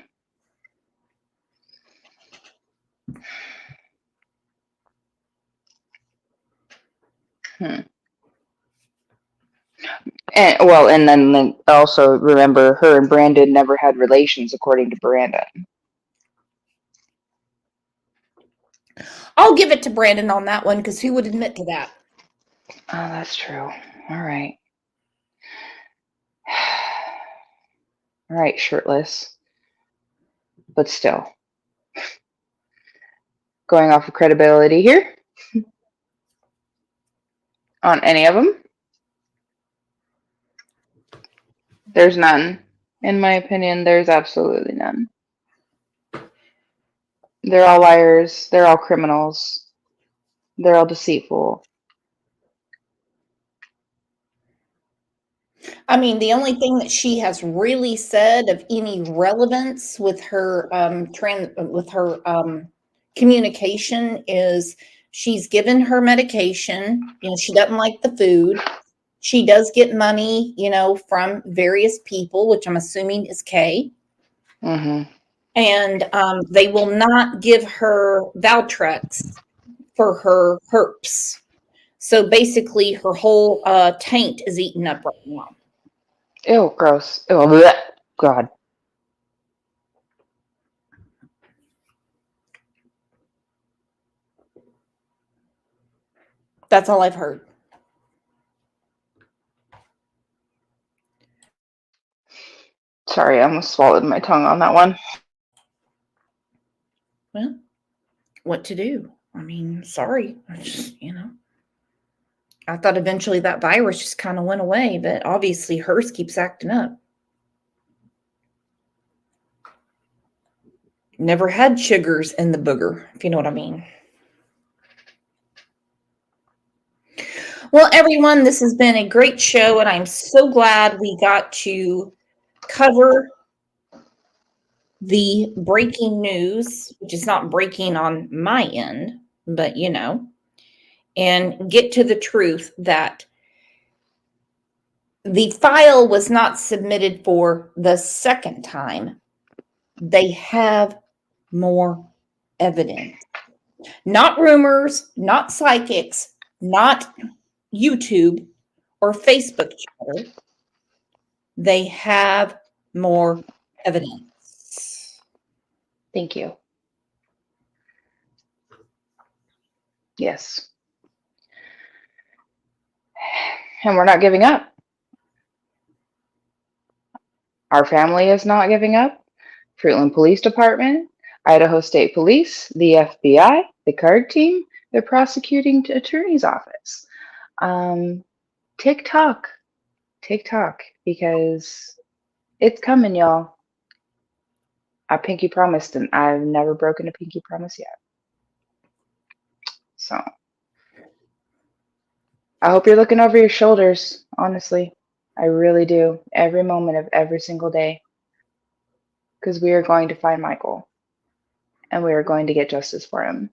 And then also remember, her and Brandon never had relations, according to Brandon. I'll give it to Brandon on that one, because who would admit to that? Oh, that's true. All right. All right, shirtless. But still. Going off of credibility here. On any of them? There's none. In my opinion, there's absolutely none. They're all liars. They're all criminals. They're all deceitful. I mean, the only thing that she has really said of any relevance with her communication is she's given her medication. You know, she doesn't like the food. She does get money, you know, from various people, which I'm assuming is Kay. Mm-hmm. And they will not give her Valtrex for her herpes. So basically, her whole taint is eaten up right now. Ew, gross. Ew, bleh. God. That's all I've heard. Sorry, I almost swallowed my tongue on that one. Well, what to do? I mean, sorry. I just, you know, I thought eventually that virus just kind of went away, but obviously hers keeps acting up. Never had sugars in the booger, if you know what I mean. Well, everyone, this has been a great show, and I'm so glad we got to cover the breaking news, which is not breaking on my end, but you know, and get to the truth that the file was not submitted for the second time. They have more evidence. Not rumors, not psychics, not YouTube or Facebook chatter. They have more evidence. Thank you. Yes. And we're not giving up. Our family is not giving up. Fruitland Police Department, Idaho State Police, the FBI, the card team, the prosecuting attorney's office. TikTok, because it's coming, y'all. I pinky promised, and I've never broken a pinky promise yet. So I hope you're looking over your shoulders, honestly. I really do. Every moment of every single day. Because we are going to find Michael. And we are going to get justice for him.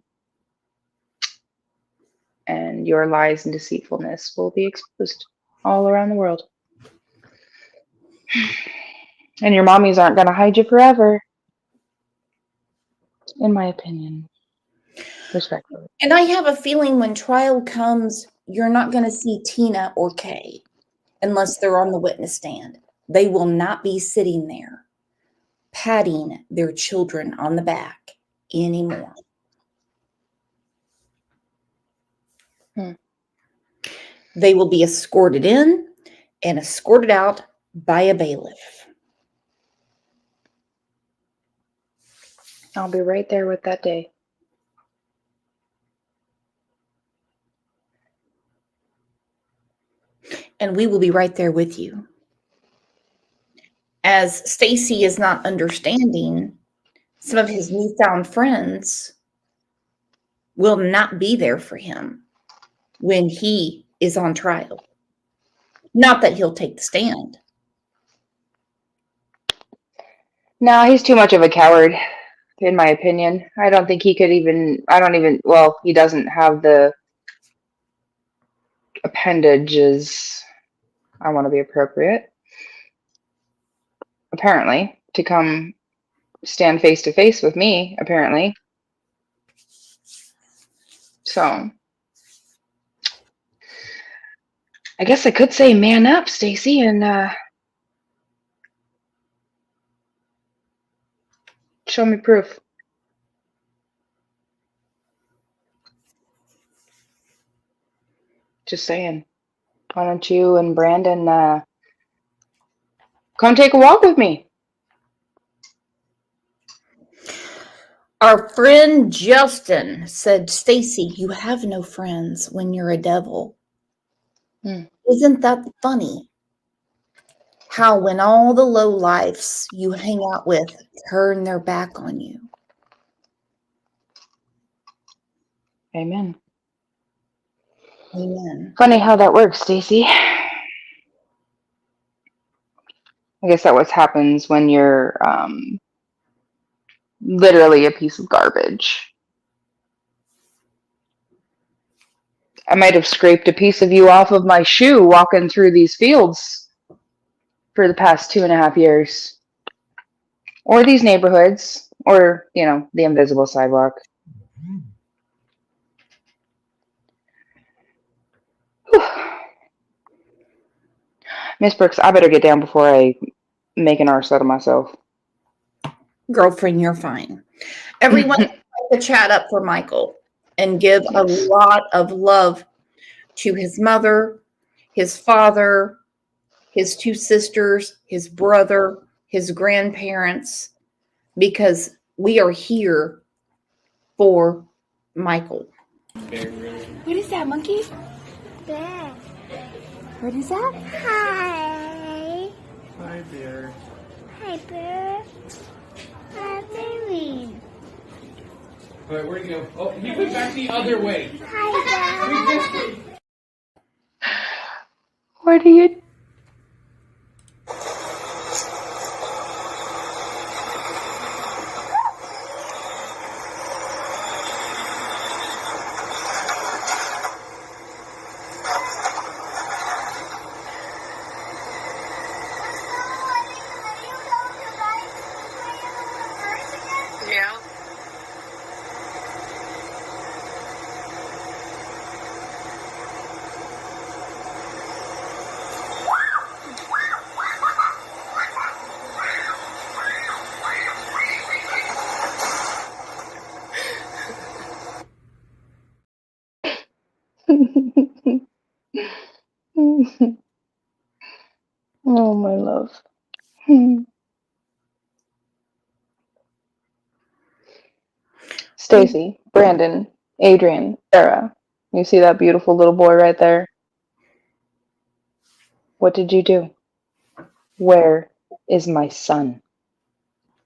And your lies and deceitfulness will be exposed all around the world. And your mommies aren't going to hide you forever. In my opinion. Respectfully. And I have a feeling when trial comes, you're not going to see Tina or Kay unless they're on the witness stand. They will not be sitting there patting their children on the back anymore. They will be escorted in and escorted out by a bailiff. I'll be right there with that day. And we will be right there with you. As Stacy is not understanding, some of his newfound friends will not be there for him when he is on trial. Not that he'll take the stand. No, he's too much of a coward, in my opinion. I don't think he could well, he doesn't have the appendages I want to be appropriate, apparently, to come stand face to face with me, apparently. So I guess I could say man up, Stacy, and show me proof. Just saying. Why don't you and Brandon come take a walk with me? Our friend Justin said, Stacy, you have no friends when you're a devil. Isn't that funny? How when all the lowlifes you hang out with turn their back on you. Amen. Amen. Funny how that works, Stacy. I guess that what happens when you're literally a piece of garbage. I might have scraped a piece of you off of my shoe walking through these fields for the past 2.5 years. Or these neighborhoods, or, you know, the invisible sidewalk. Miss Brooks, I better get down before I make an arse out of myself. Girlfriend, you're fine. Everyone, take the chat up for Michael and give a lot of love to his mother, his father, his 2 sisters, his brother, his grandparents, because we are here for Michael. What is that, monkey? Bear. What is that? Hi. Hi, dear. Hi, bear. Hi, baby. All right, where'd he go? Oh, he went back the other way. Hi, Dad. What do you... Yeah. Oh, my love. Stacy, Brandon, Adrian, Sarah. You see that beautiful little boy right there? What did you do? Where is my son?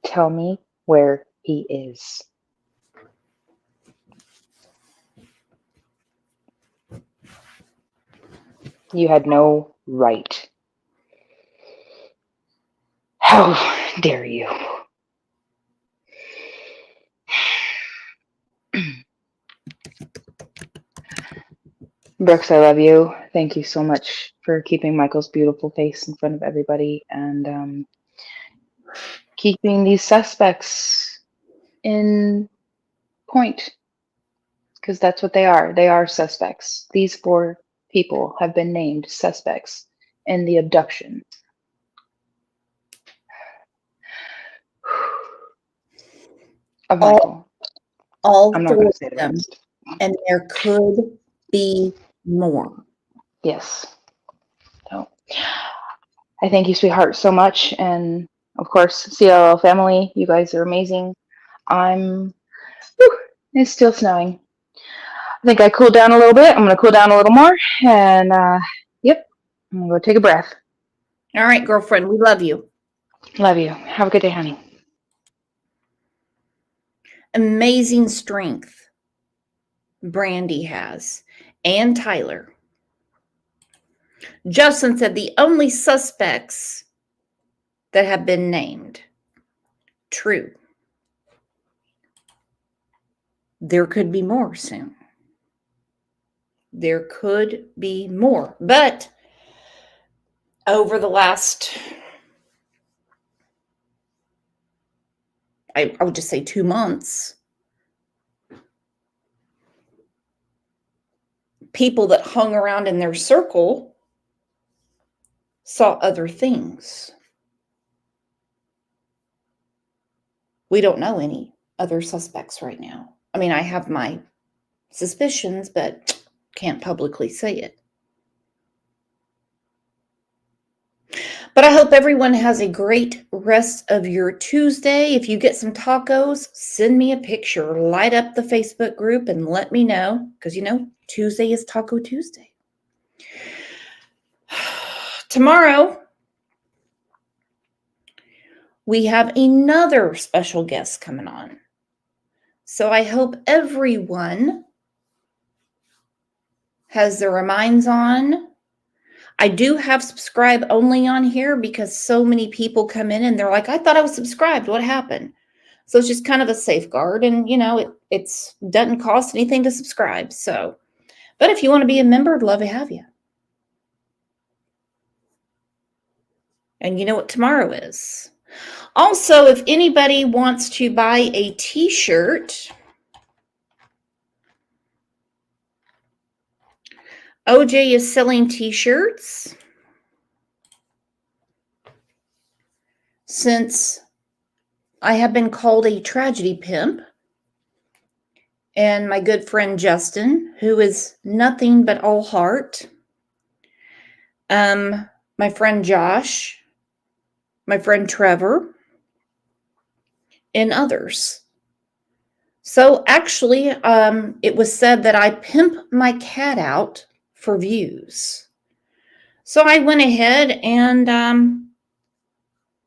Tell me where he is. You had no right. How dare you? Brooks, I love you. Thank you so much for keeping Michael's beautiful face in front of everybody and keeping these suspects in point. Because that's what they are. They are suspects. These 4 people have been named suspects in the abduction. Of Michael. All I'm not 4 going of to say the them, rest. and there could be more. Yes. So, I thank you, sweetheart, so much. And, of course, CLL family, you guys are amazing. It's still snowing. I think I cooled down a little bit. I'm going to cool down a little more. And, yep, I'm going to go take a breath. All right, girlfriend, we love you. Love you. Have a good day, honey. Amazing strength Brandy has, and Tyler. Justin said the only suspects that have been named. True. There could be more soon. There could be more. But over the last, I would just say 2 months, people that hung around in their circle saw other things. We don't know any other suspects right now. I mean, I have my suspicions, but can't publicly say it. But I hope everyone has a great rest of your Tuesday. If you get some tacos, send me a picture. Light up the Facebook group and let me know, because you know, Tuesday is Taco Tuesday. Tomorrow, we have another special guest coming on. So I hope everyone has their minds on. I do have subscribe only on here because so many people come in and they're like, I thought I was subscribed. What happened? So it's just kind of a safeguard, and you know, it doesn't cost anything to subscribe. So, but if you want to be a member, I'd love to have you. And you know what tomorrow is. Also, if anybody wants to buy a t-shirt, OJ is selling t-shirts. Since I have been called a tragedy pimp, and my good friend Justin, who is nothing but all heart, my friend Josh, my friend Trevor, and others. So actually, it was said that I pimp my cat out for views. So I went ahead and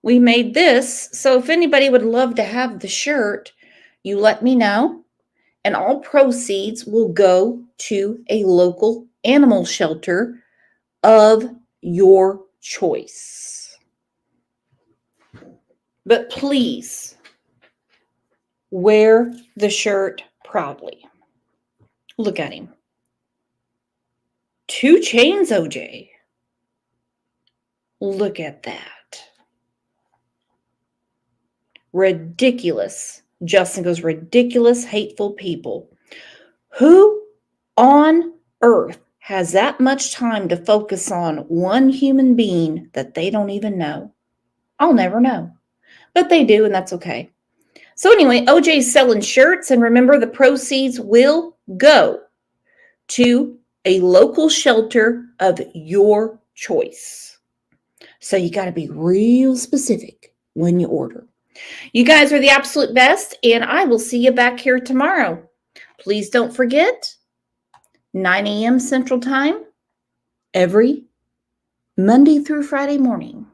we made this. So if anybody would love to have the shirt, you let me know. And all proceeds will go to a local animal shelter of your choice. But please wear the shirt proudly. Look at him. 2 chains, OJ. Look at that. Ridiculous. Justin goes, ridiculous, hateful people. Who on earth has that much time to focus on one human being that they don't even know? I'll never know. But they do, and that's okay. So anyway, OJ's selling shirts, and remember, the proceeds will go to a local shelter of your choice. So you got to be real specific when you order. You guys are the absolute best, and I will see you back here tomorrow. Please don't forget, 9 a.m. Central Time, every Monday through Friday morning.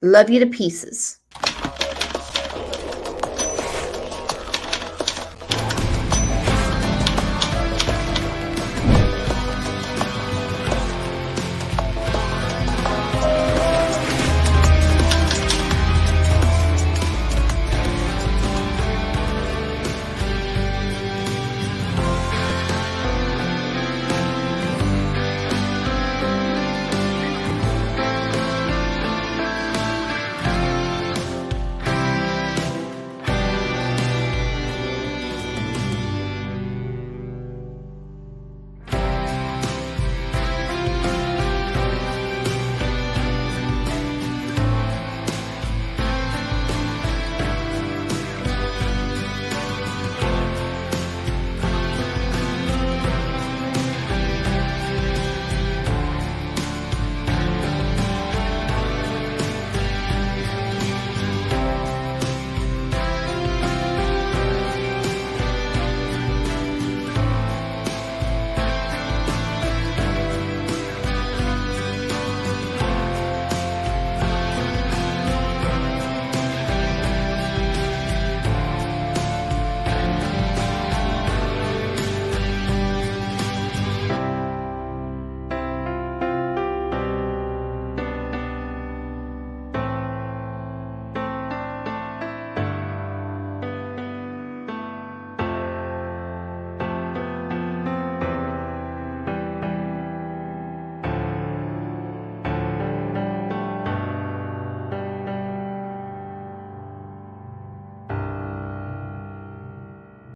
Love you to pieces.